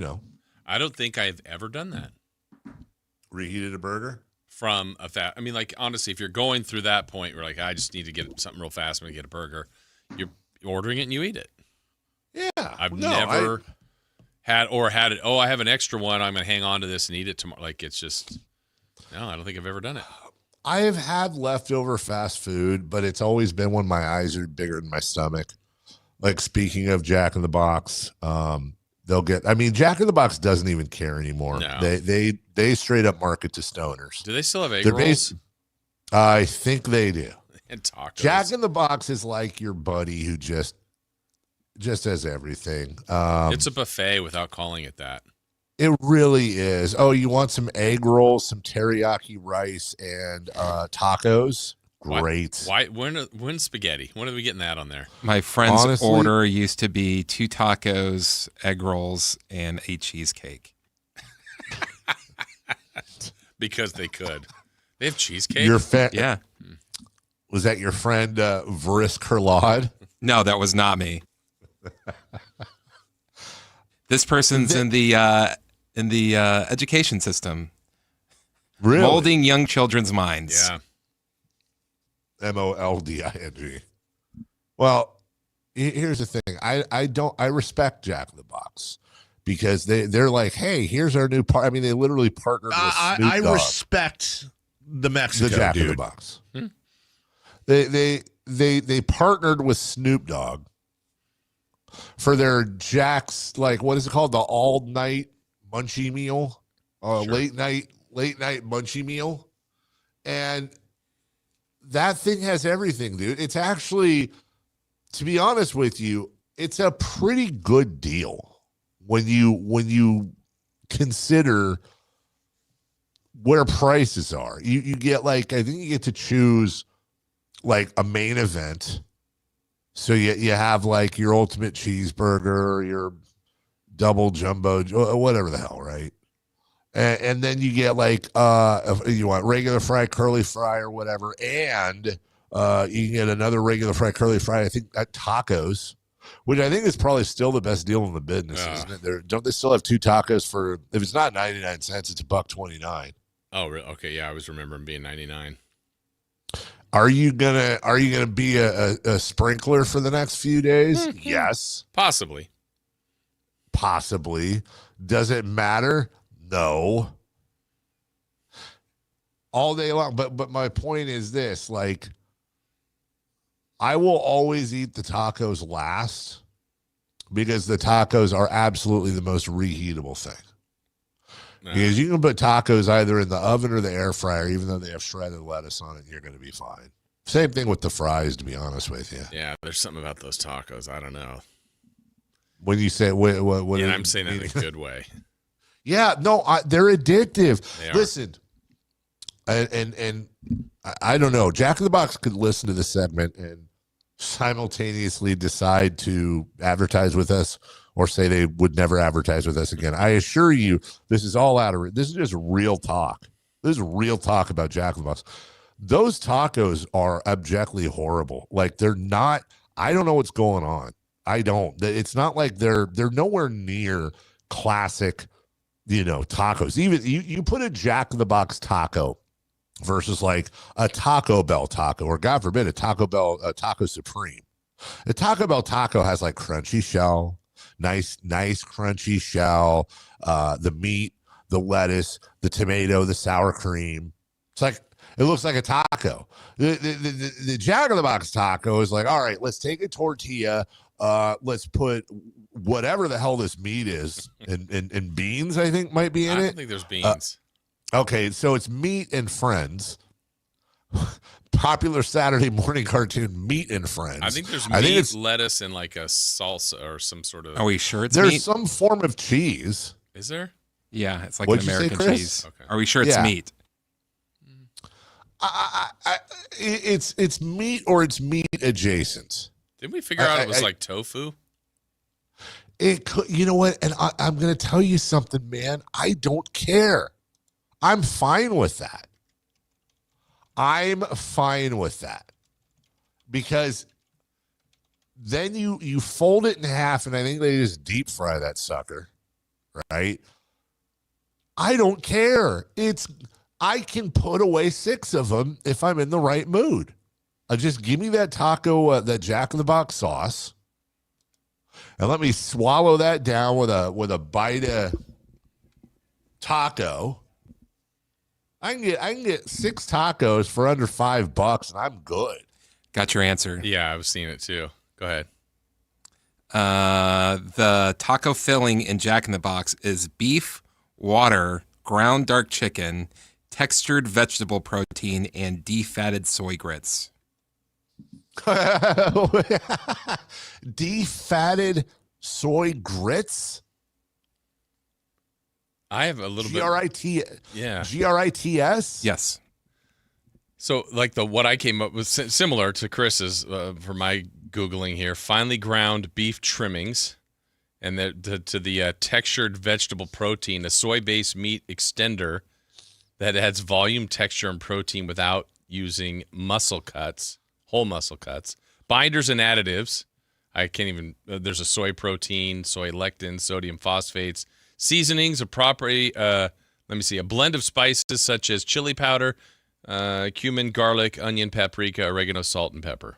I don't think I've ever done that. Reheated a burger? From a fat. I mean, like, honestly, if you're going through that point where, like, I just need to get something real fast, I'm going to get a burger, you're ordering it and you eat it. Yeah. I've never had it. Oh, I have an extra one. I'm going to hang on to this and eat it tomorrow. Like, it's just, no, I don't think I've ever done it. I have had leftover fast food, but it's always been when my eyes are bigger than my stomach. Like, speaking of Jack in the Box, Jack in the Box doesn't even care anymore. No. They straight up market to stoners. Do they still have egg rolls? I think they do. And tacos. Jack in the Box is like your buddy who just has everything. It's a buffet without calling it that. It really is. Oh, you want some egg rolls, some teriyaki rice, and tacos? Great. Why? When spaghetti? When are we getting that on there? My friend's order used to be 2 tacos, egg rolls, and a cheesecake. Because they could. They have cheesecake? Yeah. Was that your friend Varis Kurlad? No, that was not me. This person's in the education system. Really? Molding young children's minds. Yeah. MOLDING. Well, here's the thing. I respect Jack in the Box because they're like, hey, here's our new part. I mean, they literally partnered with Snoop Dogg. I respect the Mexico The Jack dude. in the Box. They partnered with Snoop Dogg for their Jack's, like, what is it called? The all night munchie meal, late night munchie meal. And that thing has everything, dude. It's actually, to be honest with you, it's a pretty good deal when you consider where prices are. You get, like, I think you get to choose like a main event. So you have like your ultimate cheeseburger, your double jumbo, whatever the hell, right? And then you get like you want regular fry, curly fry, or whatever, and you can get another regular fry, curly fry. I think at tacos, which I think is probably still the best deal in the business, isn't it? Don't they still have 2 tacos for, if it's not 99 cents, it's $1.29. Oh, really? Okay, yeah, I was remembering being 99. Are you gonna be a sprinkler for the next few days? Yes. Possibly. Does it matter? No. All day long. But my point is this, like, I will always eat the tacos last because the tacos are absolutely the most reheatable thing. Because you can put tacos either in the oven or the air fryer, even though they have shredded lettuce on it, and you're going to be fine. Same thing with the fries, to be honest with you. Yeah, there's something about those tacos. I don't know. When you say what and I'm saying that in a good way. Yeah, no, they're addictive. They are. Listen, and I don't know. Jack in the Box could listen to this segment and simultaneously decide to advertise with us or say they would never advertise with us again. I assure you, this is all out of, this is just real talk. This is real talk about Jack in the Box. Those tacos are abjectly horrible. Like, they're not, I don't know what's going on. I don't. It's not like they're nowhere near classic, tacos. Even you put a Jack in the Box taco versus like a Taco Bell taco, or God forbid, a Taco Bell Taco Supreme. A Taco Bell taco has like crunchy shell, nice crunchy shell, the meat, the lettuce, the tomato, the sour cream. It's like, it looks like a taco. The Jack in the Box taco is like, all right, let's take a tortilla, let's put whatever the hell this meat is, and beans, I think, might be in it. I don't think there's beans. Okay, so it's Meat and Friends. Popular Saturday morning cartoon, Meat and Friends. I think there's meat, lettuce, and like a salsa or some sort of. Are we sure it's there's meat? some form of cheese. Is there? Yeah, it's like What'd an you say, American Chris? cheese. Okay. Are we sure it's meat? It's meat, or it's meat adjacent. Didn't we figure out it was like tofu? It could, you know what? And I'm going to tell you something, man. I don't care. I'm fine with that. Because then you fold it in half, and I think they just deep fry that sucker, right? I don't care. I can put away 6 of them if I'm in the right mood. Just give me that taco, that Jack in the Box sauce, and let me swallow that down with a bite of taco. I can get 6 tacos for under $5, and I'm good. Got your answer. Yeah, I was seeing it too. Go ahead. The taco filling in Jack in the Box is beef, water, ground dark chicken, textured vegetable protein, and defatted soy grits. Defatted soy grits? I have a little G-R-I-T, yeah. G-R-I-T-S? Yes. So, like what I came up with, similar to Chris's for my Googling here, finely ground beef trimmings, and to the textured vegetable protein, a soy-based meat extender that adds volume, texture, and protein without using whole muscle cuts, binders and additives, I can't even. There's a soy protein, soy lectin, sodium phosphates, seasonings, a property. Let me see, a blend of spices such as chili powder, cumin, garlic, onion, paprika, oregano, salt, and pepper.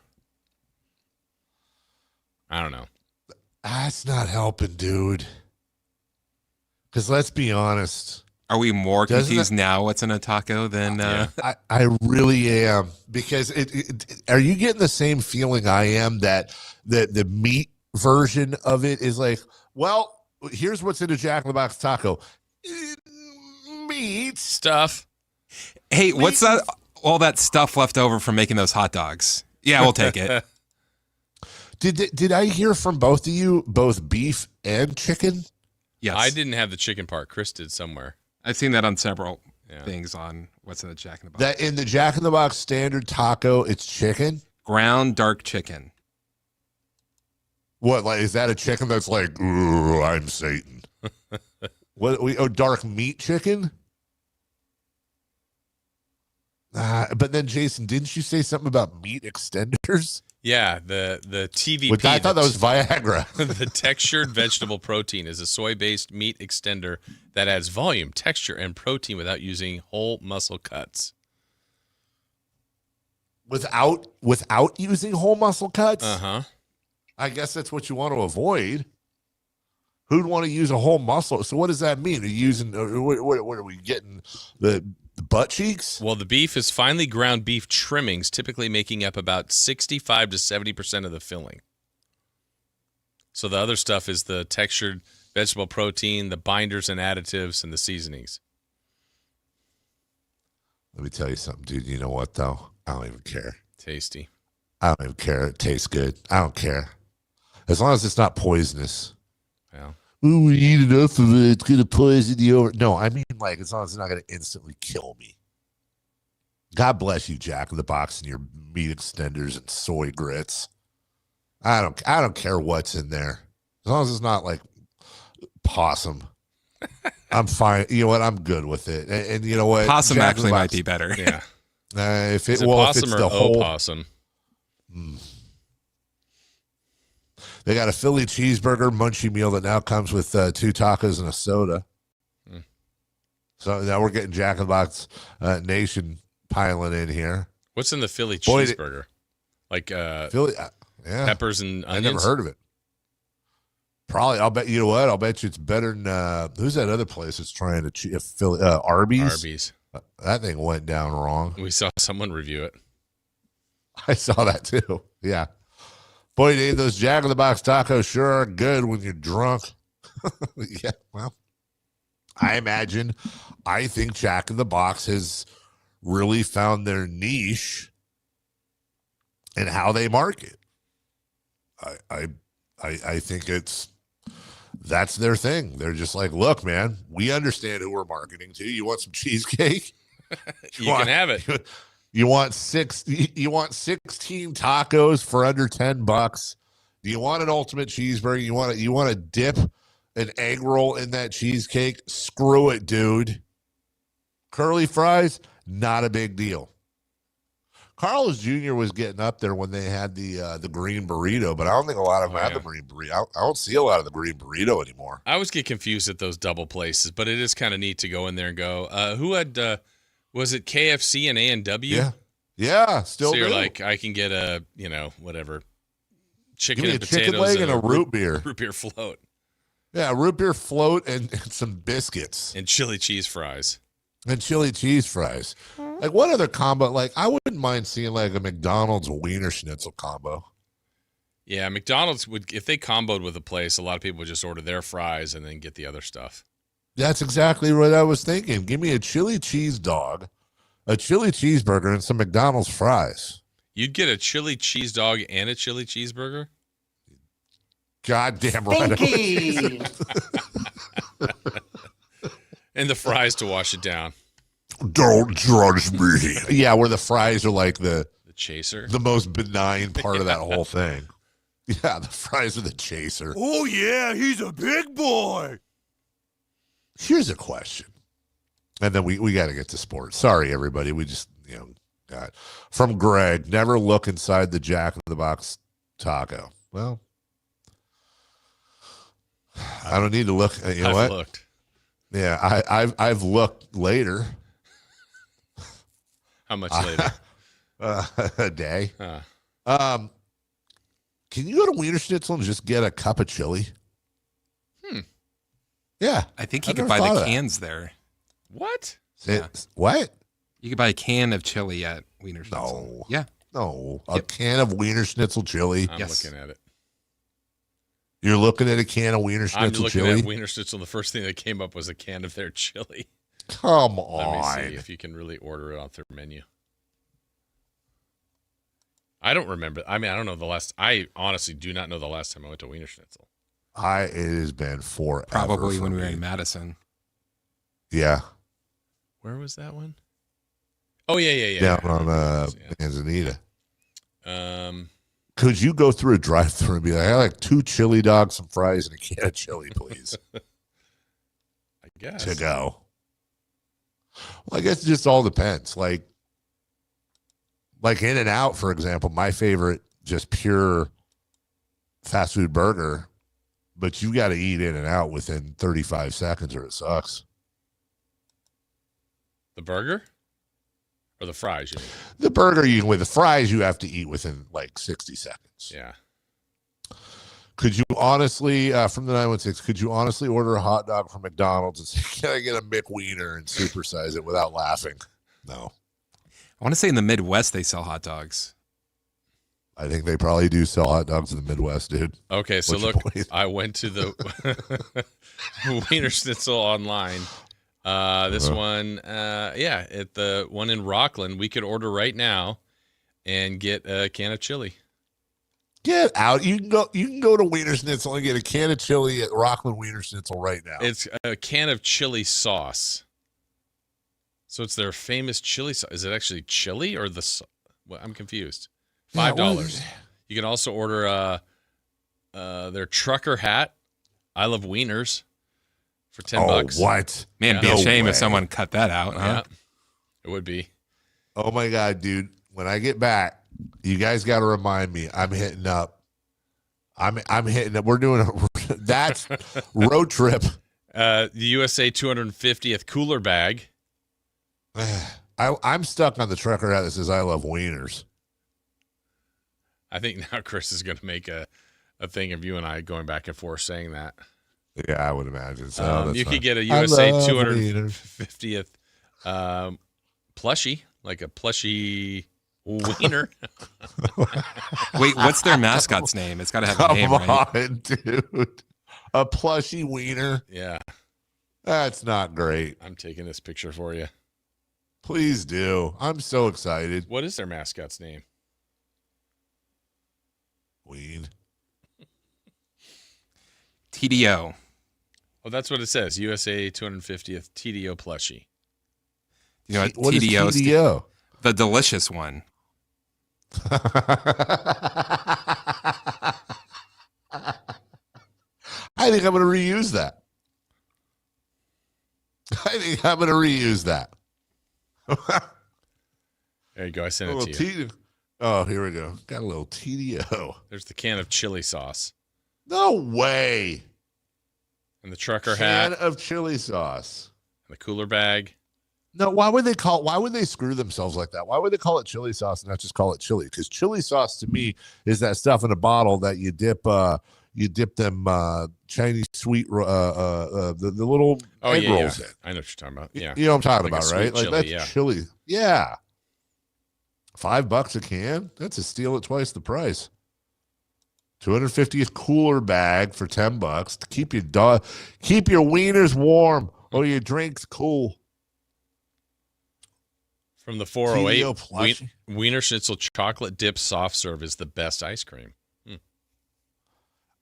I don't know. That's not helping, dude. Because let's be honest. Are we more confused now what's in a taco than... I really am. Because are you getting the same feeling I am that the meat version of it is like, well, here's what's in a Jack in the Box taco. Meat. Stuff. Hey, what's that? All that stuff left over from making those hot dogs. Yeah, we'll take it. Did I hear from both of you, both beef and chicken? Yes. I didn't have the chicken part. Chris did somewhere. I've seen that on several things on what's in the Jack in the Box. That in the Jack in the Box standard taco, it's chicken? Ground dark chicken. What, like, is that a chicken that's like, ooh, I'm Satan? Dark meat chicken? But then, Jason, didn't you say something about meat extenders? Yeah, the TVP. I thought that was Viagra. The textured vegetable protein is a soy-based meat extender that adds volume, texture, and protein without using whole muscle cuts. Without using whole muscle cuts? Uh-huh. I guess that's what you want to avoid. Who'd want to use a whole muscle? So what does that mean? Are you using? What are we getting? The butt cheeks? Well, the beef is finely ground beef trimmings, typically making up about 65 to 70% of the filling. So the other stuff is the textured vegetable protein, the binders and additives, and the seasonings. Let me tell you something, dude. You know what, though? I don't even care. Tasty. I don't even care. It tastes good. I don't care. As long as it's not poisonous. Yeah. Ooh, we eat enough of it, it's going to poison you over. No, I mean, like, as long as it's not going to instantly kill me. God bless you, Jack in the Box, and your meat extenders and soy grits. I don't care what's in there. As long as it's not like possum. I'm fine. You know what? I'm good with it. And you know what? Possum Jack actually might be better. Yeah. If it's the whole opossum. They got a Philly cheeseburger munchie meal that now comes with 2 tacos and a soda. So now we're getting Jack in the Box Nation piling in here. What's in the Philly cheeseburger? Philly, yeah. Peppers and onions? I never heard of it. Probably, I'll bet you know what? I'll bet you it's better than who's that other place that's trying to Philly Arby's? Arby's. That thing went down wrong. We saw someone review it. I saw that too. Yeah. Boy, Dave, those Jack in the Box tacos sure are good when you're drunk. Yeah, well, I think Jack in the Box has really found their niche in how they market. I think that's their thing. They're just like, look, man, we understand who we're marketing to. You want some cheesecake? You can have it. You want 16 tacos for under $10. Do you want an ultimate cheeseburger? You want to dip an egg roll in that cheesecake? Screw it, dude. Curly fries, not a big deal. Carl's Jr. was getting up there when they had the green burrito, but I don't think a lot of them have the green burrito. I don't see a lot of the green burrito anymore. I always get confused at those double places, but it is kind of neat to go in there and go, who had was it KFC and A&W? Yeah, still so you're do. like, I can get a, whatever, chicken Give me and a chicken potatoes leg and a root beer. Root beer float. Yeah, root beer float and some biscuits. And chili cheese fries. And chili cheese fries. Like, what other combo? Like, I wouldn't mind seeing, like, a McDonald's Wiener Schnitzel combo. Yeah, McDonald's would, if they comboed with a place, a lot of people would just order their fries and then get the other stuff. That's exactly what I was thinking. Give me a chili cheese dog, a chili cheeseburger, and some McDonald's fries. You'd get a chili cheese dog and a chili cheeseburger? Goddamn right. And the fries to wash it down. Don't judge me. Yeah, where the fries are like the chaser, the most benign part of that whole thing. Yeah, the fries are the chaser. Oh, yeah, he's a big boy. Here's a question. And then we got to get to sports. Sorry, everybody. We just, got from Greg, never look inside the Jack in the Box taco. Well, I don't need to look. You know what? Looked. Yeah, I've looked later. How much later? A day. Huh. Can you go to Wiener Schnitzel and just get a cup of chili? Yeah. I think you I've could never buy thought the of that. cans there. What? What? You could buy a can of chili at Wiener Schnitzel. No. Yeah. No. A can of Wiener Schnitzel chili. I'm looking at it. You're looking at a can of Wiener I'm Schnitzel looking chili? at Wiener Schnitzel. The first thing that came up was a can of their chili. Come Let on. me see if you can really order it off their menu. I don't remember. I mean, I don't know I honestly do not know the last time I went to Wiener Schnitzel. It has been forever. Probably when we were me. in Madison. Yeah. Where was that one? Oh, yeah. Down on Manzanita. Um, Could you go through a drive-thru and be like, I like 2 chili dogs, some fries, and a can of chili, please? I guess. To go. Well, I guess it just all depends. Like In-N-Out, for example, my favorite, just pure fast food burger, but you got to eat In-N-Out within 35 seconds or it sucks. The burger? Or the fries, you mean? The burger, you can with the fries, you have to eat within like 60 seconds. Yeah. Could you honestly, from the 916, could you honestly order a hot dog from McDonald's and say, can I get a McWiener and supersize it without laughing? No. I want to say in the Midwest they sell hot dogs. I think they probably do sell hot dogs in the Midwest, dude. Okay, so What's your look, point? I went to the Wiener Schnitzel online. This one, at the one in Rockland, we could order right now and get a can of chili. Get out. You can go to Wiener Schnitzel and get a can of chili at Rockland Wiener Schnitzel right now. It's a can of chili sauce. So it's their famous chili sauce. Is it actually chili or the well, I'm confused. $5. You can also order their trucker hat. I love wieners for $10. What? Man, it'd be a shame if someone cut that out, huh? Yeah, it would be. Oh my God, dude. When I get back, you guys got to remind me. I'm hitting up. I'm hitting up. We're doing that's road trip. The USA 250th cooler bag. I'm stuck on the trucker hat that says I love wieners. I think now Chris is going to make a thing of you and I going back and forth saying that. Yeah, I would imagine so. You fine. Could get a USA I love 250th plushie, like a plushie wiener. Wait, what's their mascot's name? It's got to have a name, right? Come on, dude. A plushie wiener. Yeah. That's not great. I'm taking this picture for you. Please do. I'm so excited. What is their mascot's name? Ween. TDO. Oh, that's what it says. USA 250th TDO plushie. You know What is TDO? TDO? The delicious one. I think I'm going to reuse that. There you go. I sent it to you. Oh, here we go. Got a little TDO. There's the can of chili sauce. No way. And the trucker Can hat. of chili sauce. And the cooler bag. No, why would they screw themselves like that? Why would they call it chili sauce and not just call it chili? Because chili sauce to me is that stuff in a bottle that you dip them Chinese sweet the little egg rolls in. I know what you're talking about. Yeah. You know what I'm talking Like about, a right? sweet Like that's chili, chili. Yeah. $5 a can? That's a steal at twice the price. 250th cooler bag for $10 to keep your wieners warm or your drinks cool. From the 408, TDO plushie. Wiener Schnitzel chocolate dip soft serve is the best ice cream.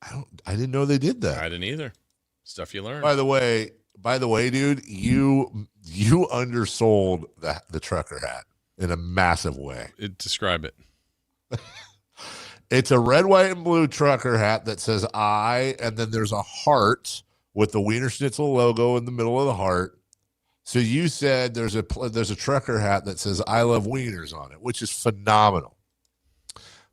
I didn't know they did that. I didn't either. Stuff you learn. By the way, dude, you undersold the trucker hat in a massive way. Describe it. It's a red, white, and blue trucker hat that says I, and then there's a heart with the Wiener Schnitzel logo in the middle of the heart. So you said there's a trucker hat that says I love wieners on it, which is phenomenal.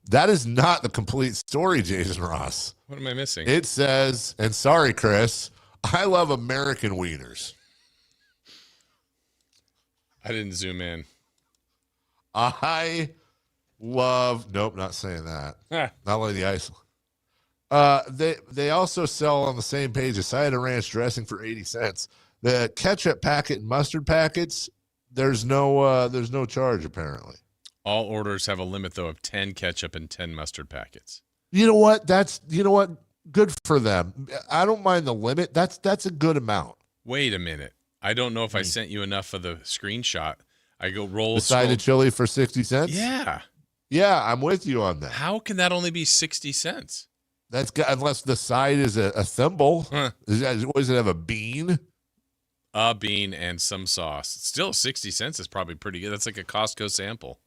That is not the complete story, Jason Ross. What am I missing? It says, and sorry, Chris, I love American wieners. I didn't zoom in. I love, nope, not saying that. Not like the ice. They also sell on the same page a side of ranch dressing for 80 cents. The ketchup packet and mustard packets, there's no charge apparently. All orders have a limit though of 10 ketchup and 10 mustard packets. You know what? Good for them. I don't mind the limit. That's a good amount. Wait a minute. I don't know if I sent you enough of the screenshot. I go roll the side of chili for 60 cents. Yeah. Yeah, I'm with you on that. How can that only be 60 cents? Unless the side is a thimble. Huh. Does it have a bean? A bean and some sauce. Still 60 cents is probably pretty good. That's like a Costco sample.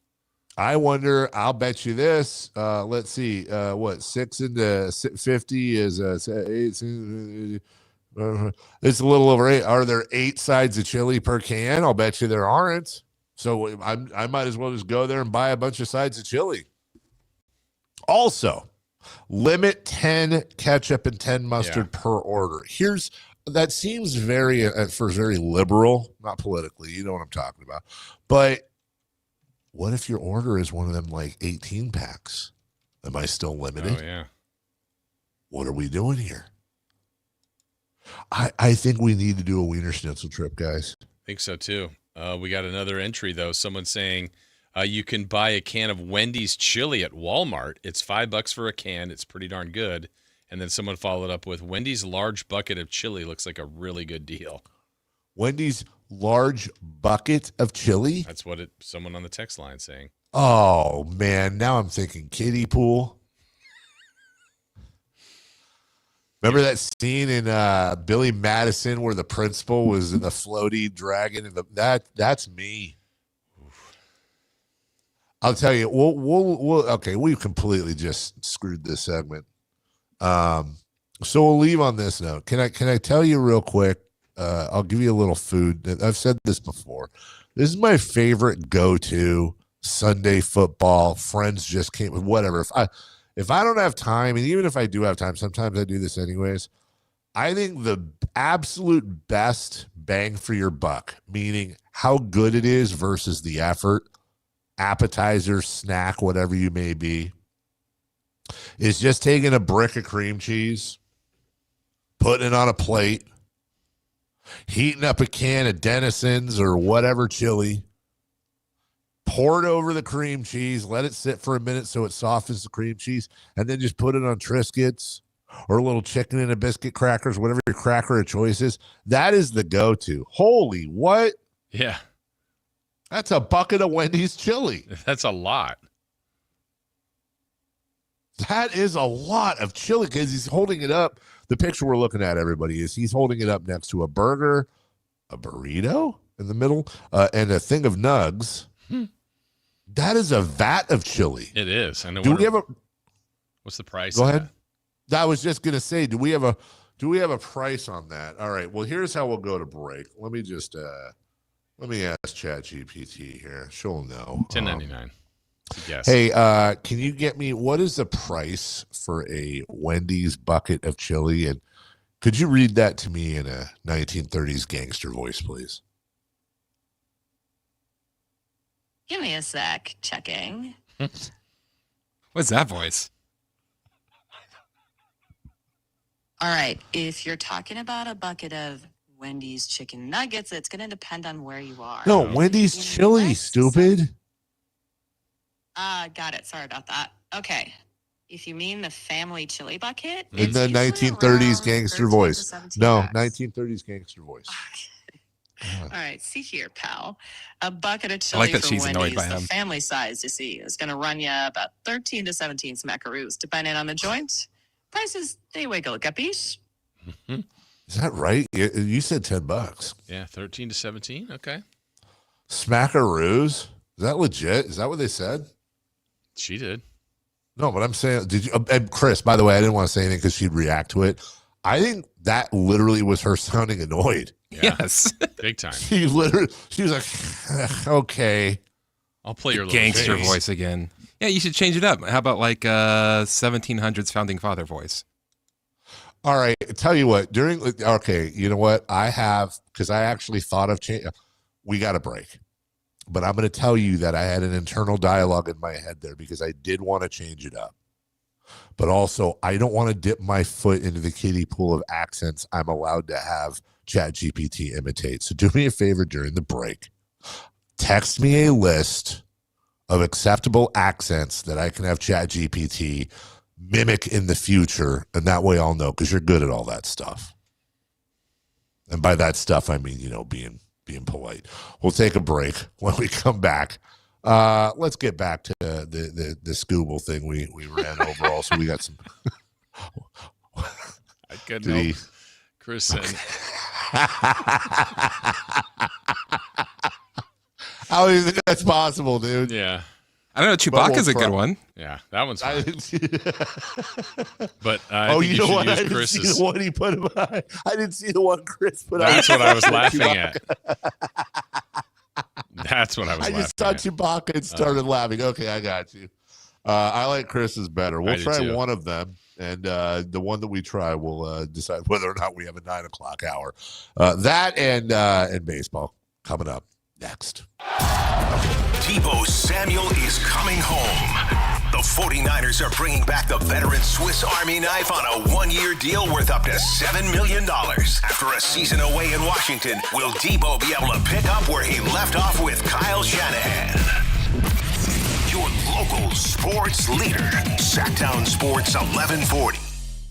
I wonder, I'll bet you this. Let's see. 6 into 50 is 8. It's a little over 8. Are there 8 sides of chili per can? I'll bet you there aren't. So I might as well just go there and buy a bunch of sides of chili. Also, limit 10 ketchup and 10 mustard per order. That seems very liberal, not politically. You know what I'm talking about. But what if your order is one of them like 18 packs? Am I still limited? Oh, yeah. What are we doing here? I think we need to do a Wiener Schnitzel trip, guys. I think so, too. We got another entry, though. Someone saying you can buy a can of Wendy's chili at Walmart. It's $5 for a can. It's pretty darn good. And then someone followed up with Wendy's large bucket of chili looks like a really good deal. Wendy's large bucket of chili? That's what someone on the text line saying. Oh, man. Now I'm thinking kiddie pool. Remember that scene in Billy Madison where the principal was in the floaty dragon? That's me. I'll tell you. We've completely just screwed this segment. So we'll leave on this note. Can I tell you real quick? I'll give you a little food. I've said this before. This is my favorite go-to Sunday football. Friends just came with whatever. If I don't have time, and even if I do have time, sometimes I do this anyways. I think the absolute best bang for your buck, meaning how good it is versus the effort, appetizer, snack, whatever you may be, is just taking a brick of cream cheese, putting it on a plate, heating up a can of Denison's or whatever chili, pour it over the cream cheese, let it sit for a minute so it softens the cream cheese, and then just put it on Triscuits or a little chicken and a biscuit crackers, whatever your cracker of choice is. That is the go-to. Holy what? Yeah. That's a bucket of Wendy's chili. That's a lot. That is a lot of chili because he's holding it up. The picture we're looking at, everybody, is he's holding it up next to a burger, a burrito in the middle, and a thing of nugs. That is a vat of chili. It is. And what's the price? Go ahead. I was just gonna say, do we have a price on that? All right. Well, here's how we'll go to break. Let me ask ChatGPT here. She'll know. $10.99. Yes. Hey, can you get me what is the price for a Wendy's bucket of chili? And could you read that to me in a 1930s gangster voice, please? Give me a sec. Checking. What's that voice? All right. If you're talking about a bucket of Wendy's chicken nuggets, it's going to depend on where you are. No, Wendy's chili, stupid. Got it. Sorry about that. Okay. If you mean the family chili bucket. In the 1930s gangster voice. No, 1930s gangster voice. All right, see here, pal. A bucket of chili for Wendy's, the family size, you see, is going to run you about 13 to 17 smackaroos, depending on the joint. Prices, they wiggle, guppies. Is that right? You said $10. Yeah, 13 to 17. Okay. Smackaroos? Is that legit? Is that what they said? She did. No, but I'm saying, did you? And Chris, by the way, I didn't want to say anything because she'd react to it. I think that literally was her sounding annoyed. Yeah. Yes. Big time. She was like, okay. I'll play your gangster face. voice again. Yeah, you should change it up. How about like 1700s founding father voice? All right, tell you what. You know what? Because I actually thought of change. We got a break, but I'm going to tell you that I had an internal dialogue in my head there because I did want to change it up. But also, I don't want to dip my foot into the kiddie pool of accents I'm allowed to have ChatGPT imitate. So do me a favor during the break. Text me a list of acceptable accents that I can have ChatGPT mimic in the future, and that way I'll know, because you're good at all that stuff. And by that stuff, I mean, being polite. We'll take a break. When we come back, let's get back to the Scooble thing we ran over. Also, we got some. I couldn't help Chris said. How do you think that's possible, dude? Yeah. I don't know. Chewbacca's a good one. Yeah, that one's fine. But you know what? Use I didn't Chris's. see the one he put him on. I didn't see the one Chris put on. That's what I was laughing at. That's what I was laughing at. I just saw Chewbacca and started laughing. Okay, I got you. I like Chris's better. We'll try one of them, and the one that we try will decide whether or not we have a 9 o'clock hour. That and baseball coming up next. Deebo Samuel is coming home. The 49ers are bringing back the veteran Swiss Army knife on a 1-year deal worth up to $7 million. After a season away in Washington, will Deebo be able to pick up where he left off with Kyle Shanahan? Your local sports leader, Sactown Sports 1140.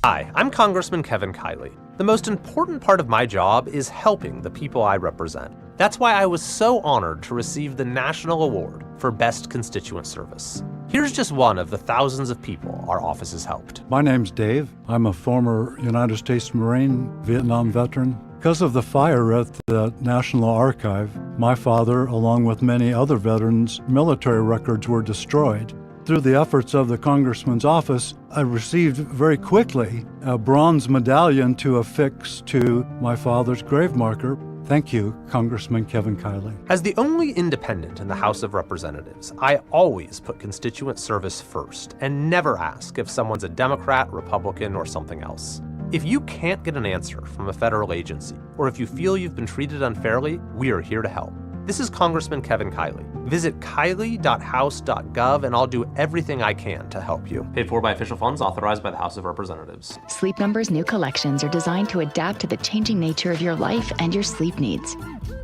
Hi, I'm Congressman Kevin Kiley. The most important part of my job is helping the people I represent. That's why I was so honored to receive the National Award for Best Constituent Service. Here's just one of the thousands of people our office has helped. My name's Dave. I'm a former United States Marine, Vietnam veteran. Because of the fire at the National Archive, my father, along with many other veterans, military records were destroyed. Through the efforts of the Congressman's office, I received very quickly a bronze medallion to affix to my father's grave marker. Thank you, Congressman Kevin Kiley. As the only independent in the House of Representatives, I always put constituent service first and never ask if someone's a Democrat, Republican, or something else. If you can't get an answer from a federal agency, or if you feel you've been treated unfairly, we are here to help. This is Congressman Kevin Kiley. Visit kiley.house.gov and I'll do everything I can to help you. Paid for by official funds authorized by the House of Representatives. Sleep Number's new collections are designed to adapt to the changing nature of your life and your sleep needs.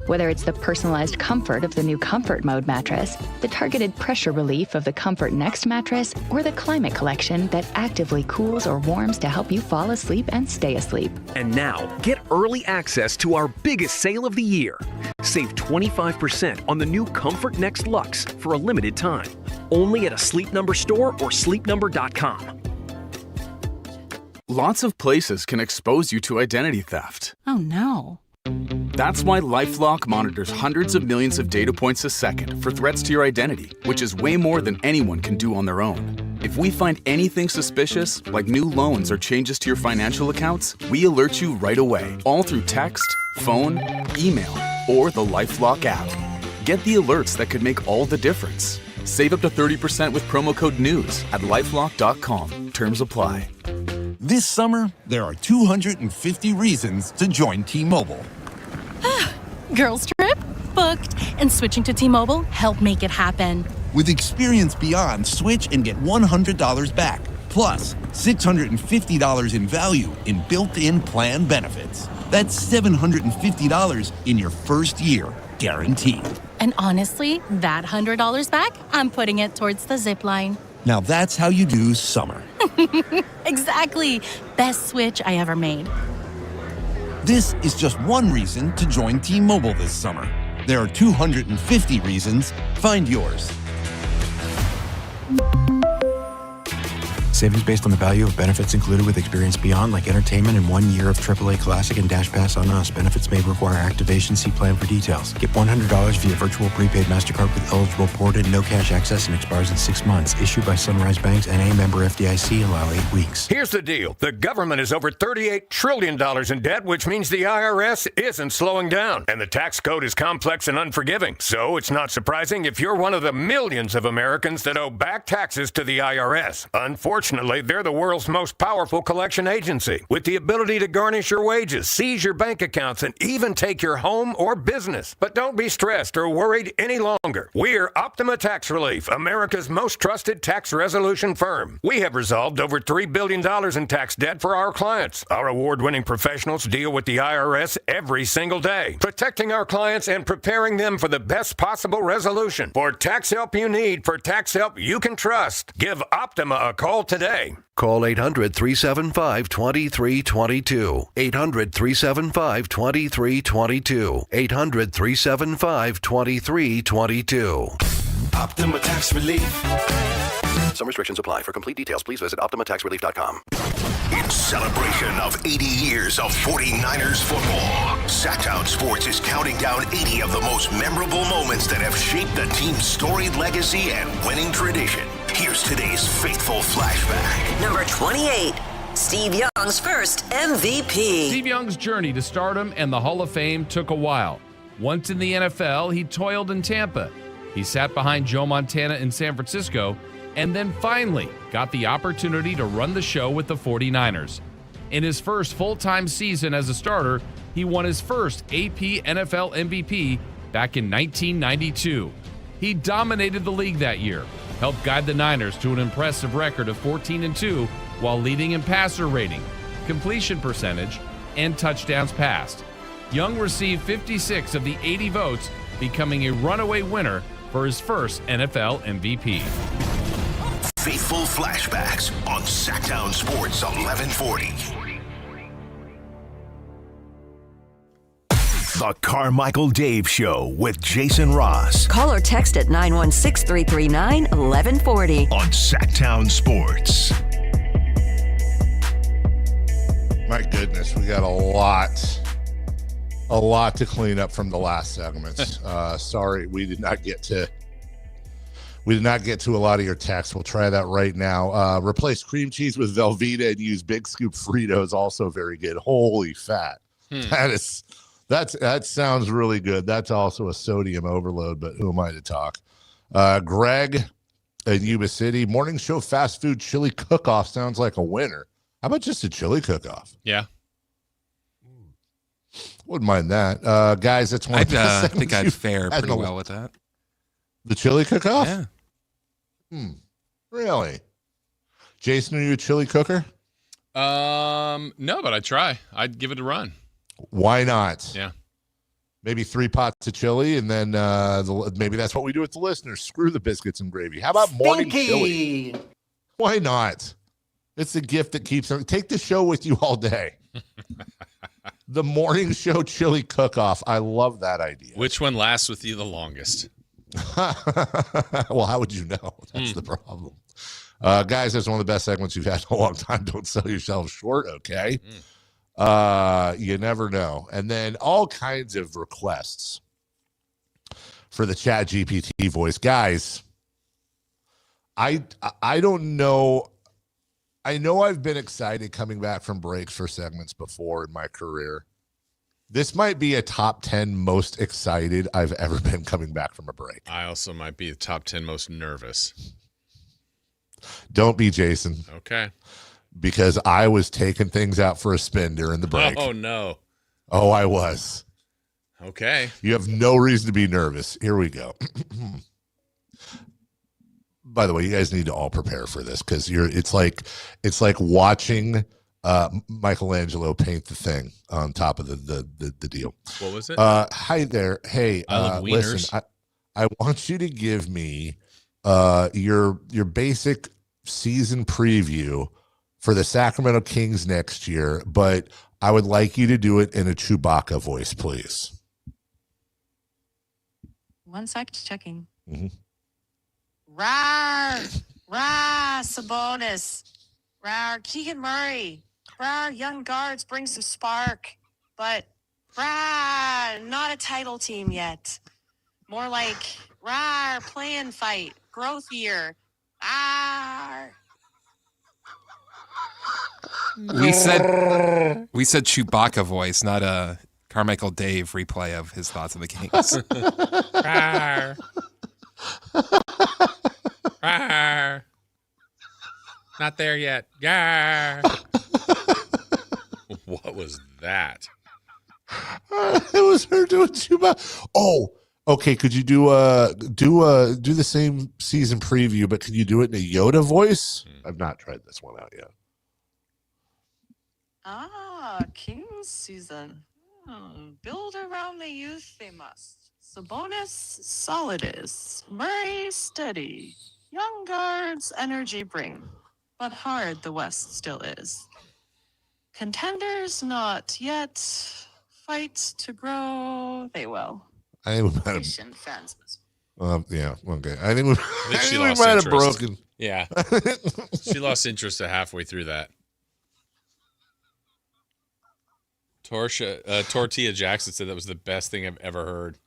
Whether it's the personalized comfort of the new Comfort Mode mattress, the targeted pressure relief of the Comfort Next mattress, or the Climate Collection that actively cools or warms to help you fall asleep and stay asleep. And now, get early access to our biggest sale of the year. Save 25% on the new Comfort Next Luxe for a limited time. Only at a Sleep Number store or sleepnumber.com. Lots of places can expose you to identity theft. Oh no. That's why LifeLock monitors hundreds of millions of data points a second for threats to your identity, which is way more than anyone can do on their own. If we find anything suspicious, like new loans or changes to your financial accounts, we alert you right away, all through text, phone, email, or the LifeLock app. Get the alerts that could make all the difference. Save up to 30% with promo code NEWS at LifeLock.com. Terms apply. This summer, there are 250 reasons to join T-Mobile. Girls trip? Booked. And switching to T-Mobile helped make it happen. With Experience Beyond, switch and get $100 back. Plus, $650 in value in built-in plan benefits. That's $750 in your first year, guaranteed. And honestly, that $100 back, I'm putting it towards the zip line. Now that's how you do summer. Exactly. Best switch I ever made. This is just one reason to join T-Mobile this summer. There are 250 reasons. Find yours. Savings based on the value of benefits included with Experience Beyond, like entertainment and 1 year of AAA Classic and Dash Pass on us. Benefits may require activation. See plan for details. Get $100 via virtual prepaid MasterCard with eligible ported, no cash access, and expires in 6 months. Issued by Sunrise Banks and a member FDIC. Allow 8 weeks. Here's the deal. The government is over $38 trillion in debt, which means the IRS isn't slowing down. And the tax code is complex and unforgiving. So it's not surprising if you're one of the millions of Americans that owe back taxes to the IRS. Unfortunately, they're the world's most powerful collection agency, with the ability to garnish your wages, seize your bank accounts, and even take your home or business. But don't be stressed or worried any longer. We're Optima Tax Relief, America's most trusted tax resolution firm. We have resolved over $3 billion in tax debt for our clients. Our award-winning professionals deal with the IRS every single day, protecting our clients and preparing them for the best possible resolution. For tax help you need, for tax help you can trust, give Optima a call today. Call 800-375-2322. 800-375-2322. 800-375-2322. Optima Tax Relief. Some restrictions apply. For complete details, please visit OptimaTaxRelief.com. In celebration of 80 years of 49ers football, Sactown Sports is counting down 80 of the most memorable moments that have shaped the team's storied legacy and winning tradition. Here's today's faithful flashback. Number 28, Steve Young's first MVP. Steve Young's journey to stardom and the Hall of Fame took a while. Once in the NFL, he toiled in Tampa. He sat behind Joe Montana in San Francisco, and then finally got the opportunity to run the show with the 49ers. In his first full-time season as a starter, he won his first AP NFL MVP back in 1992. He dominated the league that year, helped guide the Niners to an impressive record of 14-2 while leading in passer rating, completion percentage, and touchdowns passed. Young received 56 of the 80 votes, becoming a runaway winner for his first NFL MVP. Faithful flashbacks on Sactown Sports 1140. The Carmichael Dave Show with Jason Ross. Call or text at 916-339-1140. On Sactown Sports. My goodness, we got a lot to clean up from the last segments. Sorry, we did not get to a lot of your texts. We'll try that right now. Replace cream cheese with Velveeta and use Big Scoop Fritos. Also very good. Holy fat. That sounds really good. That's also a sodium overload, but who am I to talk? Greg in Yuba City, morning show fast food chili cook-off sounds like a winner. How about just a chili cook-off? Yeah. Wouldn't mind that. Guys, that's one of the best I think I'd fare pretty well with that. The chili cook-off? Yeah. Really? Jason, are you a chili cooker? No, but I'd try. I'd give it a run. Why not? Yeah. Maybe 3 pots of chili, and then maybe that's what we do with the listeners. Screw the biscuits and gravy. How about morning chili? Why not? It's a gift that keeps them. Take the show with you all day. The morning show chili cook-off. I love that idea. Which one lasts with you the longest? Well, how would you know? That's the problem. Guys, that's one of the best segments you've had in a long time. Don't sell yourself short, okay? You never know. And then all kinds of requests for the Chat GPT voice. Guys, I don't know. I know I've been excited coming back from breaks for segments before in my career. This might be a top 10 most excited I've ever been coming back from a break. I also might be the top 10 most nervous. Don't be, Jason. Okay. Because I was taking things out for a spin during the break. Oh, no. Oh, I was. Okay. You have no reason to be nervous. Here we go. By the way, you guys need to all prepare for this because it's like watching Michelangelo paint the thing on top of the deal. What was it? Hi there. Hey, listen, I want you to give me your basic season preview for the Sacramento Kings next year, but I would like you to do it in a Chewbacca voice, please. 1 sec, checking. Mm-hmm. Rawr, Sabonis. Rawr, Keegan Murray. Rawr, young guards bring some spark. But, not a title team yet. More like, plan fight, growth year. We said Chewbacca voice, not a Carmichael Dave replay of his thoughts on the Kings. Rawr. Rawr. Not there yet. Yarr. What was that? It was her doing Chewbacca. Oh, okay. Could you do the same season preview, but can you do it in a Yoda voice? I've not tried this one out yet. Kings season. Build around the youth they must. Sabonis, solid is. Murray, steady. Young guards, energy bring. But hard the West still is. Contenders not yet. Fight to grow, they will. I think we might Patient fans must. yeah, okay. I think she we lost might have interest. broken. Yeah. She lost interest halfway through that. Tortilla Jackson said that was the best thing I've ever heard.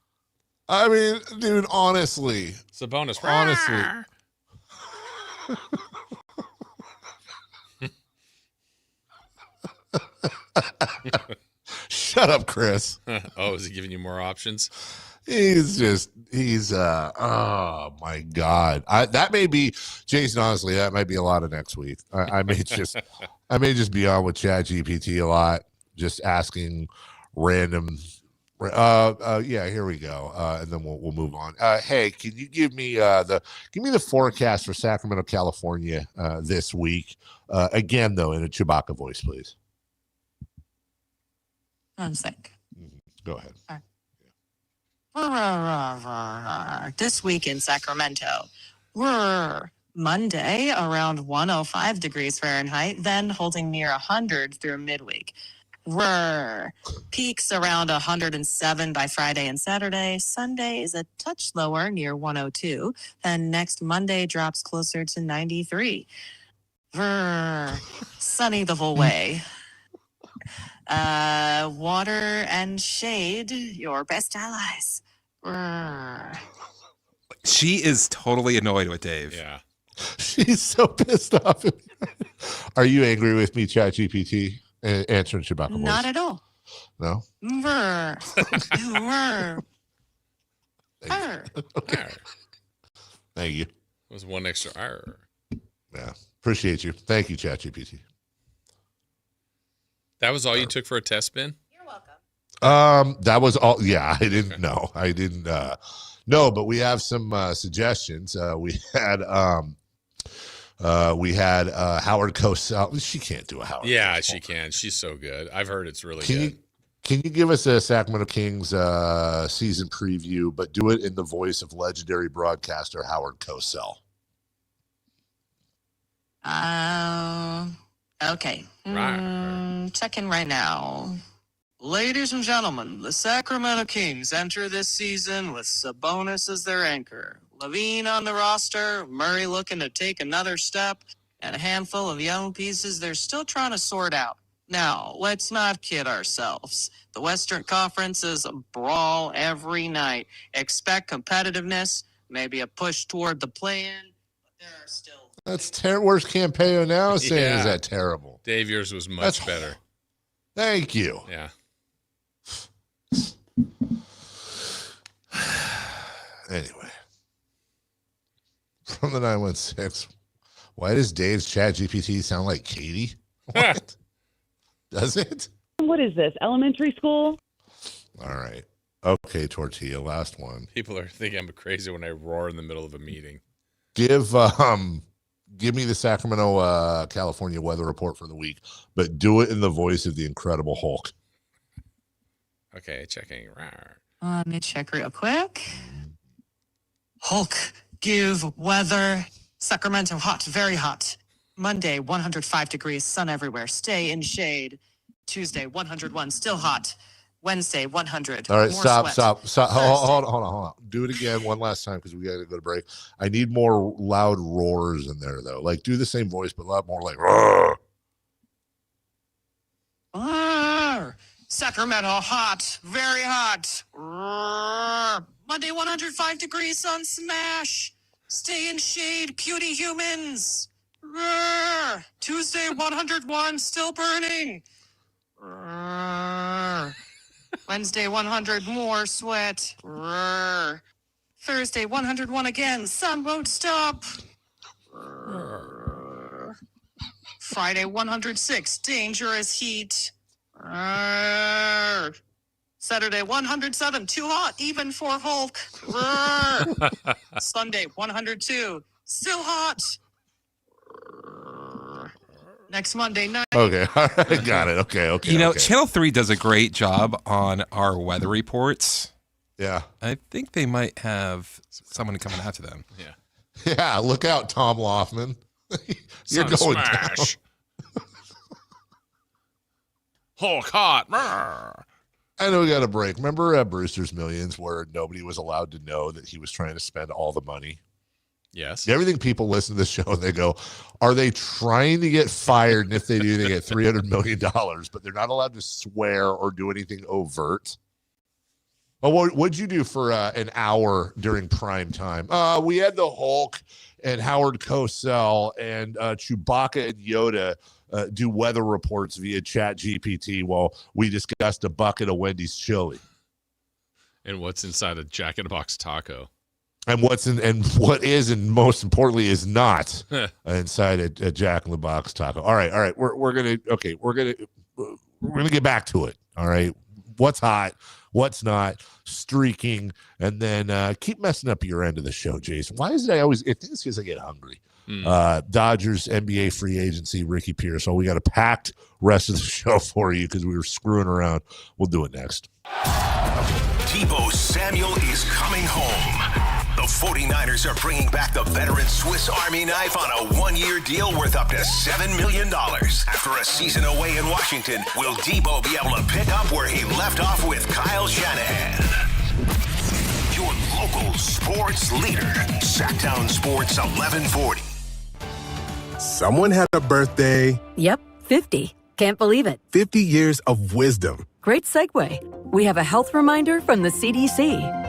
I mean, dude, honestly. Sabonis. Honestly. Shut up, Chris. Oh, is he giving you more options? Oh my God. That may be, Jason, honestly, that might be a lot of next week. I may just be on with ChatGPT a lot, just asking random, yeah, here we go. And then we'll move on. Hey, can you give me the forecast for Sacramento, California, this week? Again, though, in a Chewbacca voice, please. 1 sec. Go ahead. This week in Sacramento, we're Monday around 105 degrees Fahrenheit, then holding near 100 through midweek. We're peaks around 107 by Friday and Saturday. Sunday is a touch lower near 102. Then next Monday drops closer to 93. Sunny the whole way. Water and shade, your best allies. She is totally annoyed with Dave. Yeah. She's so pissed off. Are you angry with me, ChatGPT, answering Chewbacca voice? Not at all. No? Okay. Thank you. It was one extra R. Yeah. Appreciate you. Thank you, ChatGPT. That was all you took for a test spin? You're welcome. That was all. Yeah, I didn't know. I didn't no, but we have some suggestions. We had Howard Cosell. She can't do a Howard. Yeah, Cosell. she can. She's so good. I've heard it's really Can good. Can you give us a Sacramento Kings season preview, but do it in the voice of legendary broadcaster Howard Cosell? Okay. Check in right now. Ladies and gentlemen, the Sacramento Kings enter this season with Sabonis as their anchor. Levine on the roster, Murray looking to take another step, and a handful of young pieces they're still trying to sort out. Now, let's not kid ourselves. The Western Conference is a brawl every night. Expect competitiveness, maybe a push toward the play-in, but there are still... That's Where's Campeo now saying? Yeah. Is that terrible? Dave, yours was much better. Thank you. Yeah. Anyway, from the 916, why does Dave's ChatGPT sound like Katie? What? Does it? What is this, elementary school? All right. Okay, Tortilla, last one. People are thinking I'm crazy when I roar in the middle of a meeting. Give me the Sacramento, California weather report for the week, but do it in the voice of the Incredible Hulk. Okay, checking. Let me check real quick. Hulk, give weather. Sacramento, hot, very hot. Monday, 105 degrees, sun everywhere. Stay in shade. Tuesday, 101, still hot. Wednesday, 100. All right, More stop. sweat. Hold on. Do it again one last time because we got to go to break. I need more loud roars in there, though. Like, do the same voice, but a lot more like, roar. Sacramento, hot. Very hot. Monday, 105 degrees, sun smash. Stay in shade, cutie humans. Tuesday, 101, still burning. Wednesday, 100, more sweat. Thursday, 101 again, sun won't stop. Friday, 106, dangerous heat. Saturday, 107, too hot, even for Hulk. Sunday, 102, still hot. Next Monday night. Okay, all right, got it. Okay. You know, Channel 3 does a great job on our weather reports. Yeah. I think they might have someone coming after them. Yeah. Yeah, look out, Tom Loffman. You're Sun going smash. down. Hulk hot. I know we got a break. Remember Brewster's Millions where nobody was allowed to know that he was trying to spend all the money? Yes. Everything people listen to this show and they go, are they trying to get fired? And if they do, they get $300 million, but they're not allowed to swear or do anything overt. Well, what'd you do for an hour during prime time? We had the Hulk and Howard Cosell and Chewbacca and Yoda do weather reports via Chat GPT while we discussed a bucket of Wendy's chili. And what's inside a Jack in the Box taco? And what is, and most importantly, is not inside a Jack in the Box taco. All right. We're gonna get back to it. All right. What's hot? What's not? Streaking, and then keep messing up your end of the show, Jason. Why is it I think it's because I get hungry. Dodgers NBA free agency, Ricky Pearsall. We got a packed rest of the show for you because we were screwing around. We'll do it next. Deebo Samuel is coming home. The 49ers are bringing back the veteran Swiss Army knife on a one-year deal worth up to $7 million. After a season away in Washington, will Deebo be able to pick up where he left off with Kyle Shanahan? Your local sports leader, Sactown Sports 1140. Someone had a birthday. Yep, 50. Can't believe it. 50 years of wisdom. Great segue. We have a health reminder from the CDC.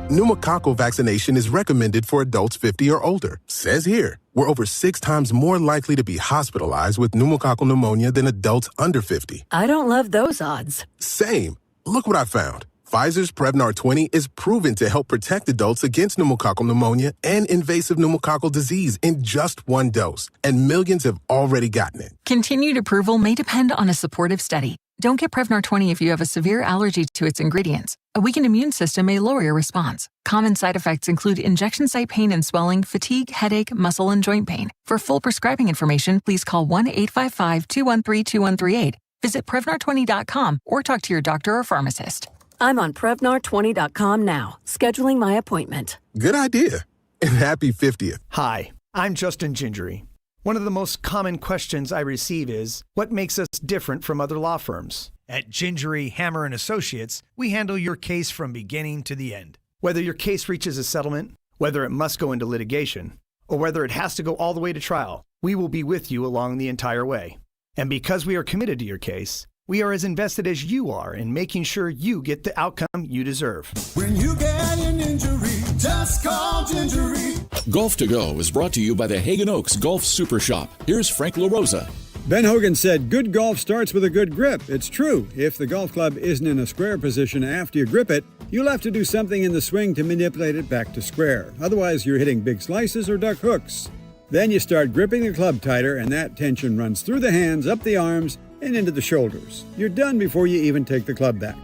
Pneumococcal vaccination is recommended for adults 50 or older. Says here, we're over 6 times more likely to be hospitalized with pneumococcal pneumonia than adults under 50. I don't love those odds. Same. Look what I found. Pfizer's Prevnar 20 is proven to help protect adults against pneumococcal pneumonia and invasive pneumococcal disease in just 1 dose. And millions have already gotten it. Continued approval may depend on a supportive study. Don't get Prevnar 20 if you have a severe allergy to its ingredients. A weakened immune system may lower your response. Common side effects include injection site pain and swelling, fatigue, headache, muscle, and joint pain. For full prescribing information, please call 1-855-213-2138. Visit Prevnar20.com or talk to your doctor or pharmacist. I'm on Prevnar20.com now, scheduling my appointment. Good idea. And happy 50th. Hi, I'm Justin Gingery. One of the most common questions I receive is, what makes us different from other law firms? At Gingery, Hammer & Associates, we handle your case from beginning to the end. Whether your case reaches a settlement, whether it must go into litigation, or whether it has to go all the way to trial, we will be with you along the entire way. And because we are committed to your case, we are as invested as you are in making sure you get the outcome you deserve. When you get an injury, just call Gingery. Golf to Go is brought to you by the Hagen Oaks Golf Super Shop. Here's Frank LaRosa. Ben Hogan said, good golf starts with a good grip. It's true. If the golf club isn't in a square position after you grip it, you'll have to do something in the swing to manipulate it back to square. Otherwise, you're hitting big slices or duck hooks. Then you start gripping the club tighter, and that tension runs through the hands, up the arms, and into the shoulders. You're done before you even take the club back.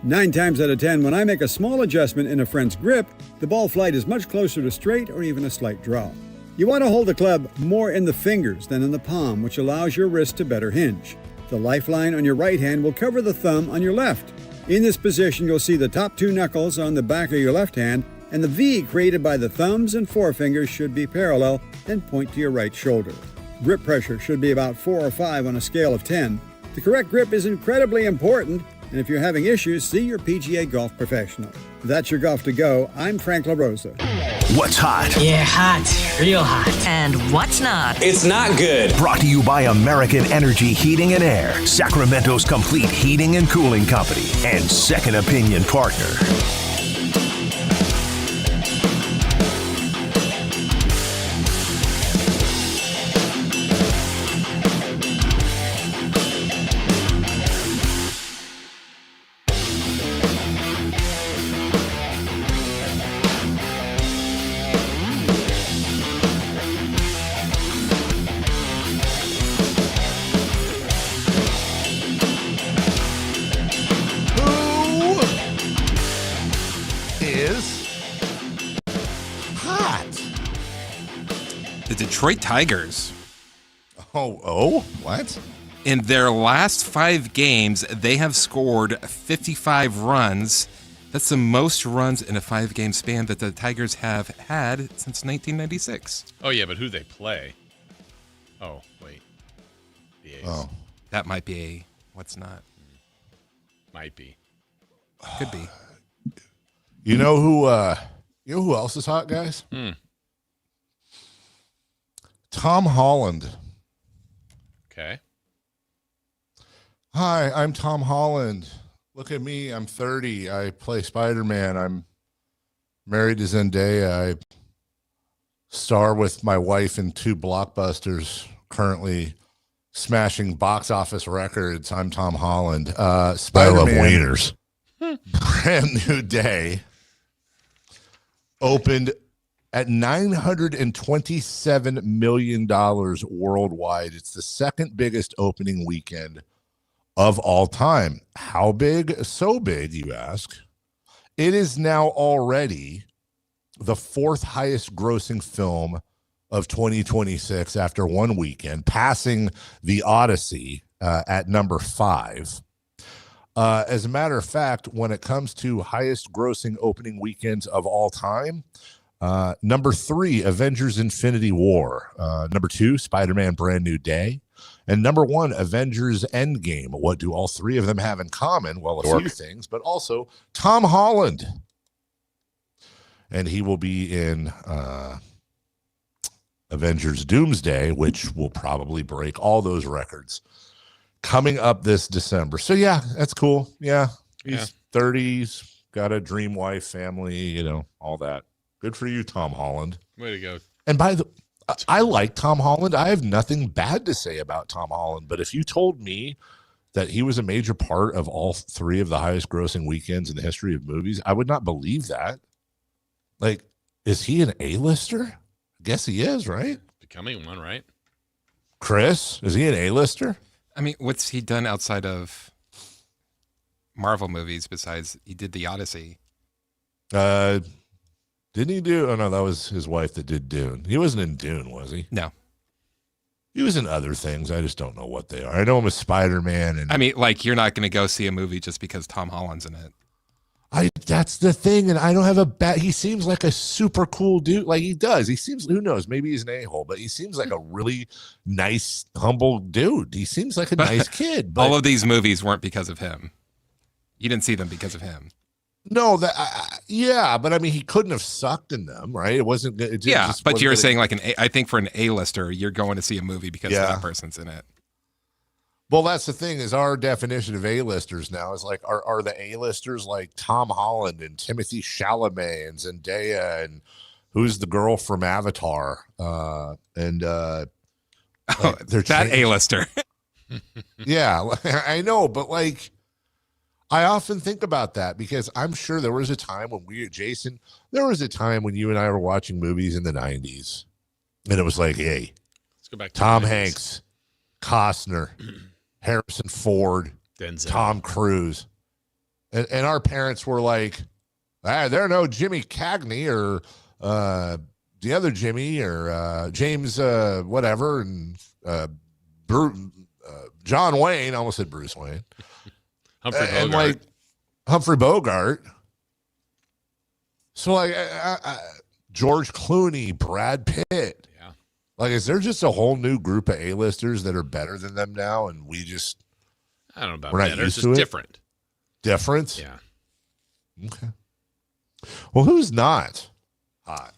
9 times out of 10, when I make a small adjustment in a friend's grip, the ball flight is much closer to straight or even a slight draw. You want to hold the club more in the fingers than in the palm, which allows your wrist to better hinge. The lifeline on your right hand will cover the thumb on your left. In this position, you'll see the top 2 knuckles on the back of your left hand, and the V created by the thumbs and forefingers should be parallel and point to your right shoulder. Grip pressure should be about 4 or 5 on a scale of 10. The correct grip is incredibly important, And if you're having issues, see your PGA golf professional. That's your Golf to Go. I'm Frank LaRosa. What's hot? Yeah, hot. Real hot. And what's not? It's not good. Brought to you by American Energy Heating and Air, Sacramento's complete heating and cooling company, and second opinion partner. Detroit Tigers. Oh, what? In their last 5 games, they have scored 55 runs. That's the most runs in a 5-game span that the Tigers have had since 1996. Oh, yeah, but who they play? Oh, wait. The A's. Oh. That might be a what's not. Might be. Could be. You know who else is hot, guys? Tom Holland. Okay. Hi, I'm Tom Holland. Look at me. I'm 30. I play Spider-Man. I'm married to Zendaya. I star with my wife in 2 blockbusters, currently smashing box office records. I'm Tom Holland. Spider-Man, I love wieners. Brand New Day opened at $927 million worldwide. It's the second biggest opening weekend of all time. How big? So big, you ask. It is now already the 4th highest grossing film of 2026 after one weekend, passing The Odyssey at number 5. As a matter of fact, when it comes to highest grossing opening weekends of all time, number 3, Avengers Infinity War. Number 2, Spider-Man Brand New Day. And number 1, Avengers Endgame. What do all 3 of them have in common? Well, a few things, but also Tom Holland. And he will be in Avengers Doomsday, which will probably break all those records coming up this December. So, yeah, that's cool. Yeah, he's 30s, got a dream wife, family, all that. Good for you, Tom Holland. Way to go. And I like Tom Holland. I have nothing bad to say about Tom Holland. But if you told me that he was a major part of all 3 of the highest grossing weekends in the history of movies, I would not believe that. Like, is he an A-lister? I guess he is, right? Becoming one, right? Chris, is he an A-lister? I mean, what's he done outside of Marvel movies besides he did The Odyssey? Didn't he do? Oh, no, that was his wife that did Dune. He wasn't in Dune, was he? No. He was in other things. I just don't know what they are. I know him as Spider-Man. And I mean, like, you're not going to go see a movie just because Tom Holland's in it. That's the thing, and I don't have a bad. He seems like a super cool dude. Like, he does. He seems, who knows, maybe he's an a-hole, but he seems like a really nice, humble dude. He seems like a nice kid. But all of these movies weren't because of him. You didn't see them because of him. No, yeah, but I mean, he couldn't have sucked in them, right? It wasn't. It just but you're saying like I think for an A-lister, you're going to see a movie because that person's in it. Well, that's the thing, is our definition of A-listers now is like, are the A-listers like Tom Holland and Timothy Chalamet and Zendaya and who's the girl from Avatar? They're that A-lister. Yeah, I know, but like, I often think about that because I'm sure there was a time when there was a time when you and I were watching movies in the 90s and it was like, hey, let's go back to Tom Hanks, Costner, Harrison Ford, Denzel, Tom Cruise. And our parents were like, there are no Jimmy Cagney or the other Jimmy or James whatever and John Wayne. I almost said Bruce Wayne. Humphrey Bogart. And like Humphrey Bogart. So like George Clooney, Brad Pitt. Yeah. Like, is there just a whole new group of A-listers that are better than them now? And we just, I don't know about we're not better. It's used to just it? different. Difference? Yeah. Okay. Well, who's not hot?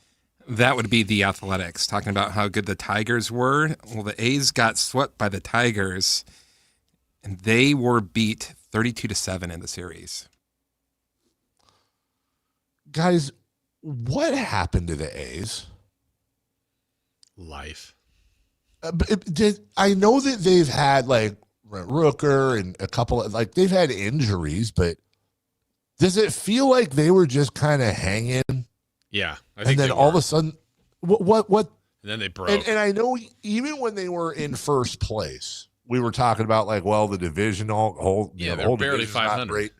That would be the Athletics, talking about how good the Tigers were. Well, the A's got swept by the Tigers, and they were beat 32-7 in the series. Guys, what happened to the A's? Life. I know that they've had like Rooker and a couple of they've had injuries, but does it feel like they were just kind of hanging? Yeah. And then all of a sudden, what? And then they broke. And I know even when they were in first place, we were talking about like, well, the divisional whole, they're the whole barely division's not 500. great.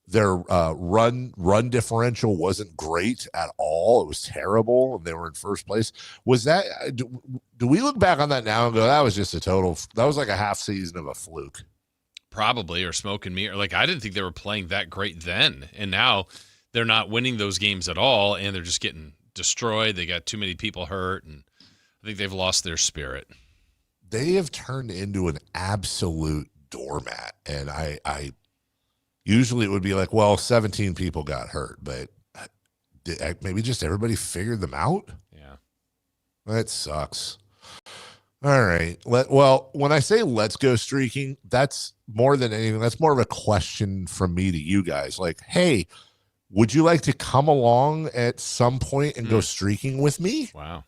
Their run differential wasn't great at all. It was terrible, and they were in first place. Was that? Do we look back on that now and go, that was just that was like a half season of a fluke? Probably, or smoke and mirror. Like, I didn't think they were playing that great then, and now they're not winning those games at all, and they're just getting destroyed. They got too many people hurt, and I think they've lost their spirit. They have turned into an absolute doormat, and I usually it would be like, well, 17 people got hurt, but maybe just everybody figured them out. Yeah, that sucks. All right. Well, when I say let's go streaking, that's more than anything. That's more of a question from me to you guys. Like, hey, would you like to come along at some point and go streaking with me? Wow.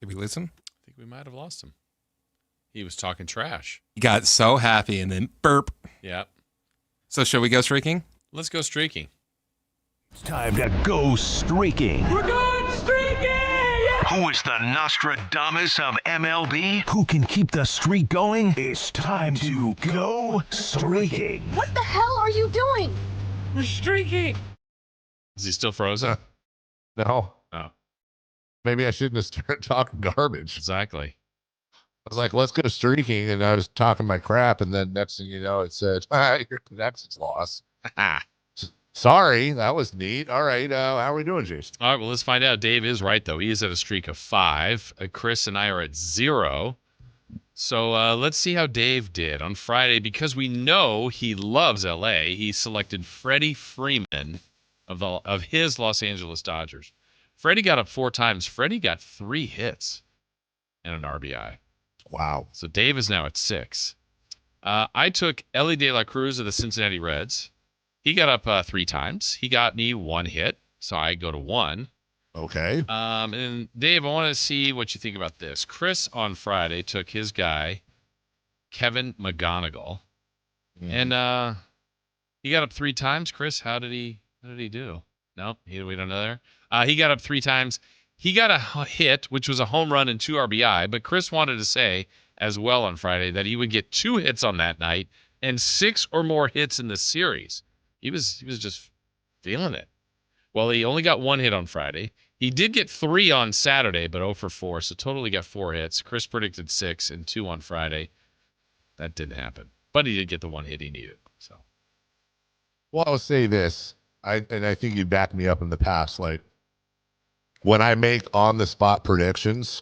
Did we lose him? I think we might have lost him. He was talking trash. He got so happy and then burp. Yeah. So shall we go streaking? Let's go streaking. It's time to go streaking. We're going streaking! Who is the Nostradamus of MLB? Who can keep the streak going? It's time to go streaking. What the hell are you doing? We're streaking. Is he still frozen? No. Oh. Maybe I shouldn't have started talking garbage. Exactly. I was like, let's go streaking, and I was talking my crap, and then next thing you know, it said, your connection's lost. Sorry, that was neat. All right, how are we doing, Jason? All right, well, let's find out. Dave is right, though. He is at a streak of 5. Chris and I are at 0. So let's see how Dave did on Friday. Because we know he loves L.A., he selected Freddie Freeman of his Los Angeles Dodgers. Freddie got up 4 times. Freddie got 3 hits and an RBI. Wow. So Dave is now at 6. I took Ellie De La Cruz of the Cincinnati Reds. He got up 3 times. He got me 1 hit, so I go to 1. Okay. And Dave, I want to see what you think about this. Chris on Friday took his guy, Kevin McGonigal, and he got up 3 times. Chris, how did he do? No, we don't know there. He got up 3 times. He got a hit, which was a home run and 2 RBI, but Chris wanted to say as well on Friday that he would get 2 hits on that night and 6 or more hits in the series. He was just feeling it. Well, he only got 1 hit on Friday. He did get 3 on Saturday, but 0 for 4, so totally got 4 hits. Chris predicted 6 and 2 on Friday. That didn't happen, but he did get the 1 hit he needed. So, well, I'll say this, I think you backed me up in the past. Like when I make on the spot predictions,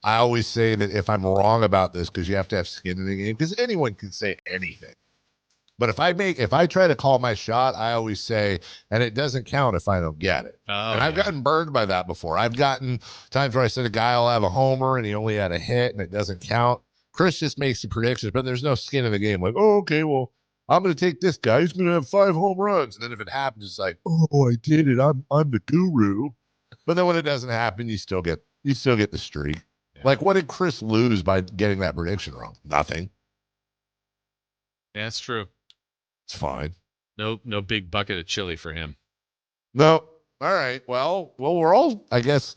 I always say that if I'm wrong about this, because you have to have skin in the game, because anyone can say anything. But if I try to call my shot, I always say, and it doesn't count if I don't get it. And I've gotten burned by that before. I've gotten times where I said a guy will have a homer and he only had a hit and it doesn't count. Chris just makes the predictions, but there's no skin in the game. Like, oh, okay, well, I'm going to take this guy. He's going to have 5 home runs. And then if it happens, it's like, oh, I did it. I'm the guru. But then when it doesn't happen, you still get the streak. Yeah. Like, what did Chris lose by getting that prediction wrong? Nothing. Yeah, that's true. It's fine. No big bucket of chili for him. No. All right. Well, we're all, I guess,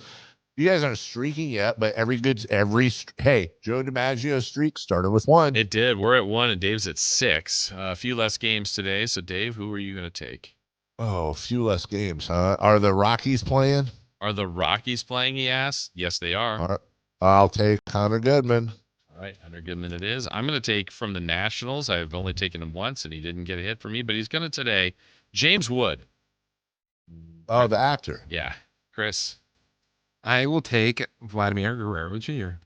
you guys aren't streaking yet, but hey, Joe DiMaggio's streak started with 1. It did. We're at 1 and Dave's at 6. A few less games today. So Dave, who are you going to take? Oh, a few less games, huh? Are the Rockies playing? Are the Rockies playing, he asked? Yes, they are. All right. I'll take Hunter Goodman. All right, Hunter Goodman it is. I'm going to take from the Nationals. I've only taken him once, and he didn't get a hit for me, but he's going to today. James Wood. Oh, the actor. Yeah. Chris. I will take Vladimir Guerrero Jr.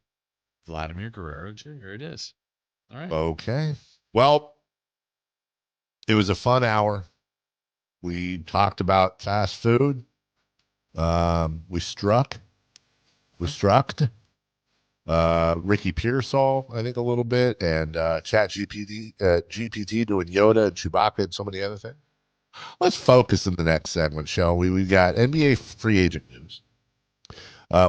Vladimir Guerrero Jr. It is. All right. Okay. Well, it was a fun hour. We talked about fast food. We struck Ricky Pearsall, I think, a little bit, and GPT doing Yoda and Chewbacca and so many other things. Let's focus in the next segment, shall we? We got NBA free agent news.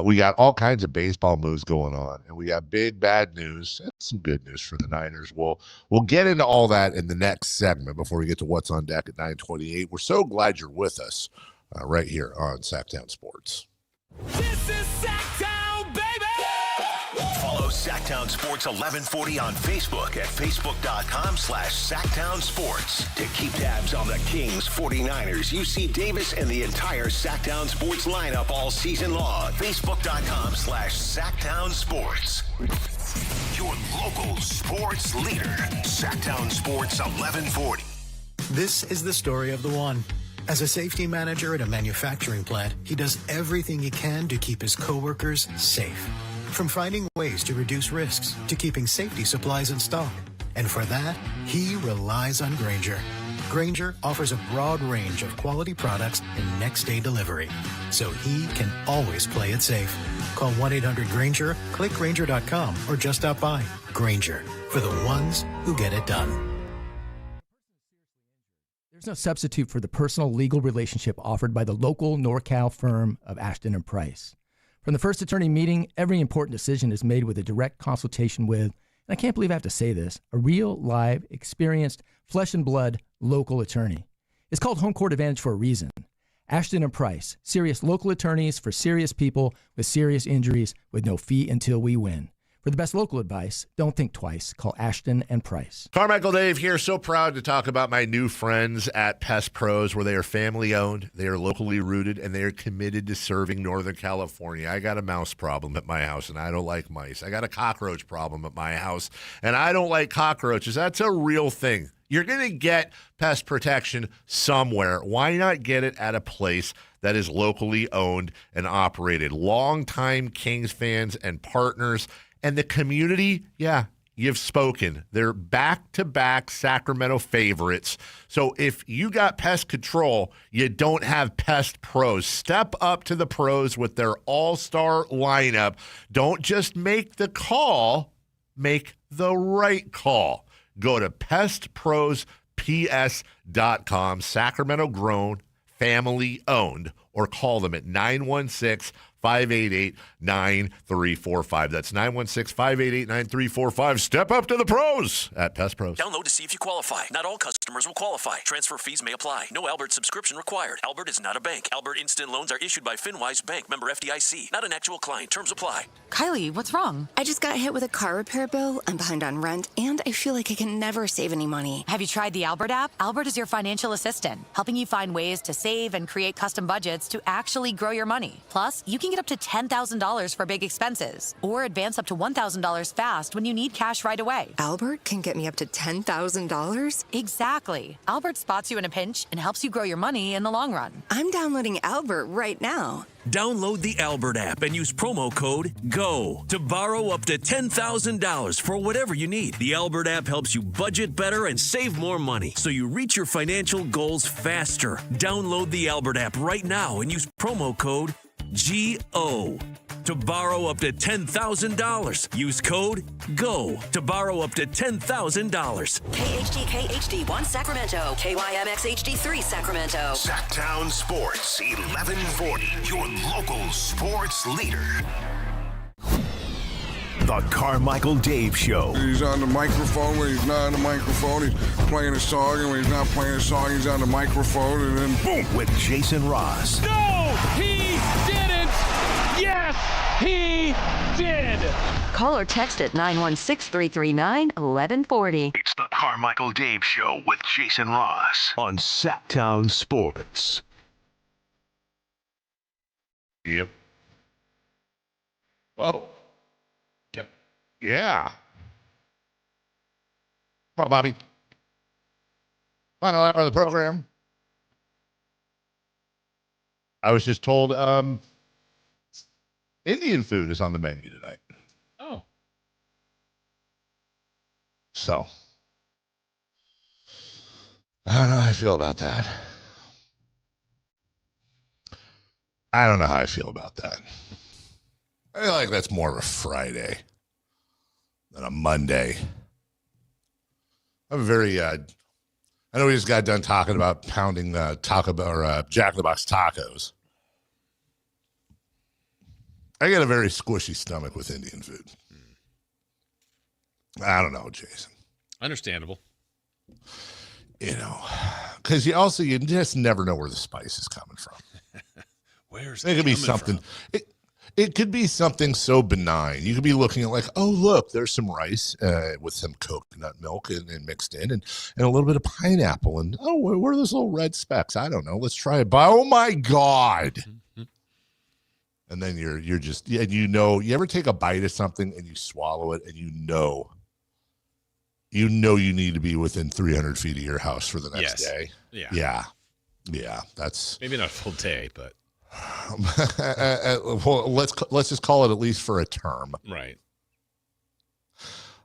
We got all kinds of baseball moves going on, and we got big bad news and some good news for the Niners. We'll get into all that in the next segment before we get to what's on deck at 9:28. We're so glad you're with us right here on Sactown Sports. This is Sactown, baby! Follow Sactown Sports 1140 on Facebook at facebook.com/SactownSports to keep tabs on the Kings, 49ers, UC Davis, and the entire Sactown Sports lineup all season long. Facebook.com/SactownSports. Your local sports leader, Sactown Sports 1140. This is the story of the one. As a safety manager at a manufacturing plant, he does everything he can to keep his coworkers safe. From finding ways to reduce risks to keeping safety supplies in stock. And for that, he relies on Grainger. Grainger offers a broad range of quality products and next-day delivery, so he can always play it safe. Call 1-800-GRAINGER, click Grainger.com, or just stop by. Grainger, for the ones who get it done. There's no substitute for the personal legal relationship offered by the local NorCal firm of Ashton & Price. From the first attorney meeting, every important decision is made with a direct consultation with, and I can't believe I have to say this, a real, live, experienced, flesh and blood local attorney. It's called Home Court Advantage for a reason. Ashton & Price, serious local attorneys for serious people with serious injuries with no fee until we win. For the best local advice, don't think twice. Call Ashton & Price. Carmichael Dave here. So proud to talk about my new friends at Pest Pros, where they are family-owned, they are locally rooted, and they are committed to serving Northern California. I got a mouse problem at my house, and I don't like mice. I got a cockroach problem at my house, and I don't like cockroaches. That's a real thing. You're going to get pest protection somewhere. Why not get it at a place that is locally owned and operated? Longtime Kings fans and partners. And the community, yeah, you've spoken. They're back-to-back Sacramento favorites. So if you got pest control, you don't have Pest Pros. Step up to the pros with their all-star lineup. Don't just make the call, make the right call. Go to pestprosps.com, Sacramento grown, family owned, or call them at 916-588-9345. That's 916-588-9345. Step up to the pros at Pest Pros. Download to see if you qualify. Not all customers will qualify. Transfer fees may apply. No Albert subscription required. Albert is not a bank. Albert Instant Loans are issued by FinWise Bank, member FDIC. Not an actual client. Terms apply. Kylie, what's wrong? I just got hit with a car repair bill. I'm behind on rent, and I feel like I can never save any money. Have you tried the Albert app? Albert is your financial assistant, helping you find ways to save and create custom budgets to actually grow your money. Plus, you can get up to $10,000 for big expenses, or advance up to $1,000 fast when you need cash right away. Albert can get me up to $10,000? Exactly. Albert spots you in a pinch and helps you grow your money in the long run. I'm downloading Albert right now. Download the Albert app and use promo code GO to borrow up to $10,000 for whatever you need. The Albert app helps you budget better and save more money so you reach your financial goals faster. Download the Albert app right now and use promo code GO to borrow up to $10,000. Use code GO to borrow up to $10,000. KHD 1 Sacramento, KYMX HD 3 Sacramento. Sactown Sports 1140, your local sports leader. The Carmichael Dave Show. He's on the microphone when he's not on the microphone. He's playing a song, and when he's not playing a song, he's on the microphone, and then boom. With Jason Ross. No, he didn't. Yes, he did. Call or text at 916-339-1140. It's the Carmichael Dave Show with Jason Ross on Sactown Sports. Yep. Whoa. Yep. Yeah. Come on, Bobby. Final hour of the program. I was just told Indian food is on the menu tonight. Oh. So, I don't know how I feel about that. I don't know how I feel about that. I feel like that's more of a Friday than a Monday. I'm very, I know we just got done talking about pounding Jack in the Box tacos. I got a very squishy stomach with Indian food. I don't know, Jason. Understandable. You know, because you just never know where the spice is coming from. Where's it could be something. It could be something so benign. You could be looking at like, oh look, there's some rice with some coconut milk and mixed in, and a little bit of pineapple, and oh, where are those little red specks? I don't know. Let's try it. But oh my God! Mm-hmm. And then you're just you ever take a bite of something and you swallow it and you know you need to be within 300 feet of your house for the next day. Yeah. That's maybe not a full day, but. Well, let's just call it at least for a term. Right.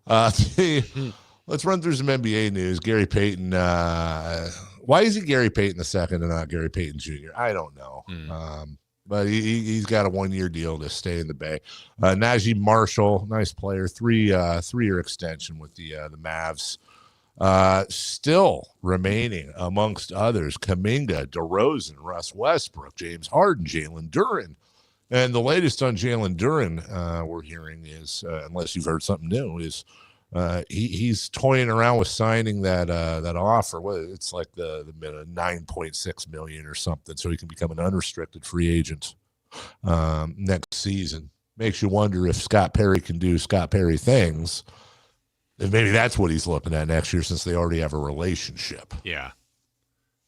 Let's run through some NBA news. Gary Payton. Why is he Gary Payton II and not Gary Payton Jr.? I don't know. But he's got a 1-year deal to stay in the Bay. Najee Marshall, nice player, 3-year extension with the Mavs. Still remaining amongst others, Kuminga, DeRozan, Russ Westbrook, James Harden, Jalen Duren. And the latest on Jalen Duren we're hearing is, unless you've heard something new, is he's toying around with signing that offer. It's like the $9.6 million or something, so he can become an unrestricted free agent next season. Makes you wonder if Scott Perry can do Scott Perry things. And maybe that's what he's looking at next year, since they already have a relationship. Yeah.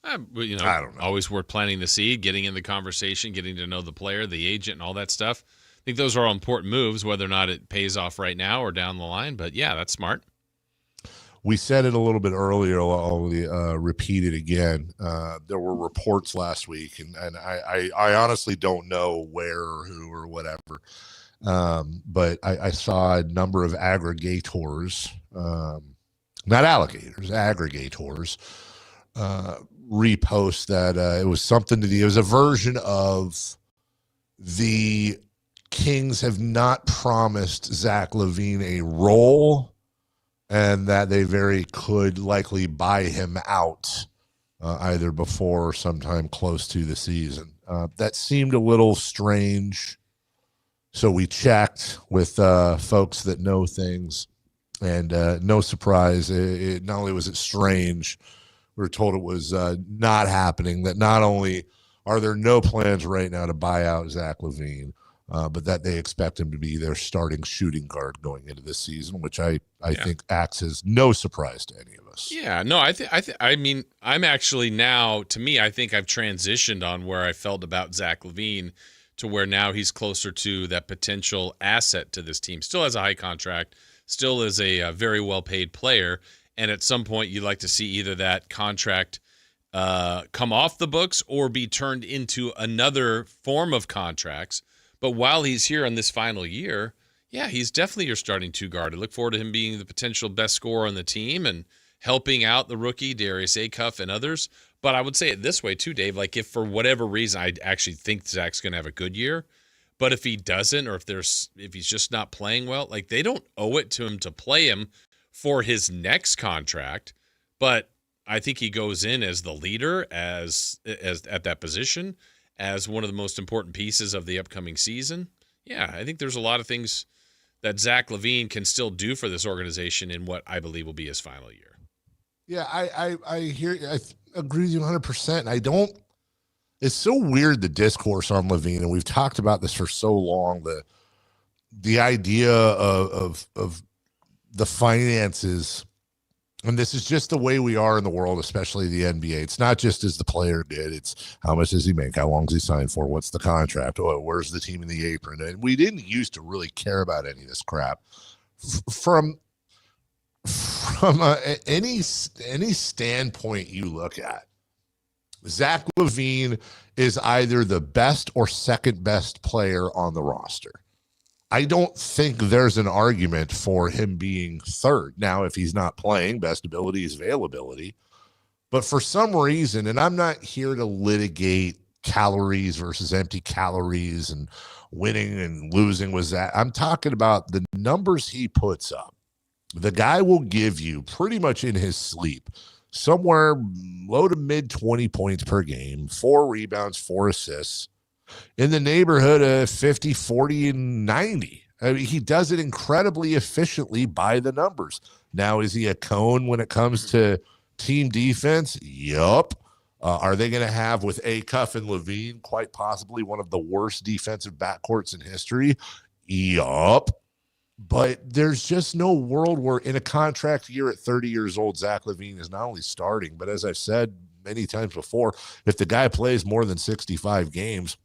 I don't know. Always worth planting the seed, getting in the conversation, getting to know the player, the agent, and all that stuff. I think those are all important moves, whether or not it pays off right now or down the line. But, yeah, that's smart. We said it a little bit earlier. I'll repeat it again. There were reports last week, and I honestly don't know where or who or whatever. But I saw a number of aggregators, not alligators, aggregators, repost that it was something it was a version of the Kings have not promised Zach LaVine a role, and that they very could likely buy him out either before or sometime close to the season. That seemed a little strange. So we checked with folks that know things, and no surprise, not only was it strange, we were told it was not happening, that not only are there no plans right now to buy out Zach LaVine, but that they expect him to be their starting shooting guard going into this season, which I think acts as no surprise to any of us. Yeah, no, I mean, I'm actually now, to me, I think I've transitioned on where I felt about Zach LaVine to where now he's closer to that potential asset to this team. Still has a high contract, still is a very well-paid player, and at some point you'd like to see either that contract come off the books or be turned into another form of contracts. But while he's here in this final year, yeah, he's definitely your starting two guard. I look forward to him being the potential best scorer on the team and helping out the rookie, Darius Acuff, and others. But I would say it this way too, Dave. Like, if for whatever reason I actually think Zach's going to have a good year, but if he doesn't, or if he's just not playing well, like, they don't owe it to him to play him for his next contract. But I think he goes in as the leader, as at that position, as one of the most important pieces of the upcoming season. Yeah, I think there's a lot of things that Zach LaVine can still do for this organization in what I believe will be his final year. Yeah, I agree with you 100%. It's so weird, the discourse on LaVine, and we've talked about this for so long, the idea of the finances, and this is just the way we are in the world, especially the NBA. It's not just as the player did, it's how much does he make, how long does he sign for, what's the contract, where's the team in the apron, and we didn't used to really care about any of this crap. From any standpoint you look at, Zach LaVine is either the best or second best player on the roster. I don't think there's an argument for him being third. Now, if he's not playing, best ability is availability. But for some reason, and I'm not here to litigate calories versus empty calories and winning and losing was that. I'm talking about the numbers he puts up. The guy will give you pretty much in his sleep somewhere low to mid 20 points per game, 4 rebounds, 4 assists, in the neighborhood of 50, 40, and 90. I mean, he does it incredibly efficiently by the numbers. Now, is he a cone when it comes to team defense? Yup. Are they going to have, with Acuff and Levine, quite possibly one of the worst defensive backcourts in history? Yup. But there's just no world where in a contract year at 30 years old, Zach LaVine is not only starting, but as I've said many times before, if the guy plays more than 65 games,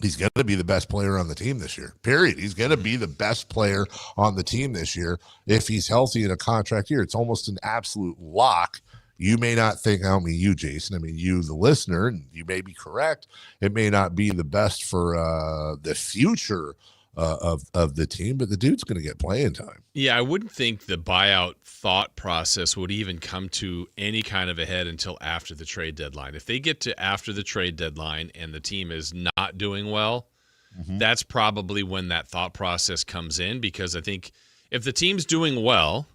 he's going to be the best player on the team this year, period. He's going to be the best player on the team this year if he's healthy in a contract year. It's almost an absolute lock. You may not think, I don't mean you, Jason, I mean you, the listener, and you may be correct. It may not be the best for the future of the team, but the dude's going to get playing time. Yeah, I wouldn't think the buyout thought process would even come to any kind of a head until after the trade deadline. If they get to after the trade deadline and the team is not doing well, that's probably when that thought process comes in, because I think if the team's doing well,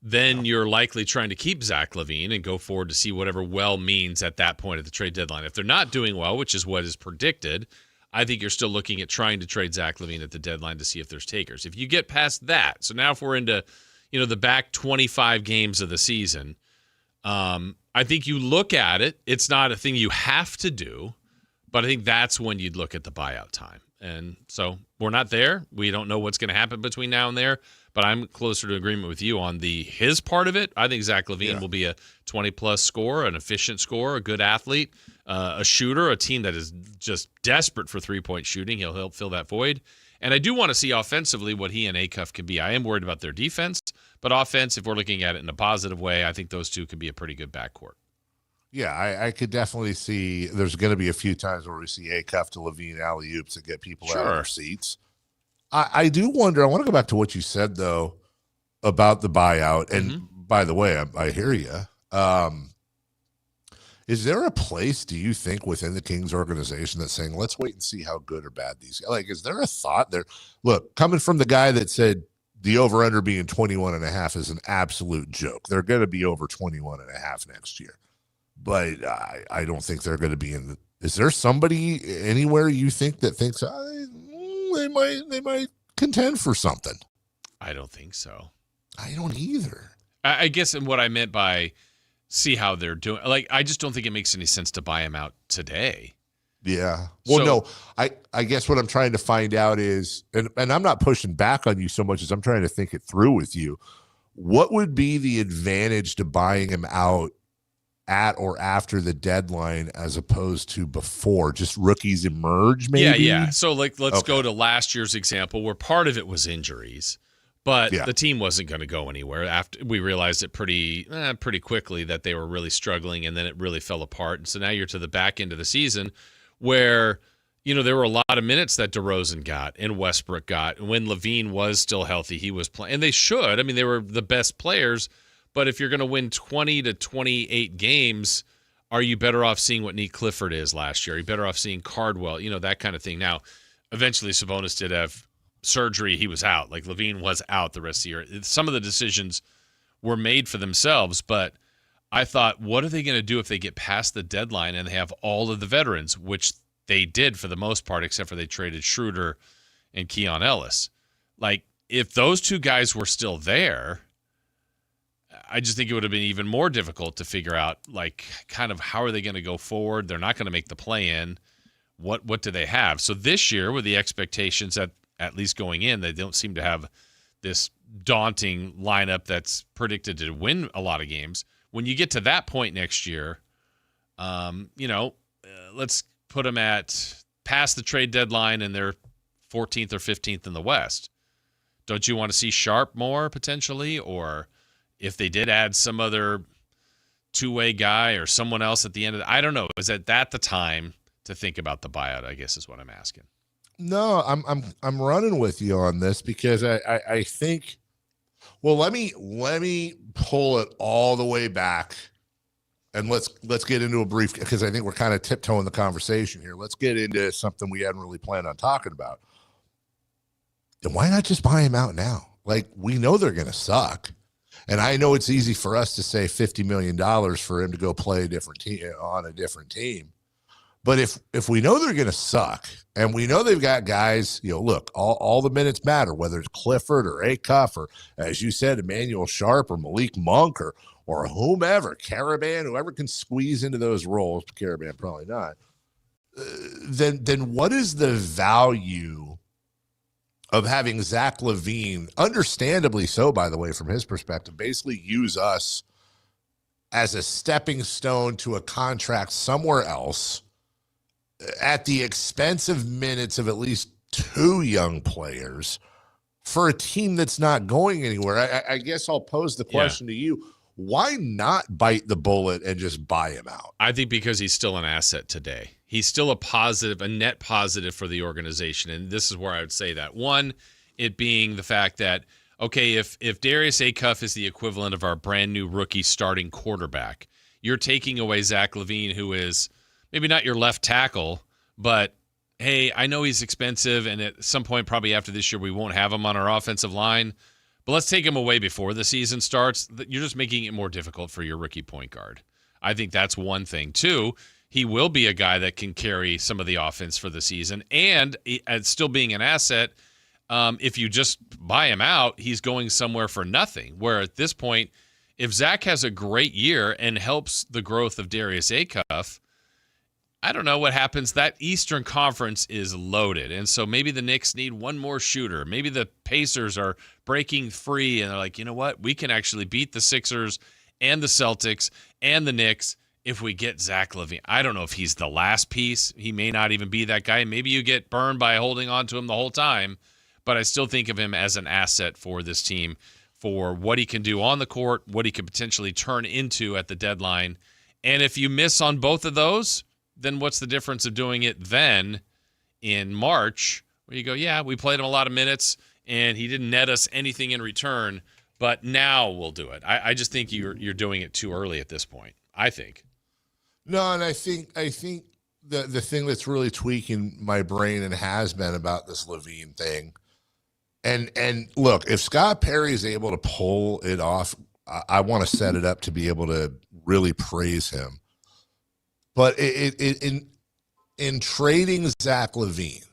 then you're likely trying to keep Zach LaVine and go forward to see whatever well means at that point at the trade deadline. If they're not doing well, which is what is predicted, I think you're still looking at trying to trade Zach LaVine at the deadline to see if there's takers. If you get past that, so now if we're into, the back 25 games of the season, I think you look at it. It's not a thing you have to do, but I think that's when you'd look at the buyout time. And so we're not there. We don't know what's going to happen between now and there, but I'm closer to agreement with you on his part of it. I think Zach LaVine will be a 20-plus scorer, an efficient scorer, a good athlete, a shooter, a team that is just desperate for three-point shooting. He'll help fill that void. And I do want to see offensively what he and Acuff can be. I am worried about their defense, but offense, if we're looking at it in a positive way, I think those two could be a pretty good backcourt. Yeah, I could definitely see there's going to be a few times where we see Acuff to LaVine alley-oops to get people out of their seats. I do wonder, I want to go back to what you said, though, about the buyout. And by the way, I hear you. Is there a place, do you think, within the Kings organization that's saying, let's wait and see how good or bad these guys, is there a thought there? Look, coming from the guy that said the over-under being 21.5 is an absolute joke. They're going to be over 21.5 next year. But I don't think they're going to be in. Is there somebody anywhere you think that thinks they might contend for something? I don't think so. I don't either. I guess and what I meant by see how they're doing, I just don't think it makes any sense to buy him out today. Yeah. Well, no, I guess what I'm trying to find out is, and I'm not pushing back on you so much as I'm trying to think it through with you. What would be the advantage to buying him out at or after the deadline as opposed to before? Just rookies emerge, maybe? Yeah. So let's go to last year's example where part of it was injuries, but the team wasn't going to go anywhere. After we realized it pretty quickly that they were really struggling, and then it really fell apart. And so now you're to the back end of the season where there were a lot of minutes that DeRozan got and Westbrook got. And when LaVine was still healthy, he was playing. And they should. I mean, they were the best players. But if you're going to win 20 to 28 games, are you better off seeing what Nick Clifford is last year? Are you better off seeing Cardwell? That kind of thing. Now, eventually Sabonis did have surgery. He was out. LaVine was out the rest of the year. Some of the decisions were made for themselves, but I thought, what are they going to do if they get past the deadline and they have all of the veterans, which they did for the most part, except for they traded Schroeder and Keon Ellis. If those two guys were still there, I just think it would have been even more difficult to figure out, kind of how are they going to go forward? They're not going to make the play-in. What do they have? So this year, with the expectations that at least going in, they don't seem to have this daunting lineup that's predicted to win a lot of games. When you get to that point next year, let's put them at past the trade deadline and they're 14th or 15th in the West. Don't you want to see Sharp more potentially? Or if they did add some other two-way guy or someone else at the end of I don't know. Is that the time to think about the buyout, I guess is what I'm asking. No, I'm running with you on this because I think. Well, let me pull it all the way back, and let's get into a brief, because I think we're kind of tiptoeing the conversation here. Let's get into something we hadn't really planned on talking about. And why not just buy him out now? Like, we know they're going to suck, and I know it's easy for us to say $50 million for him to go play a different team on a different team. But if we know they're going to suck, and we know they've got guys, look, all the minutes matter, whether it's Clifford or Acuff or, as you said, Emmanuel Sharp or Malik Monk or whomever, Caravan, whoever can squeeze into those roles, Caravan probably not, then what is the value of having Zach LaVine, understandably so, by the way, from his perspective, basically use us as a stepping stone to a contract somewhere else, at the expense of minutes of at least two young players for a team that's not going anywhere? I guess I'll pose the question to you. Why not bite the bullet and just buy him out? I think because he's still an asset today. He's still a net positive for the organization. And this is where I would say that. One, it being the fact that, okay, if Darius Acuff is the equivalent of our brand new rookie starting quarterback, you're taking away Zach LaVine, who is maybe not your left tackle, but hey, I know he's expensive, and at some point probably after this year we won't have him on our offensive line, but let's take him away before the season starts. You're just making it more difficult for your rookie point guard. I think that's one thing. Two, he will be a guy that can carry some of the offense for the season, and still being an asset, if you just buy him out, he's going somewhere for nothing, where at this point, if Zach has a great year and helps the growth of Darius Acuff, I don't know what happens. That Eastern Conference is loaded, and so maybe the Knicks need one more shooter. Maybe the Pacers are breaking free, and they're like, you know what? We can actually beat the Sixers and the Celtics and the Knicks if we get Zach LaVine. I don't know if he's the last piece. He may not even be that guy. Maybe you get burned by holding on to him the whole time, but I still think of him as an asset for this team, for what he can do on the court, what he could potentially turn into at the deadline. And if you miss on both of those, then what's the difference of doing it then in March, where you go, yeah, we played him a lot of minutes and he didn't net us anything in return, but now we'll do it. I just think you're doing it too early at this point, I think. No, and I think the thing that's really tweaking my brain and has been about this LaVine thing, and look, if Scott Perry is able to pull it off, I want to set it up to be able to really praise him. But in trading Zach LaVine,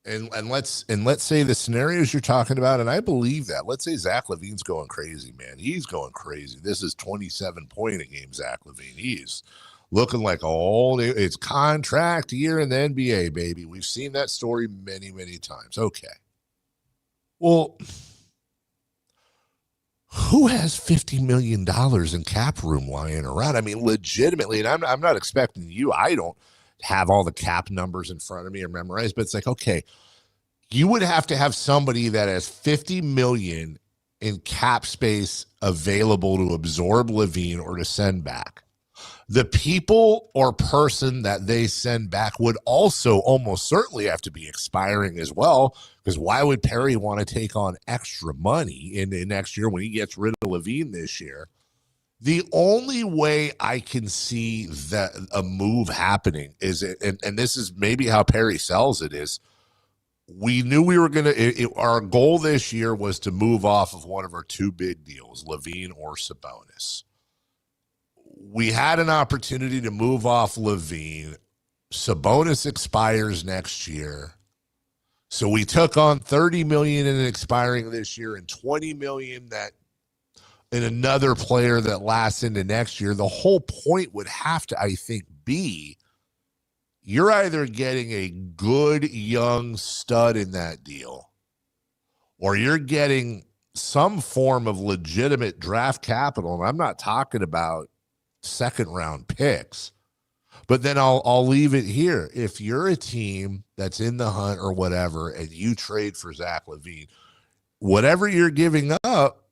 and let's say the scenarios you're talking about, and I believe that. Let's say Zach LaVine's going crazy, man. He's going crazy. This is 27-point a game, Zach LaVine. He's looking like it's contract year in the NBA, baby. We've seen that story many, many times. Okay. Well, who has $50 million in cap room lying around? I mean, legitimately, and I'm not expecting you. I don't have all the cap numbers in front of me or memorized, but it's like, okay, you would have to have somebody that has $50 million in cap space available to absorb LaVine or to send back. The people or person that they send back would also almost certainly have to be expiring as well, because why would Perry want to take on extra money in next year when he gets rid of LaVine this year? The only way I can see that a move happening is, and this is maybe how Perry sells it, is we knew we were going to, our goal this year was to move off of one of our two big deals, LaVine or Sabonis. We had an opportunity to move off LaVine. Sabonis expires next year. So we took on $30 million in expiring this year and $20 million that in another player that lasts into next year. The whole point would have to, I think, be you're either getting a good young stud in that deal, or you're getting some form of legitimate draft capital. And I'm not talking about second round picks, but then I'll leave it here. If you're a team that's in the hunt or whatever, and you trade for Zach LaVine, whatever you're giving up,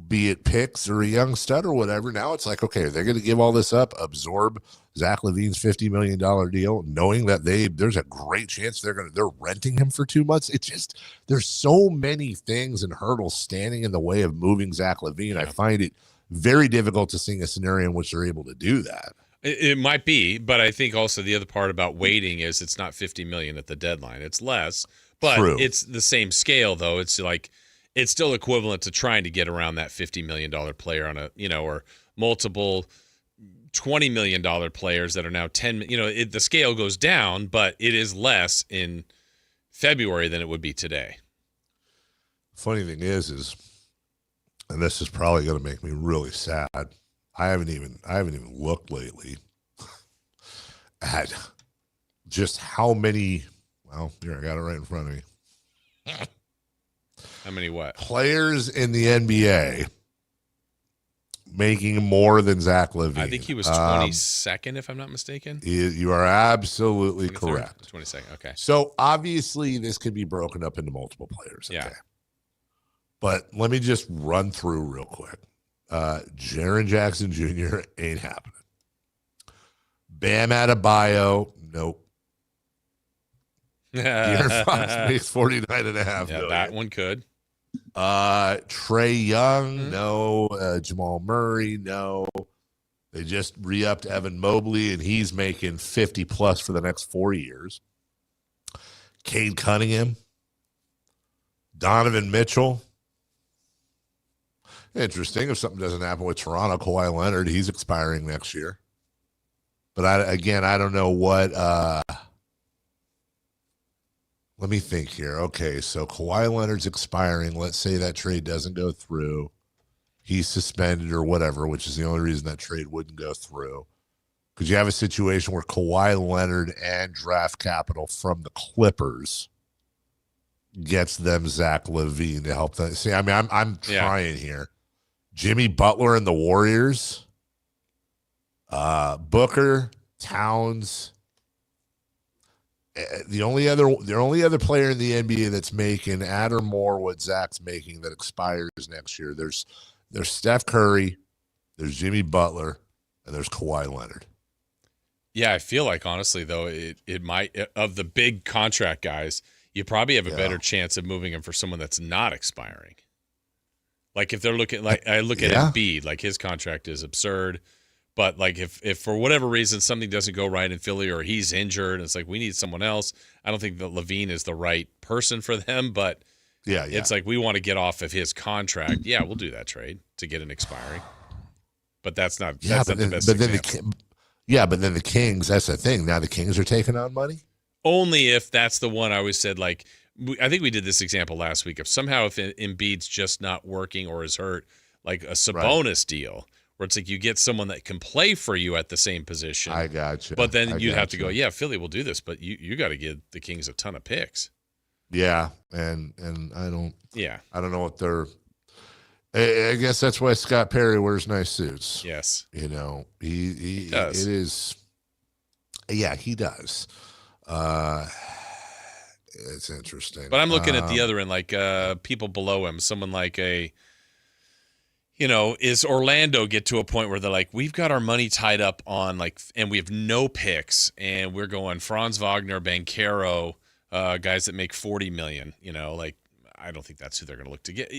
be it picks or a young stud or whatever. Now it's like, okay, they're going to give all this up, absorb Zach LaVine's $50 million deal, knowing that there's a great chance they're renting him for 2 months. It's just, there's so many things and hurdles standing in the way of moving Zach LaVine. I find it very difficult to see a scenario in which they're able to do that. It might be, but I think also the other part about waiting is it's not $50 million at the deadline. It's less, but True. It's the same scale though. It's like, it's still equivalent to trying to get around that $50 million player on a, or multiple $20 million players that are now 10, the scale goes down, but it is less in February than it would be today. Funny thing is, and this is probably going to make me really sad. I haven't even looked lately at just how many, well, here, I got it right in front of me. How many what? Players in the NBA making more than Zach LaVine. I think he was 22nd, if I'm not mistaken. You are absolutely 23rd? correct. 22nd, okay. So obviously this could be broken up into multiple players. Okay? Yeah. But let me just run through real quick. Jaren Jackson Jr. ain't happening. Bam Adebayo, nope. De'Aaron Fox makes 49.5 million. That one could. Trey Young, no. Jamal Murray, no. They just re-upped Evan Mobley, and he's making 50 plus for the next 4 years. Cade Cunningham, Donovan Mitchell. Interesting. If something doesn't happen with Toronto, Kawhi Leonard, he's expiring next year. But I don't know what. Let me think here. Okay, so Kawhi Leonard's expiring. Let's say that trade doesn't go through. He's suspended or whatever, which is the only reason that trade wouldn't go through. Could you have a situation where Kawhi Leonard and draft capital from the Clippers gets them Zach LaVine to help them? See, I mean, I'm trying here. Jimmy Butler and the Warriors, Booker, Towns. The only other player in the NBA that's making at or more what Zach's making that expires next year. There's Steph Curry, there's Jimmy Butler, and there's Kawhi Leonard. Yeah, I feel like honestly though, it might, of the big contract guys, you probably have a better chance of moving him for someone that's not expiring. Like if they're looking, like I look at Embiid, like his contract is absurd. But like if for whatever reason something doesn't go right in Philly or he's injured, and it's like we need someone else. I don't think that LaVine is the right person for them, but it's like we want to get off of his contract. Yeah, we'll do that trade to get an expiring. But that's not the best example. But then the Kings, that's the thing. Now the Kings are taking on money? Only if that's the one I always said, like, I think we did this example last week. If Embiid's just not working or is hurt, like a Sabonis deal, where it's like you get someone that can play for you at the same position. I got you. But then you'd have to go, Philly will do this, but you got to give the Kings a ton of picks. Yeah, and I don't know what they're. I guess that's why Scott Perry wears nice suits. Yes, he does. It is. Yeah, he does. It's interesting. But I'm looking at the other end, like people below him, someone like is Orlando get to a point where they're like, we've got our money tied up on and we have no picks, and we're going Franz Wagner, Banchero, guys that make $40 million. I don't think that's who they're going to look to get.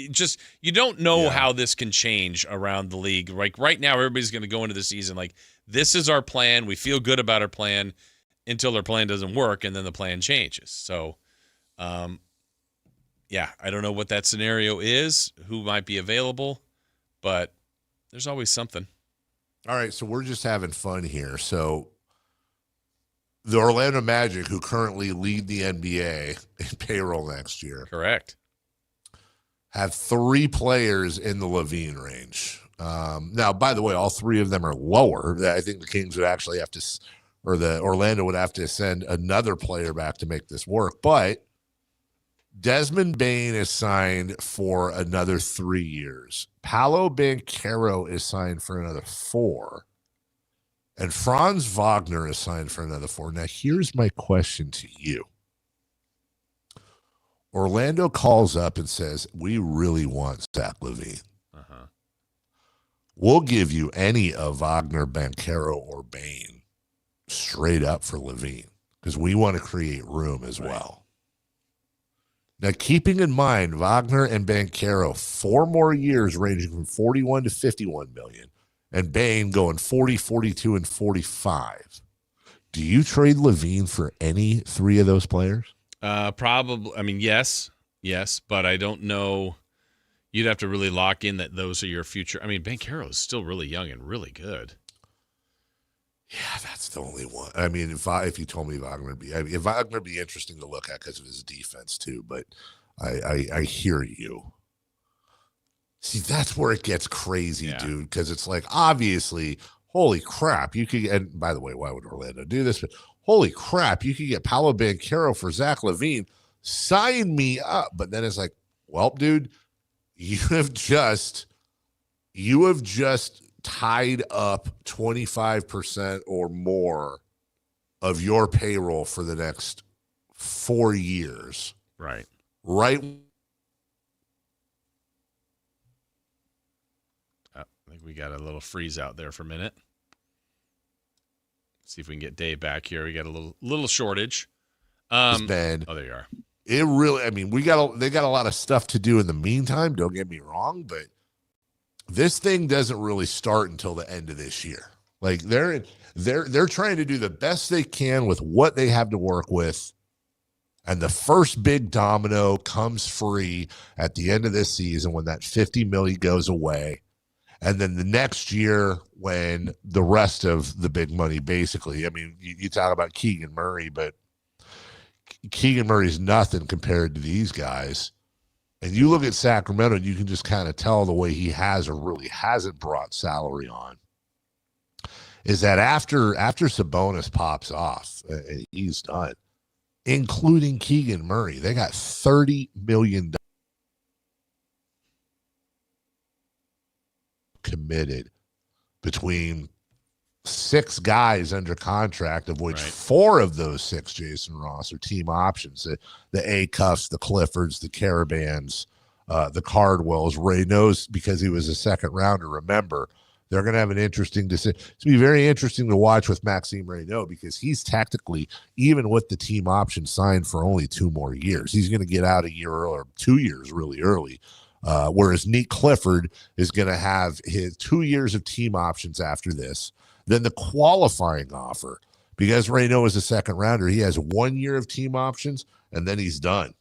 You don't know how this can change around the league. Like right now, everybody's going to go into the season like, this is our plan. We feel good about our plan until their plan doesn't work, and then the plan changes. So, I don't know what that scenario is, who might be available, but there's always something. All right, so we're just having fun here. So the Orlando Magic, who currently lead the NBA in payroll next year. Correct. Have 3 players in the LaVine range. Now, by the way, all 3 of them are lower. I think the Kings would actually have to, or the Orlando would have to send another player back to make this work. But Desmond Bane is signed for another 3 years. Paolo Banchero is signed for another 4. And Franz Wagner is signed for another 4. Now, here's my question to you. Orlando calls up and says, we really want Zach LaVine. Uh-huh. We'll give you any of Wagner, Banchero, or Bain straight up for Levine because we want to create room as well. Now, keeping in mind, Wagner and Banchero, 4 more years ranging from 41 to 51 million, and Bain going 40, 42, and 45. Do you trade Levine for any 3 of those players? Probably. I mean, yes, but I don't know. You'd have to really lock in that those are your future. I mean, Banchero is still really young and really good. Yeah, that's the only one. I mean, if you told me Wagner would be, Wagner would be interesting to look at because of his defense too. But I hear you. See, that's where it gets crazy, dude. Because it's like, obviously, holy crap, you could. And by the way, why would Orlando do this? But holy crap, you could get Paolo Banchero for Zach LaVine. Sign me up. But then it's like, well, dude, you have just tied up 25% or more of your payroll for the next 4 years. Right. I think we got a little freeze out there for a minute. See if we can get Dave back here. We got a little shortage. Ben, oh, there you are. It really, I mean, they got a lot of stuff to do in the meantime. Don't get me wrong, but this thing doesn't really start until the end of this year. Like they're trying to do the best they can with what they have to work with. And the first big domino comes free at the end of this season when that $50 million goes away. And then the next year when the rest of the big money, basically, I mean, you talk about Keegan Murray, but Keegan Murray's nothing compared to these guys. And you look at Sacramento, and you can just kind of tell the way he has or really hasn't brought salary on is that after Sabonis pops off, he's done, including Keegan Murray. They got $30 million committed between 6 guys under contract, of which 4 of those 6, Jason Ross, are team options. The A-Cuffs, the Cliffords, the Caravans, the Cardwells. Ray knows because he was a second rounder. Remember, they're going to have an interesting decision. It's going to be very interesting to watch with Maxime Reynaud because he's technically, even with the team option, signed for only 2 more years. He's going to get out a year early, or 2 years really early. Whereas Nick Clifford is going to have his 2 years of team options after this. Then the qualifying offer, because Reynaud is a second rounder, he has 1 year of team options, and then he's done.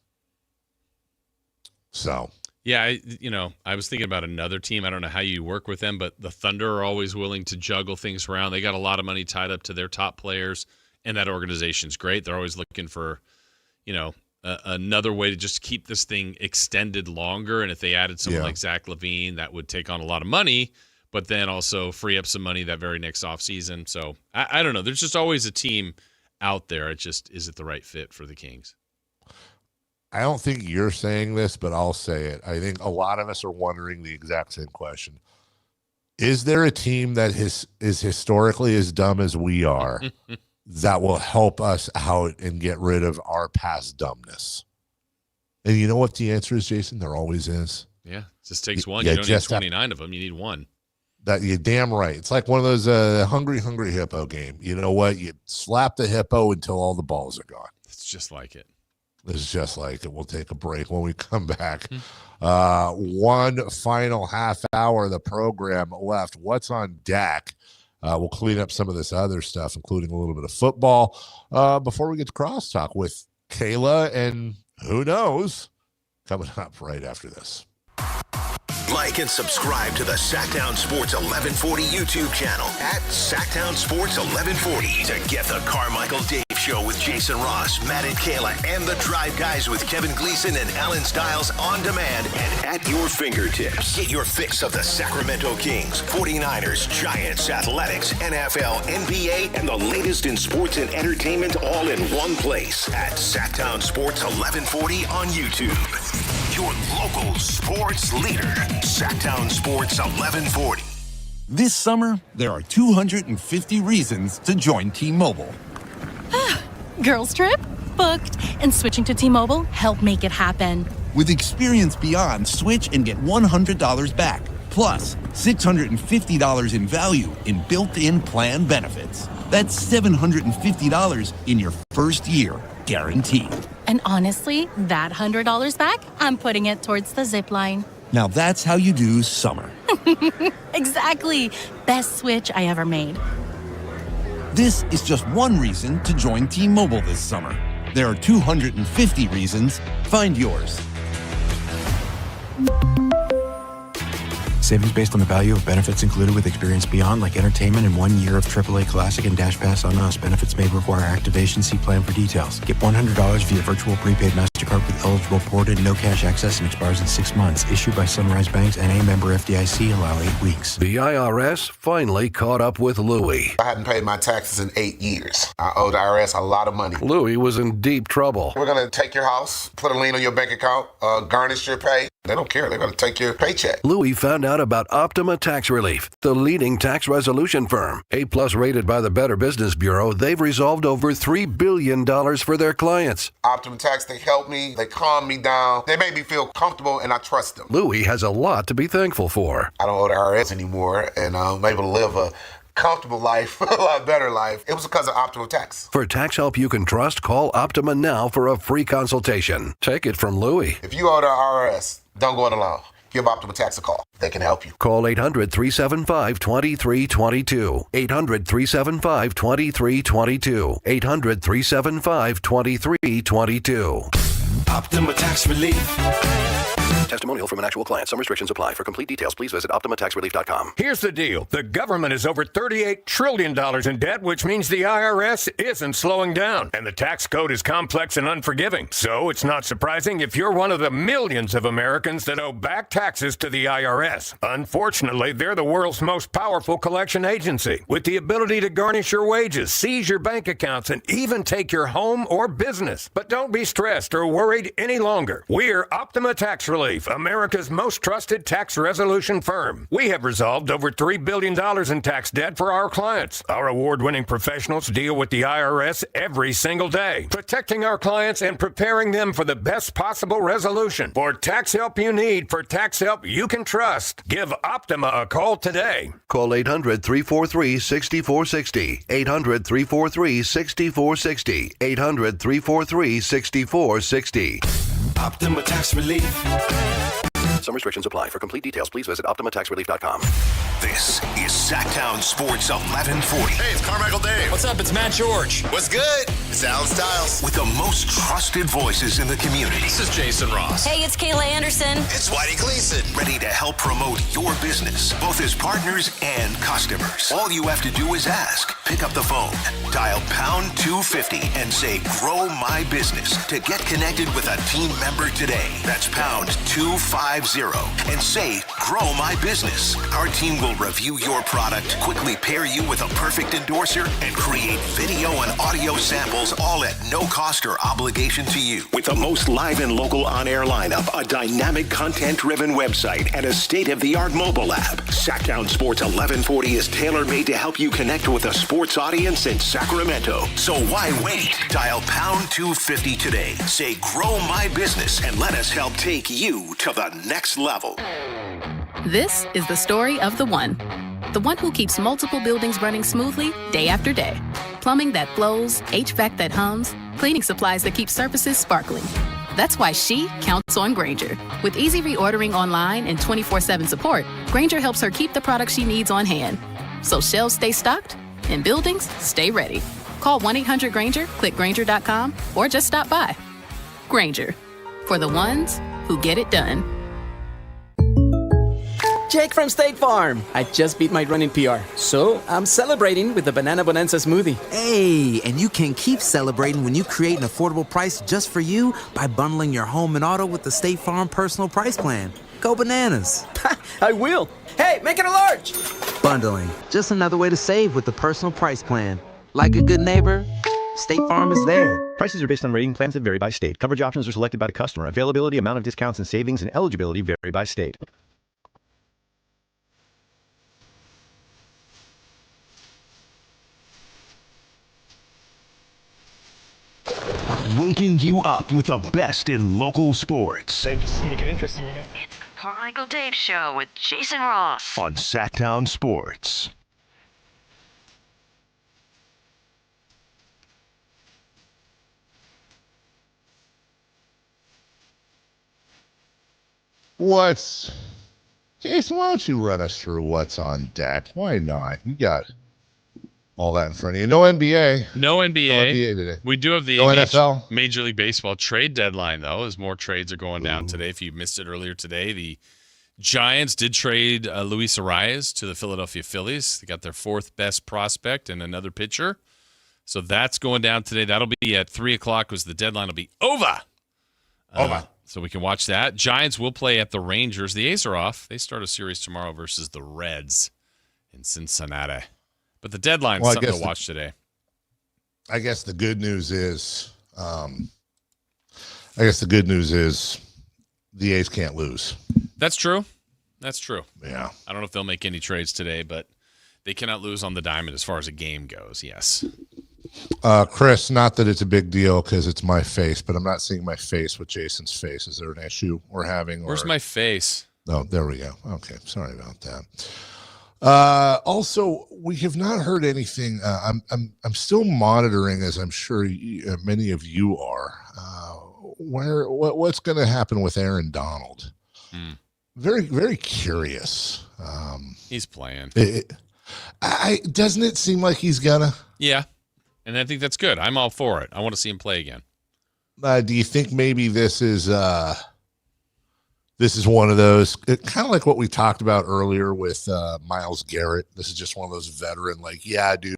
So, yeah, I was thinking about another team. I don't know how you work with them, but the Thunder are always willing to juggle things around. They got a lot of money tied up to their top players, and that organization's great. They're always looking for, another way to just keep this thing extended longer. And if they added someone like Zach LaVine, that would take on a lot of money, but then also free up some money that very next offseason. So I don't know. There's just always a team out there. It just, is it the right fit for the Kings? I don't think you're saying this, but I'll say it. I think a lot of us are wondering the exact same question. Is there a team that is historically as dumb as we are that will help us out and get rid of our past dumbness? And you know what the answer is, Jason? There always is. Yeah, it just takes one. You don't need 29 of them. You need one. That you're damn right. It's like one of those hungry hippo game. You know what? You slap the hippo until all the balls are gone. It's just like it. It's just like it. We'll take a break. When we come back, one final half hour of the program left. What's on deck? We'll clean up some of this other stuff, including a little bit of football, before we get to crosstalk with Kayla and who knows, coming up right after this. Like and subscribe to the Sactown Sports 1140 YouTube channel at Sactown Sports 1140 to get the Carmichael Dave Show with Jason Ross, Matt and Kayla, and the Drive Guys with Kevin Gleason and Alan Stiles on demand and at your fingertips. Get your fix of the Sacramento Kings, 49ers, Giants, Athletics, NFL, NBA, and the latest in sports and entertainment all in one place at Sactown Sports 1140 on YouTube. Your local sports leader, Sactown Sports 1140. This summer, there are 250 reasons to join T-Mobile. Girls trip? Booked. And switching to T-Mobile helped make it happen. With experience beyond, switch and get $100 back. Plus, $650 in value in built-in plan benefits. That's $750 in your first year, guaranteed. And honestly, that $100 back, I'm putting it towards the zip line. Now that's how you do summer. Exactly. Best switch I ever made. This is just one reason to join T-Mobile this summer. There are 250 reasons. Find yours. Savings based on the value of benefits included with Experience Beyond, like entertainment and 1 year of AAA Classic and Dash Pass on us. Benefits may require activation. See plan for details. Get $100 via virtual prepaid MasterCard with eligible ported, no cash access, and expires in 6 months. Issued by Sunrise Banks and a member FDIC. Allow 8 weeks. The IRS finally caught up with Louie. I hadn't paid my taxes in 8 years. I owed the IRS a lot of money. Louie was in deep trouble. We're going to take your house, put a lien on your bank account, garnish your pay. They don't care. They're going to take your paycheck. Louie found out about Optima Tax Relief, the leading tax resolution firm. A+ rated by the Better Business Bureau, they've resolved over $3 billion for their clients. Optima Tax, they help me. They calm me down. They make me feel comfortable, and I trust them. Louie has a lot to be thankful for. I don't owe the IRS anymore, and I'm able to live a comfortable life, a lot better life. It was because of Optima Tax. For tax help you can trust, call Optima now for a free consultation. Take it from Louie. If you owe the IRS, don't go it alone. Give Optima Tax a call. They can help you. Call 800-375-2322. 800-375-2322. 800-375-2322. Optima Tax Relief. Testimonial from an actual client. Some restrictions apply. For complete details, please visit OptimaTaxRelief.com. Here's the deal. The government is over $38 trillion in debt, which means the IRS isn't slowing down. And the tax code is complex and unforgiving. So it's not surprising if you're one of the millions of Americans that owe back taxes to the IRS. Unfortunately, they're the world's most powerful collection agency, with the ability to garnish your wages, seize your bank accounts, and even take your home or business. But don't be stressed or worried any longer. We're Optima Tax Relief, America's most trusted tax resolution firm. We have resolved over $3 billion in tax debt for our clients. Our award-winning professionals deal with the IRS every single day, protecting our clients and preparing them for the best possible resolution. For tax help you need, for tax help you can trust, give Optima a call today. Call 800-343-6460. 800-343-6460. 800-343-6460. Optima Tax Relief. Some restrictions apply. For complete details, please visit OptimaTaxRelief.com. This is Sactown Sports 1140. Hey, it's Carmichael Dave. What's up? It's Matt George. What's good? It's Alan Stiles. With the most trusted voices in the community. This is Jason Ross. Hey, it's Kayla Anderson. It's Whitey Gleason. Ready to help promote your business, both as partners and customers. All you have to do is ask. Pick up the phone, dial pound 250 and say, grow my business to get connected with a team member today. That's pound 250 and say, grow my business. Our team will review your product, quickly pair you with a perfect endorser, and create video and audio samples, all at no cost or obligation to you. With the most live and local on-air lineup, a dynamic content-driven website, and a state-of-the-art mobile app, Sactown Sports 1140 is tailor-made to help you connect with a sports audience in Sacramento. So why wait? Dial pound 250 today. Say, grow my business, and let us help take you to the next level. This is the story of the one who keeps multiple buildings running smoothly day after day. Plumbing that flows, HVAC that hums, cleaning supplies that keep surfaces sparkling. That's why she counts on Grainger. With easy reordering online and 24/7 support, Grainger helps her keep the products she needs on hand. So shelves stay stocked and buildings stay ready. Call 1-800-GRAINGER, click Grainger.com, or just stop by. Grainger, for the ones who get it done. Jake from State Farm. I just beat my running PR, so I'm celebrating with the Banana Bonanza smoothie. Hey, and you can keep celebrating when you create an affordable price just for you by bundling your home and auto with the State Farm Personal Price Plan. Go bananas. I will. Hey, make it a large. Bundling, just another way to save with the Personal Price Plan. Like a good neighbor, State Farm is there. Prices are based on rating plans that vary by state. Coverage options are selected by the customer. Availability, amount of discounts and savings, and eligibility vary by state. Waking you up with the best in local sports. Carmichael Dave Show with Jason Ross on Sactown Sports. Jason, why don't you run us through what's on deck? Why not? You got all that in front of you. No NBA. No NBA today. We do have the No NFL. Major League Baseball trade deadline, though, as more trades are going down today. If you missed it earlier today, the Giants did trade Luis Arias to the Philadelphia Phillies. They got their fourth best prospect and another pitcher. So that's going down today. That'll be at 3 o'clock because the deadline will be over. So we can watch that. Giants will play at the Rangers. The A's are off. They start a series tomorrow versus the Reds in Cincinnati. But the deadline's something to watch today. I guess the good news is, the A's can't lose. That's true. Yeah. I don't know if they'll make any trades today, but they cannot lose on the diamond as far as a game goes. Yes. Chris, not that it's a big deal because it's my face, but I'm not seeing my face with Jason's face. Is there an issue we're having? Where's my face? Oh, there we go. Okay. Sorry about that. Also, we have not heard anything. I'm still monitoring, as I'm sure many of you are. What's going to happen with Aaron Donald? Very, very curious. He's playing. Doesn't it seem like he's gonna? Yeah, and I think that's good. I'm all for it. I want to see him play again. Do you think maybe this is one of those, kind of like what we talked about earlier with Myles Garrett? This is just one of those veteran, like, yeah, dude,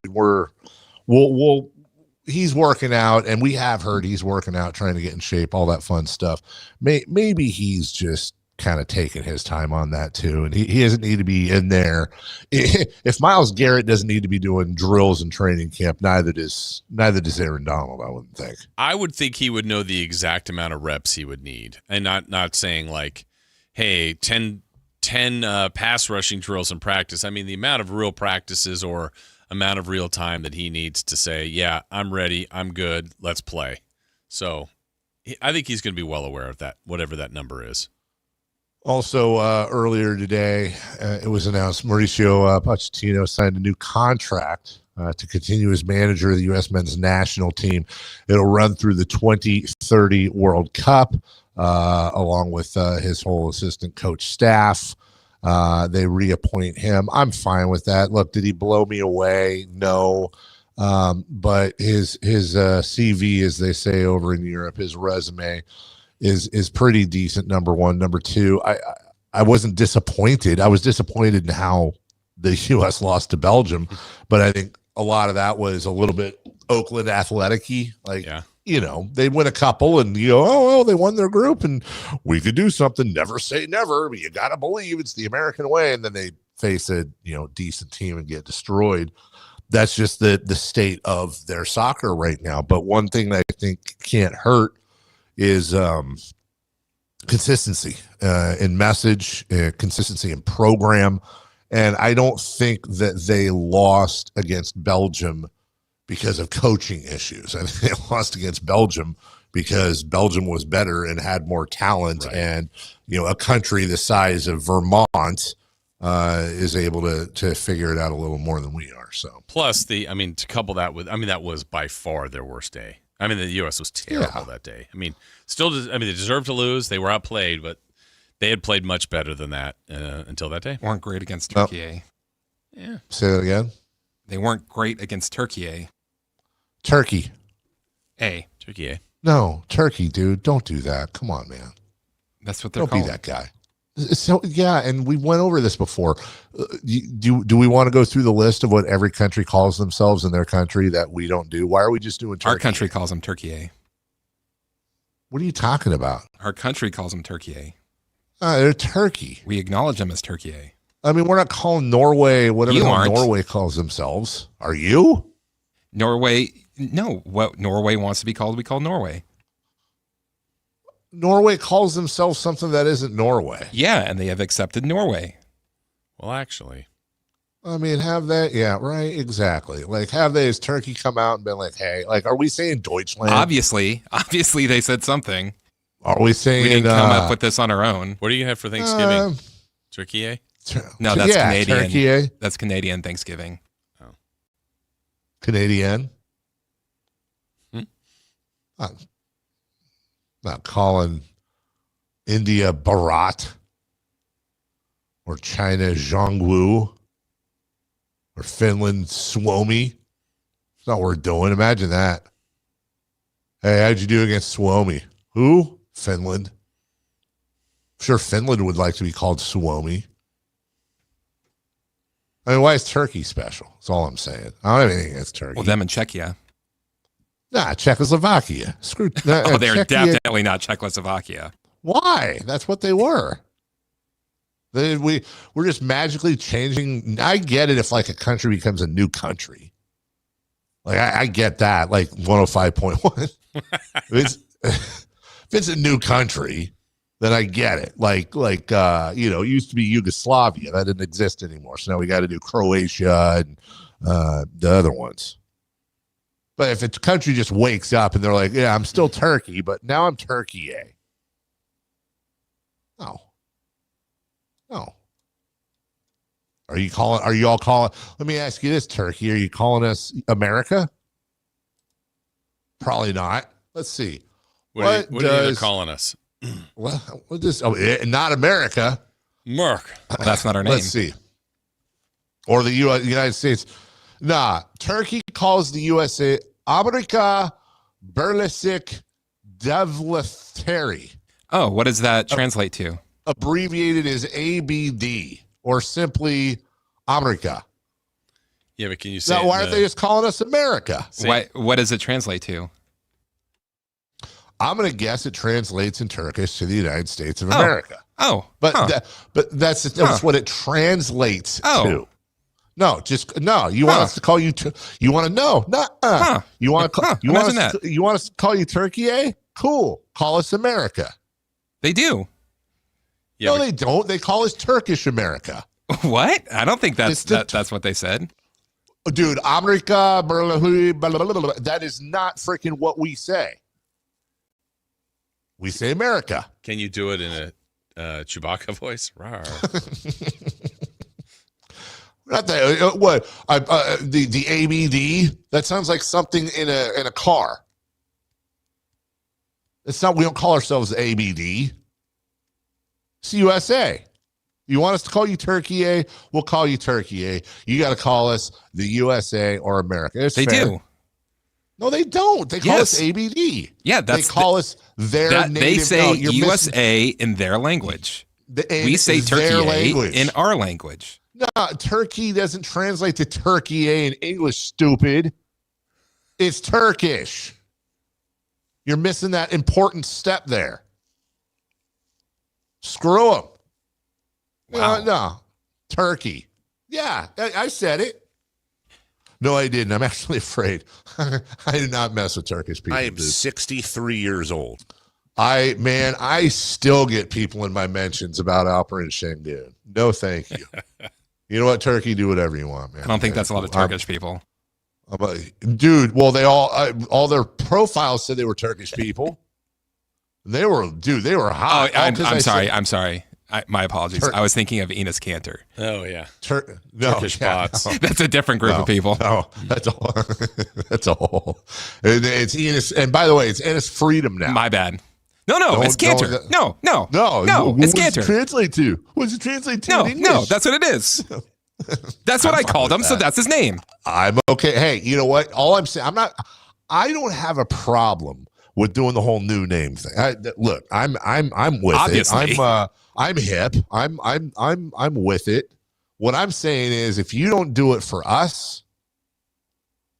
he's working out, and we have heard he's working out, trying to get in shape, all that fun stuff. Maybe he's just kind of taking his time on that too, and he doesn't need to be in there. If Myles Garrett doesn't need to be doing drills in training camp, neither does Aaron Donald, I wouldn't think. I would think he would know the exact amount of reps he would need, and not saying like, hey, 10 pass rushing drills in practice. I mean, the amount of real practices or amount of real time that he needs to say, yeah, I'm ready, I'm good, let's play. So I think he's going to be well aware of that, whatever that number is. Also, earlier today, it was announced Mauricio Pochettino signed a new contract to continue as manager of the U.S. men's national team. It'll run through the 2030 World Cup, along with his whole assistant coach staff. They reappoint him. I'm fine with that. Look, did he blow me away? No. But his CV, as they say over in Europe, his resume is pretty decent. Number one. Number two, I wasn't disappointed. I was disappointed in how the U.S. lost to Belgium, but I think a lot of that was a little bit Oakland athletic-y. Like, you know, they win a couple and you go, oh, they won their group and we could do something. Never say never, but you got to believe it's the American way. And then they face a, decent team and get destroyed. That's just the state of their soccer right now. But one thing that I think can't hurt is consistency in message, consistency in program. And I don't think that they lost against Belgium because of coaching issues. I think they lost against Belgium because Belgium was better and had more talent. Right. And, a country the size of Vermont is able to figure it out a little more than we are. So plus to couple that with, that was by far their worst day. The U.S. was terrible that day. they deserved to lose. They were outplayed, but they had played much better than that until that day. Weren't great against Turkey, eh? Yeah. Say that again? They weren't great against Turkey, eh? Turkey. Turkey, eh? No, Turkey, dude. Don't do that. Come on, man. That's what they're calling. Don't be that guy. So, yeah, and we went over this before. Do we want to go through the list of what every country calls themselves in their country that we don't do? Why are we just doing Turkey? Our country calls them Turkey, eh? What are you talking about? Our country calls them Turkey, eh? They're Turkey. We acknowledge them as Turkey, eh? We're not calling Norway whatever Norway calls themselves. Are you? Norway, no. What Norway wants to be called, we call Norway. Norway calls themselves something that isn't Norway. Yeah, and they have accepted Norway. Well, actually. Have that? Yeah, right, exactly. Like, have they, as Turkey, come out and been like, hey, like, are we saying Deutschland? Obviously they said something. Are we saying We didn't come up with this on our own. What do you have for Thanksgiving? Turkey, eh? No, that's Canadian. Turkey, eh? That's Canadian Thanksgiving. Oh. Canadian. Not calling India Bharat or China Zhongwu or Finland Suomi. That's not what we're doing. Imagine that. Hey, how'd you do against Suomi? Who? Finland. I'm sure Finland would like to be called Suomi. I mean, why is Turkey special? That's all I'm saying. I don't have anything against Turkey. Well, them in Czechia. Nah, Czechoslovakia. Screw. Oh, they're Czechia. definitely not Czechoslovakia. Why? That's what they were. We're just magically changing. I get it if like a country becomes a new country. Like I get that. Like 105.1. If it's a new country, then I get it. Like it used to be Yugoslavia. That didn't exist anymore. So now we got to do Croatia and the other ones. But if a country just wakes up and they're like, yeah, I'm still Turkey, but now I'm Turkey, eh? No. Are you all calling? Let me ask you this, Turkey. Are you calling us America? Probably not. Let's see. What are they calling us? Not America. Merc. Well, that's not our name. Let's see. Or the United States. Nah, Turkey calls the USA Amerika Birleşik Devletleri. Oh, what does that translate to? Abbreviated as ABD, or simply America. Yeah, but can you say? Now, why aren't they just calling us America? What does it translate to? I'm going to guess it translates in Turkish to the United States of America. But that's what it translates to. No, you want us to call you? You want to know? You want to? You want us to call you Turkey? Eh? Cool. Call us America. They do. Yeah, no, they don't. They call us Turkish America. What? I don't think that's what they said. Dude, America, that is not freaking what we say. We say America. Can you do it in a Chewbacca voice? Rawr. Not that. What? The ABD? That sounds like something in a car. It's not. We don't call ourselves ABD. It's USA. You want us to call you Turkey, eh? We'll call you Turkey, eh? You got to call us the USA or America. It's they fair. do. No, they don't. They call us ABD. Yeah, they call us their native. They say USA in their language. We say Turkey in our language. No, Turkey doesn't translate to Turkey in English, stupid. It's Turkish. You're missing that important step there. Screw them. Wow. No. Turkey. Yeah, I said it. No, I didn't. I'm actually afraid. I do not mess with Turkish people. I am 63 years old. I still get people in my mentions about Alper and Şengün. No, thank you. You know what, Turkey? Do whatever you want, man. I don't think that's a lot of Turkish people. Dude, well, they all their profiles said they were Turkish people. They were hot. Oh, I'm sorry. My apologies. I was thinking of Enos Cantor. Oh yeah, Turkish bots. No. That's a different group of people. No, that's a whole. It's Enos, and by the way, it's Enos Freedom now. My bad. No, it's Cantor. No, it's Cantor. What's it translate to? No, in English? That's what it is. That's what I called him. So that's his name. I'm okay. Hey, you know what? All I'm saying, I don't have a problem with doing the whole new name thing. Look, I'm with Obviously. it. I'm hip. I'm with it. What I'm saying is, if you don't do it for us,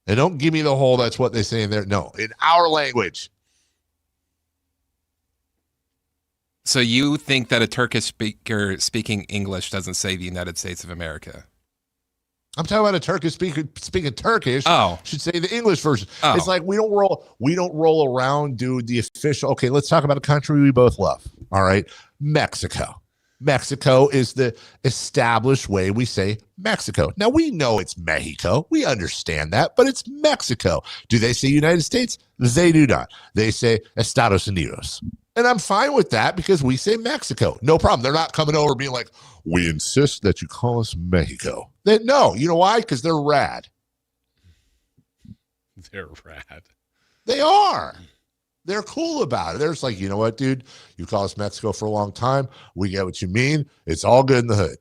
and don't give me the whole that's what they say in there. No, in our language. So you think that a Turkish speaker speaking English doesn't say the United States of America? I'm talking about a Turkish speaking Turkish. Oh, should say the English version. Oh. It's like we don't roll around, dude. The official. Okay, let's talk about a country we both love. All right, Mexico. Mexico is the established way we say Mexico. Now we know it's Mexico. We understand that, but it's Mexico. Do they say United States? They do not. They say Estados Unidos. And I'm fine with that because we say Mexico. No problem. They're not coming over being like, we insist that you call us Mexico. No. You know why? Because they're rad. They're rad. They are. They're cool about it. They're just like, you know what, dude? You call us Mexico for a long time. We get what you mean. It's all good in the hood.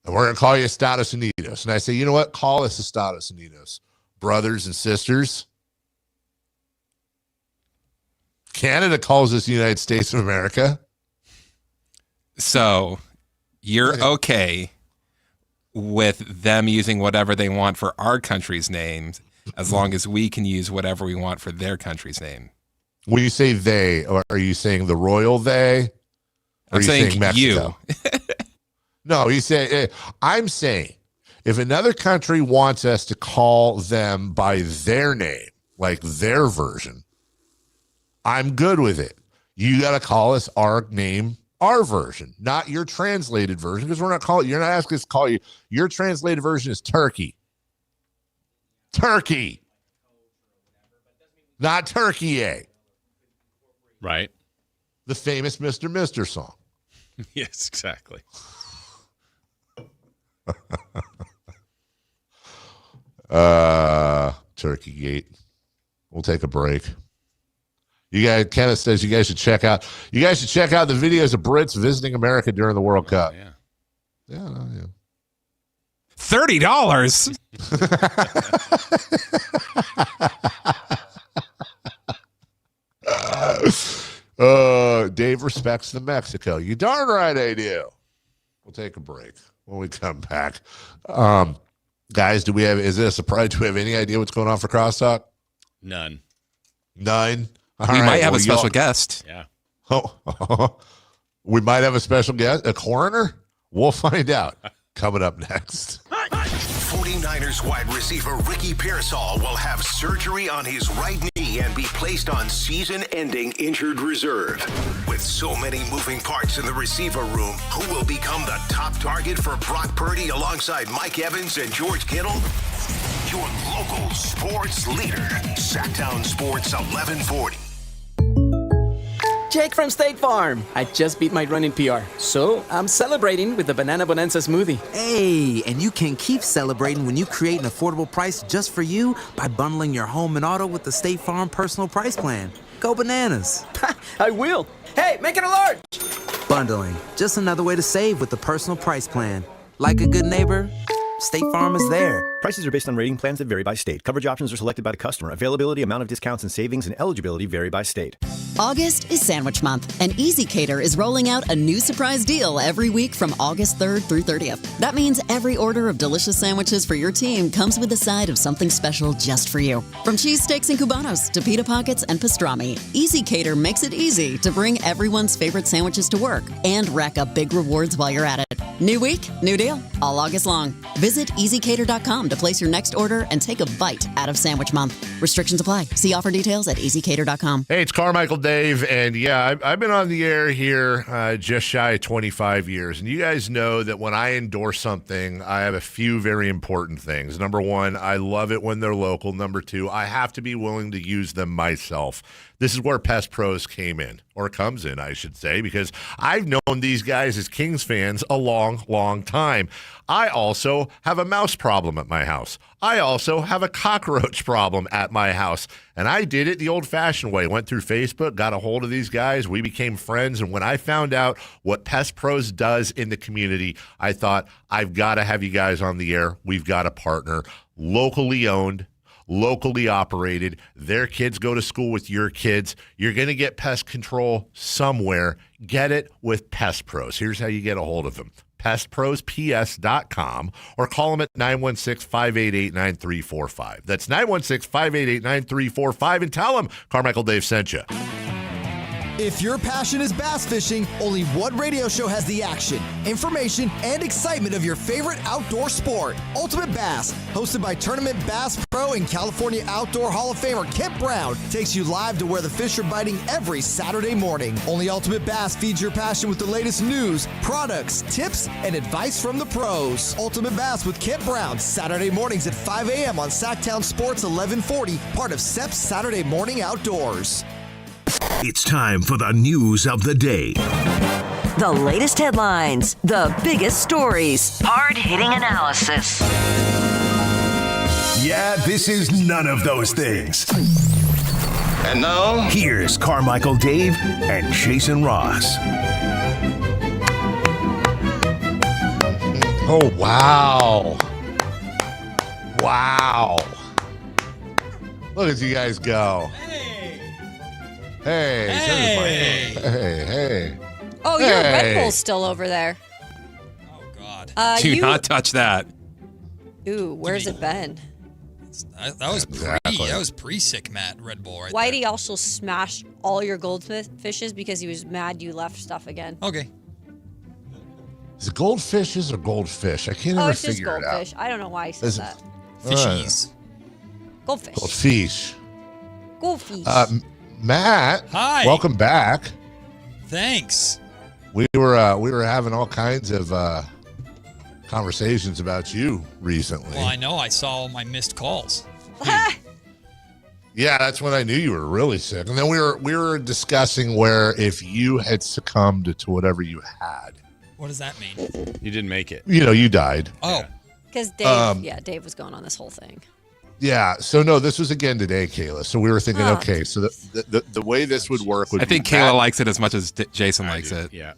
And we're going to call you Estados Unidos. And I say, you know what? Call us Estados Unidos. Brothers and sisters. Canada calls us the United States of America. So you're okay with them using whatever they want for our country's names as long as we can use whatever we want for their country's name. When you say they, are you saying the royal they? Or I'm saying Mexico? No, I'm saying if another country wants us to call them by their name, like their version, I'm good with it. You got to call us our name, our version, not your translated version, because you're not asking us to call you. Your translated version is Turkey. Turkey. Not Turkey, Right. The famous Mr. Mister song. Yes, exactly. Turkey Gate. We'll take a break. Kenneth says you guys should check out the videos of Brits visiting America during the World Cup. Yeah. $30. Dave respects the Mexico. You darn right I do. We'll take a break when we come back. Guys, is it a surprise? Do we have any idea what's going on for Crosstalk? None. All we right, might have a special guest. Yeah. Oh, we might have a special guest, a coroner? We'll find out. Coming up next. 49ers wide receiver Ricky Pearsall will have surgery on his right knee and be placed on season-ending injured reserve. With so many moving parts in the receiver room, who will become the top target for Brock Purdy alongside Mike Evans and George Kittle? Your local sports leader, Sactown Sports 1140. Jake from State Farm. I just beat my running PR, so I'm celebrating with the Banana Bonanza smoothie. Hey, and you can keep celebrating when you create an affordable price just for you by bundling your home and auto with the State Farm personal price plan. Go bananas. I will. Hey, make it a large. Bundling, just another way to save with the personal price plan. Like a good neighbor, State Farm is there. Prices are based on rating plans that vary by state. Coverage options are selected by the customer. Availability, amount of discounts and savings, and eligibility vary by state. August is Sandwich Month, and Easy Cater is rolling out a new surprise deal every week from August 3rd through 30th. That means every order of delicious sandwiches for your team comes with a side of something special just for you. From cheese steaks and cubanos to pita pockets and pastrami, Easy Cater makes it easy to bring everyone's favorite sandwiches to work and rack up big rewards while you're at it. New week, new deal, all August long. Visit EasyCater.com to place your next order and take a bite out of Sandwich Month. Restrictions apply. See offer details at EasyCater.com. Hey, it's Carmichael Dave, and I've been on the air here just shy of 25 years, and you guys know that when I endorse something, I have a few very important things. Number one, I love it when they're local. Number two, I have to be willing to use them myself. This is where Pest Pros came in, or comes in, I should say, because I've known these guys as Kings fans a long, long time. I also have a mouse problem at my house. I also have a cockroach problem at my house. And I did it the old-fashioned way. Went through Facebook, got a hold of these guys. We became friends. And when I found out what Pest Pros does in the community, I thought, I've got to have you guys on the air. We've got to partner. Locally owned, locally operated. Their kids go to school with your kids. You're going to get pest control somewhere. Get it with Pest Pros. Here's how you get a hold of them. PestProsPS.com or call them at 916-588-9345. That's 916-588-9345 and tell them Carmichael Dave sent you. If your passion is bass fishing, only one radio show has the action, information, and excitement of your favorite outdoor sport. Ultimate Bass, hosted by Tournament Bass Pro and California Outdoor Hall of Famer Kent Brown, takes you live to where the fish are biting every Saturday morning. Only Ultimate Bass feeds your passion with the latest news, products, tips, and advice from the pros. Ultimate Bass with Kent Brown, Saturday mornings at 5 a.m. on Sactown Sports 1140, part of SEP's Saturday Morning Outdoors. It's time for the news of the day. The latest headlines, the biggest stories, hard-hitting analysis. Yeah, this is none of those things. And now, here's Carmichael Dave and Jason Ross. Oh, wow. Wow. Look at you guys go. Hey. Oh, your Red Bull's still over there. Oh, God. Do not touch that. Ooh, where's it been? That was pre-sick Matt Red Bull right Whitey also smashed all your goldfishes because he was mad you left stuff again. Okay. Is it goldfishes or goldfish? I can't ever it's just figure it goldfish. out. I don't know why he said that. Fishies. Goldfish. Goldfish. Goldfish. Matt. Hi. Welcome back. Thanks. We were having all kinds of conversations about you recently. Well, I know. I saw all my missed calls. Yeah, that's when I knew you were really sick. And then we were discussing where if you had succumbed to whatever you had. What does that mean? You didn't make it. You died. Oh. Because Dave, Dave was going on this whole thing. Yeah. So no, this was again today, Kayla. So we were thinking, okay, so the way this would work would I think Kayla likes it as much as Jason likes it. Yeah.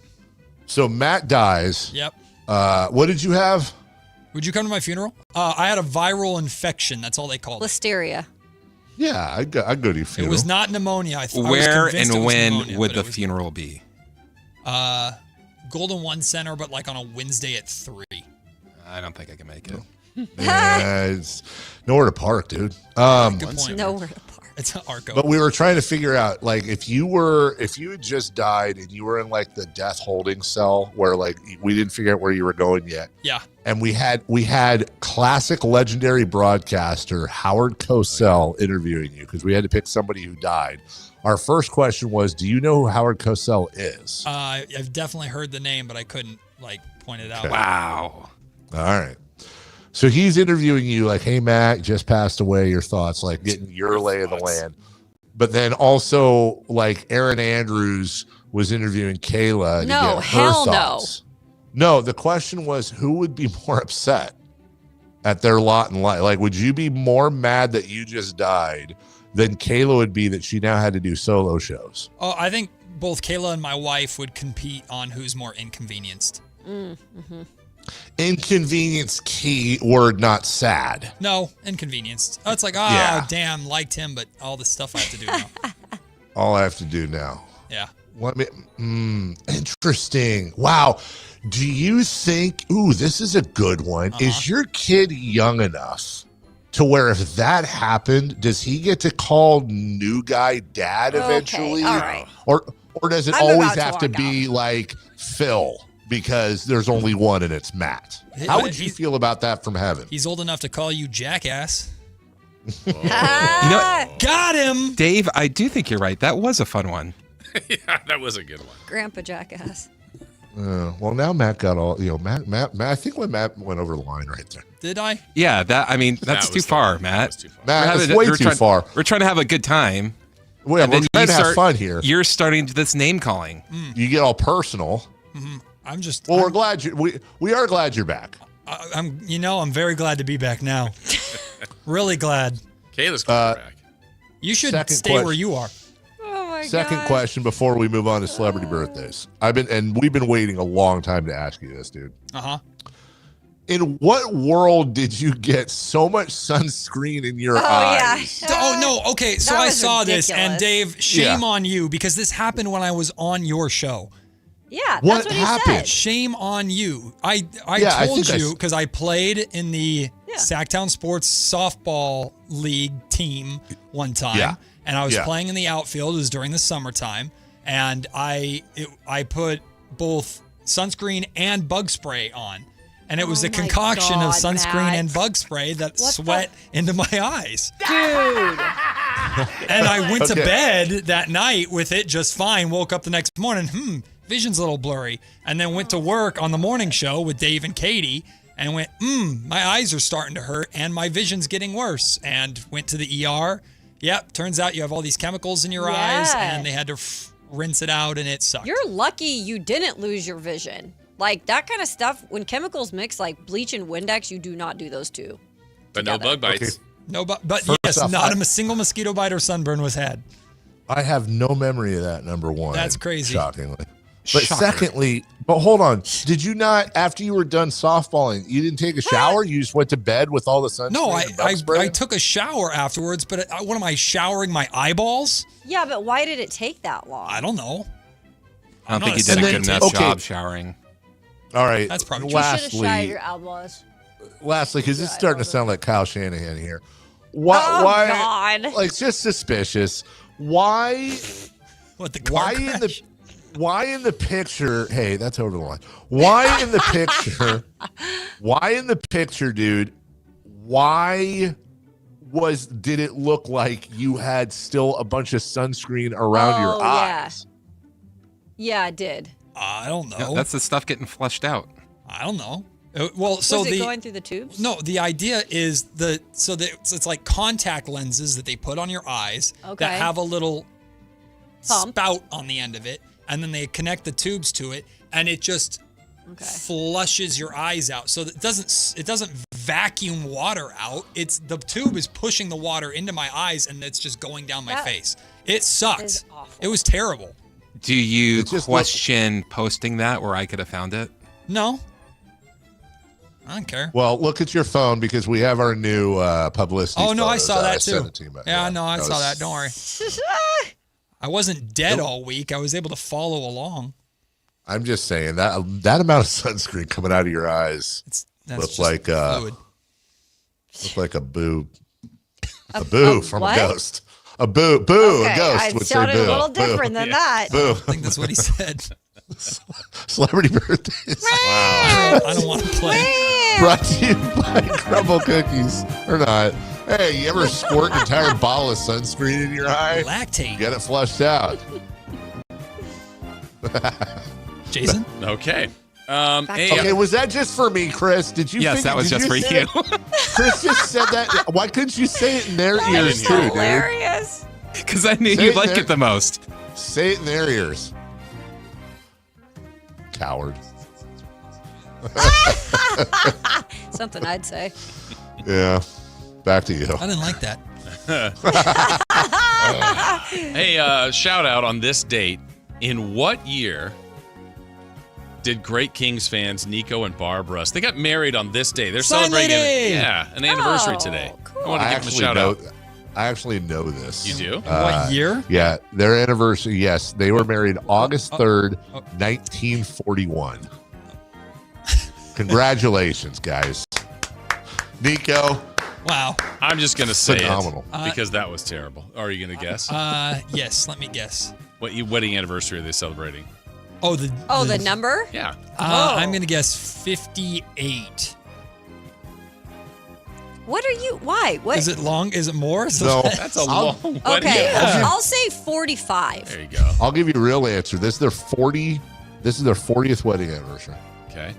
So Matt dies. Yep. What did you have? Would you come to my funeral? I had a viral infection. That's all they called it. Listeria. Yeah, I'd go to your funeral. It was not pneumonia. Where and when would the funeral be? Golden One Center, but like on a Wednesday at 3. I don't think I can make it. Yeah, it's nowhere to park, dude. Good point. Nowhere to park. It's an Arco. But we were trying to figure out, like, if you had just died and you were in like the death holding cell where like we didn't figure out where you were going yet. Yeah. And we had classic legendary broadcaster Howard Cosell interviewing you because we had to pick somebody who died. Our first question was, do you know who Howard Cosell is? I've definitely heard the name, but I couldn't like point it out. Okay. Wow. All right. So he's interviewing you like, hey, Matt, just passed away. Your thoughts, like getting your lay of the land. But then also like Aaron Andrews was interviewing Kayla to get her thoughts. No, the question was who would be more upset at their lot in life? Like, would you be more mad that you just died than Kayla would be that she now had to do solo shows? Oh, I think both Kayla and my wife would compete on who's more inconvenienced. Mm-hmm. Inconvenience key word, not sad. No, inconvenienced. Oh, it's like, damn, liked him, but all the stuff I have to do now. All I have to do now. Yeah. Interesting. Wow. Do you think, this is a good one. Is your kid young enough to where if that happened, does he get to call new guy dad eventually? All right. Or does it always have to be like Phil? Because there's only one and it's Matt. How would you feel about that from heaven? He's old enough to call you jackass. Got him. Dave, I do think you're right. That was a fun one. Yeah, that was a good one. Grandpa jackass. Well, now Matt got all, Matt, I think when Matt went over the line right there. Did I? Yeah, that's too far, Matt. Matt, that's way too far. We're trying to have a good time. Well, we're trying to have fun here. You're starting this name calling. You get all personal. Mm-hmm. We're glad we are glad you're back. I'm very glad to be back now. Really glad. Kayla's coming back. You should stay where you are. Oh my god. Second question before we move on to celebrity birthdays. We've been waiting a long time to ask you this, dude. Uh-huh. In what world did you get so much sunscreen in your eyes? Yeah. Oh no, okay. So I saw this, and Dave, shame on you because this happened when I was on your show. Yeah, that's what he said. Shame on you. I told you because I played in the Sactown Sports softball league team one time, and I was playing in the outfield. It was during the summertime, and I put both sunscreen and bug spray on, and it was a concoction of sunscreen and bug spray that sweat into my eyes. Dude. And I went to bed that night with it just fine. Woke up the next morning, vision's a little blurry, and then went to work on the morning show with Dave and Katie and went, my eyes are starting to hurt and my vision's getting worse, and went to the ER Yep. Turns out you have all these chemicals in your eyes, and they had to rinse it out, and it sucked. You're lucky you didn't lose your vision. Like that kind of stuff, when chemicals mix, like bleach and Windex, you do not do those two. But no bug bites. Okay. No, but First yes, off, not a single mosquito bite or sunburn was had. I have no memory of that, number one. That's crazy. Shockingly. But secondly, but hold on. Did you not, after you were done softballing, you didn't take a shower? You just went to bed with all the sunscreen? No, and bug spray? I took a shower afterwards, but what am I, showering my eyeballs? Yeah, but why did it take that long? I don't know. I don't think you did a good enough job showering. All right. That's probably true. You should have showered your eyeballs. Lastly, because it's starting to sound like Kyle Shanahan here. Why? God. Like, just suspicious. Why? What, the car crash? Why in the picture? Hey, that's over the line. Why in the picture? Why in the picture, dude? Why did it look like you had still a bunch of sunscreen around your eyes? Yeah, it did. I don't know. Yeah, that's the stuff getting flushed out. I don't know. Well, so was it going through the tubes? No, the idea is it's like contact lenses that they put on your eyes that have a little spout on the end of it, and then they connect the tubes to it, and it just flushes your eyes out. So it doesn't vacuum water out. The tube is pushing the water into my eyes, and it's just going down my face. It sucked. It was terrible. Do you question posting that where I could have found it? No. I don't care. Well, look at your phone because we have our new publicity. Oh, no, I photos. saw that too. Sent it to you, Yeah, no, I saw that. Don't worry. I wasn't dead all week. I was able to follow along. I'm just saying that amount of sunscreen coming out of your eyes looked like fluid. Looked like a boo. A boo from what? a ghost. A boo. Boo. Okay, A ghost it would say sounded boo. a little Boo. different than that. Boo. I think that's what he said. Celebrity birthdays. Wow. I don't want to play. Brought to you by Crumble Cookies. Or not. Hey, you ever squirt an entire bottle of sunscreen in your eye? Lactate. Get it flushed out. Jason? Okay. Okay, was that just for me, Chris? Did you? Yes, that was just for you. Chris just said that. Why couldn't you say it in their ears too, dude? Hilarious. Because I knew you'd like it the most. Say it in their ears. Coward. Something I'd say. Yeah. Back to you. I didn't like that. Hey, shout out on this date. In what year did Great Kings fans Nico and Barb Russ? They got married on this day. They're celebrating an anniversary today. Cool. I want to give them a shout out. I actually know this. You do? What year? Yeah, their anniversary. Yes, they were married August 3rd, 1941. Congratulations, guys. Nico. Wow. I'm just going to say phenomenal. it because that was terrible. Are you going to guess? Yes, let me guess. What wedding anniversary are they celebrating? Oh, the number? Yeah. I'm going to guess 58. What are you? Why? What? Is it long? Is it more? No. That's a long wedding. Okay, anniversary. I'll say 45. There you go. I'll give you a real answer. This is their 40th wedding anniversary. Okay.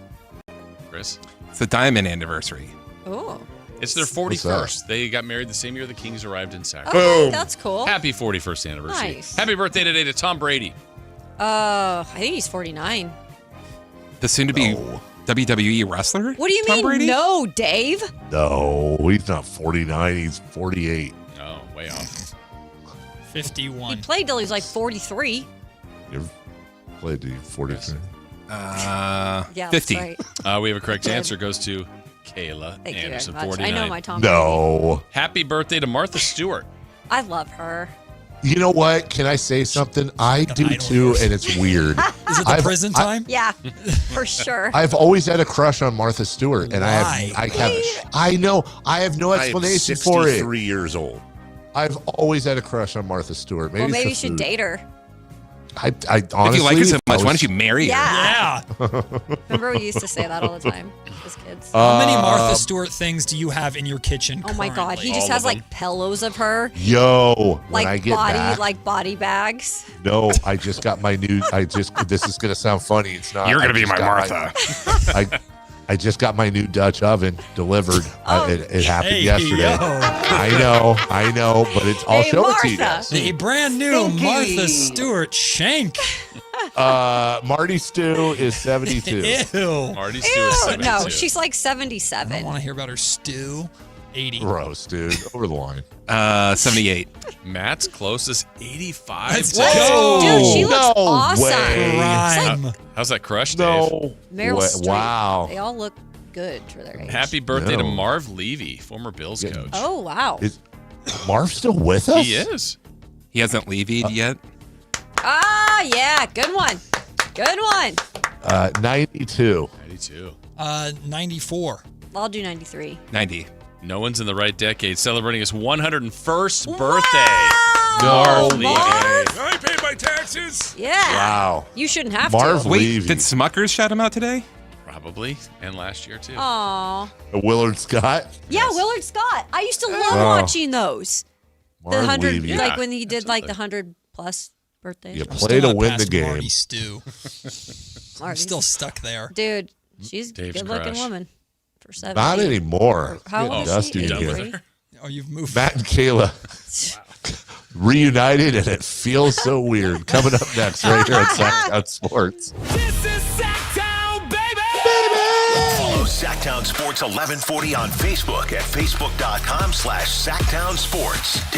Chris? It's the diamond anniversary. Oh. It's their 41st. They got married the same year the Kings arrived in Sactown. Okay, that's cool. Happy 41st anniversary. Nice. Happy birthday today to Tom Brady. I think he's 49. The soon-to-be WWE wrestler? What do you Tom mean, Brady? no, Dave? No, he's not 49. He's 48. Oh, way off. 51. He played till he was like 43. You played to 43. Yeah, 50. That's right. We have a correct answer. Goes to Kayla Thank Anderson, you very much. 49. I know my Tom No. Happy birthday to Martha Stewart. I love her. You know what? Can I say something? I do too, and it's weird. Is it the prison time? Yeah, for sure. I've always had a crush on Martha Stewart, and Why? I know. I have no explanation for it. 63 years old. I've always had a crush on Martha Stewart. Maybe Well, maybe you it's should the food. date her. I honestly, If you like her so much, why don't you marry her? Yeah. Yeah. Remember we used to say that all the time as kids. How many Martha Stewart things do you have in your kitchen? Oh my God, he currently? just has like pillows of her, Yo, when like I get back, body bags. no, I just got my new. This is gonna sound funny. It's not. You're I gonna be just my got Martha. I just got my new Dutch oven delivered. It happened yesterday. Yo. I know, but it's all show it to you guys. The brand new Martha Stewart Shank. Marty Stew is 72. Ew. Marty Stew is 72. No, she's like 77. I don't want to hear about her stew. 80. Gross, dude. Over the line. 78. Matt's closest 85. Let's go. Dude, she looks No awesome. way. Prime. How's that crush, Dave? No. Meryl Streep. Wow. They all look good for their age. Happy birthday to No. Marv Levy, former Bills coach. Oh, wow. Is Marv still with us? He is. He hasn't levied yet. Ah, yeah. Good one. Good one. 92. 92. 94. I'll do 93. 90. No one's in the right decade celebrating his 101st birthday. No Levy. way. I paid my taxes. Yeah. Wow. You shouldn't have Marv to. Levy. Wait, did Smuckers shout him out today? Probably. And last year, too. Aw. Willard Scott. Yeah, Willard Scott. I used to love watching those. The Marv 100, Levy. like Yeah, when he did like the 100 plus birthdays. You or play to win the Past game. Marty Stew. I'm Marty. still stuck there. Dude, she's a Dave's good-looking crush. woman. For 70. Not anymore. How Getting old is dusty she? in here. 83? Oh, you've moved. Matt and Kayla reunited, and it feels so weird. Coming up next, right here at Sactown Sports. This is Sactown, baby! Follow Sactown Sports 1140 on Facebook at facebook.com/SactownSports.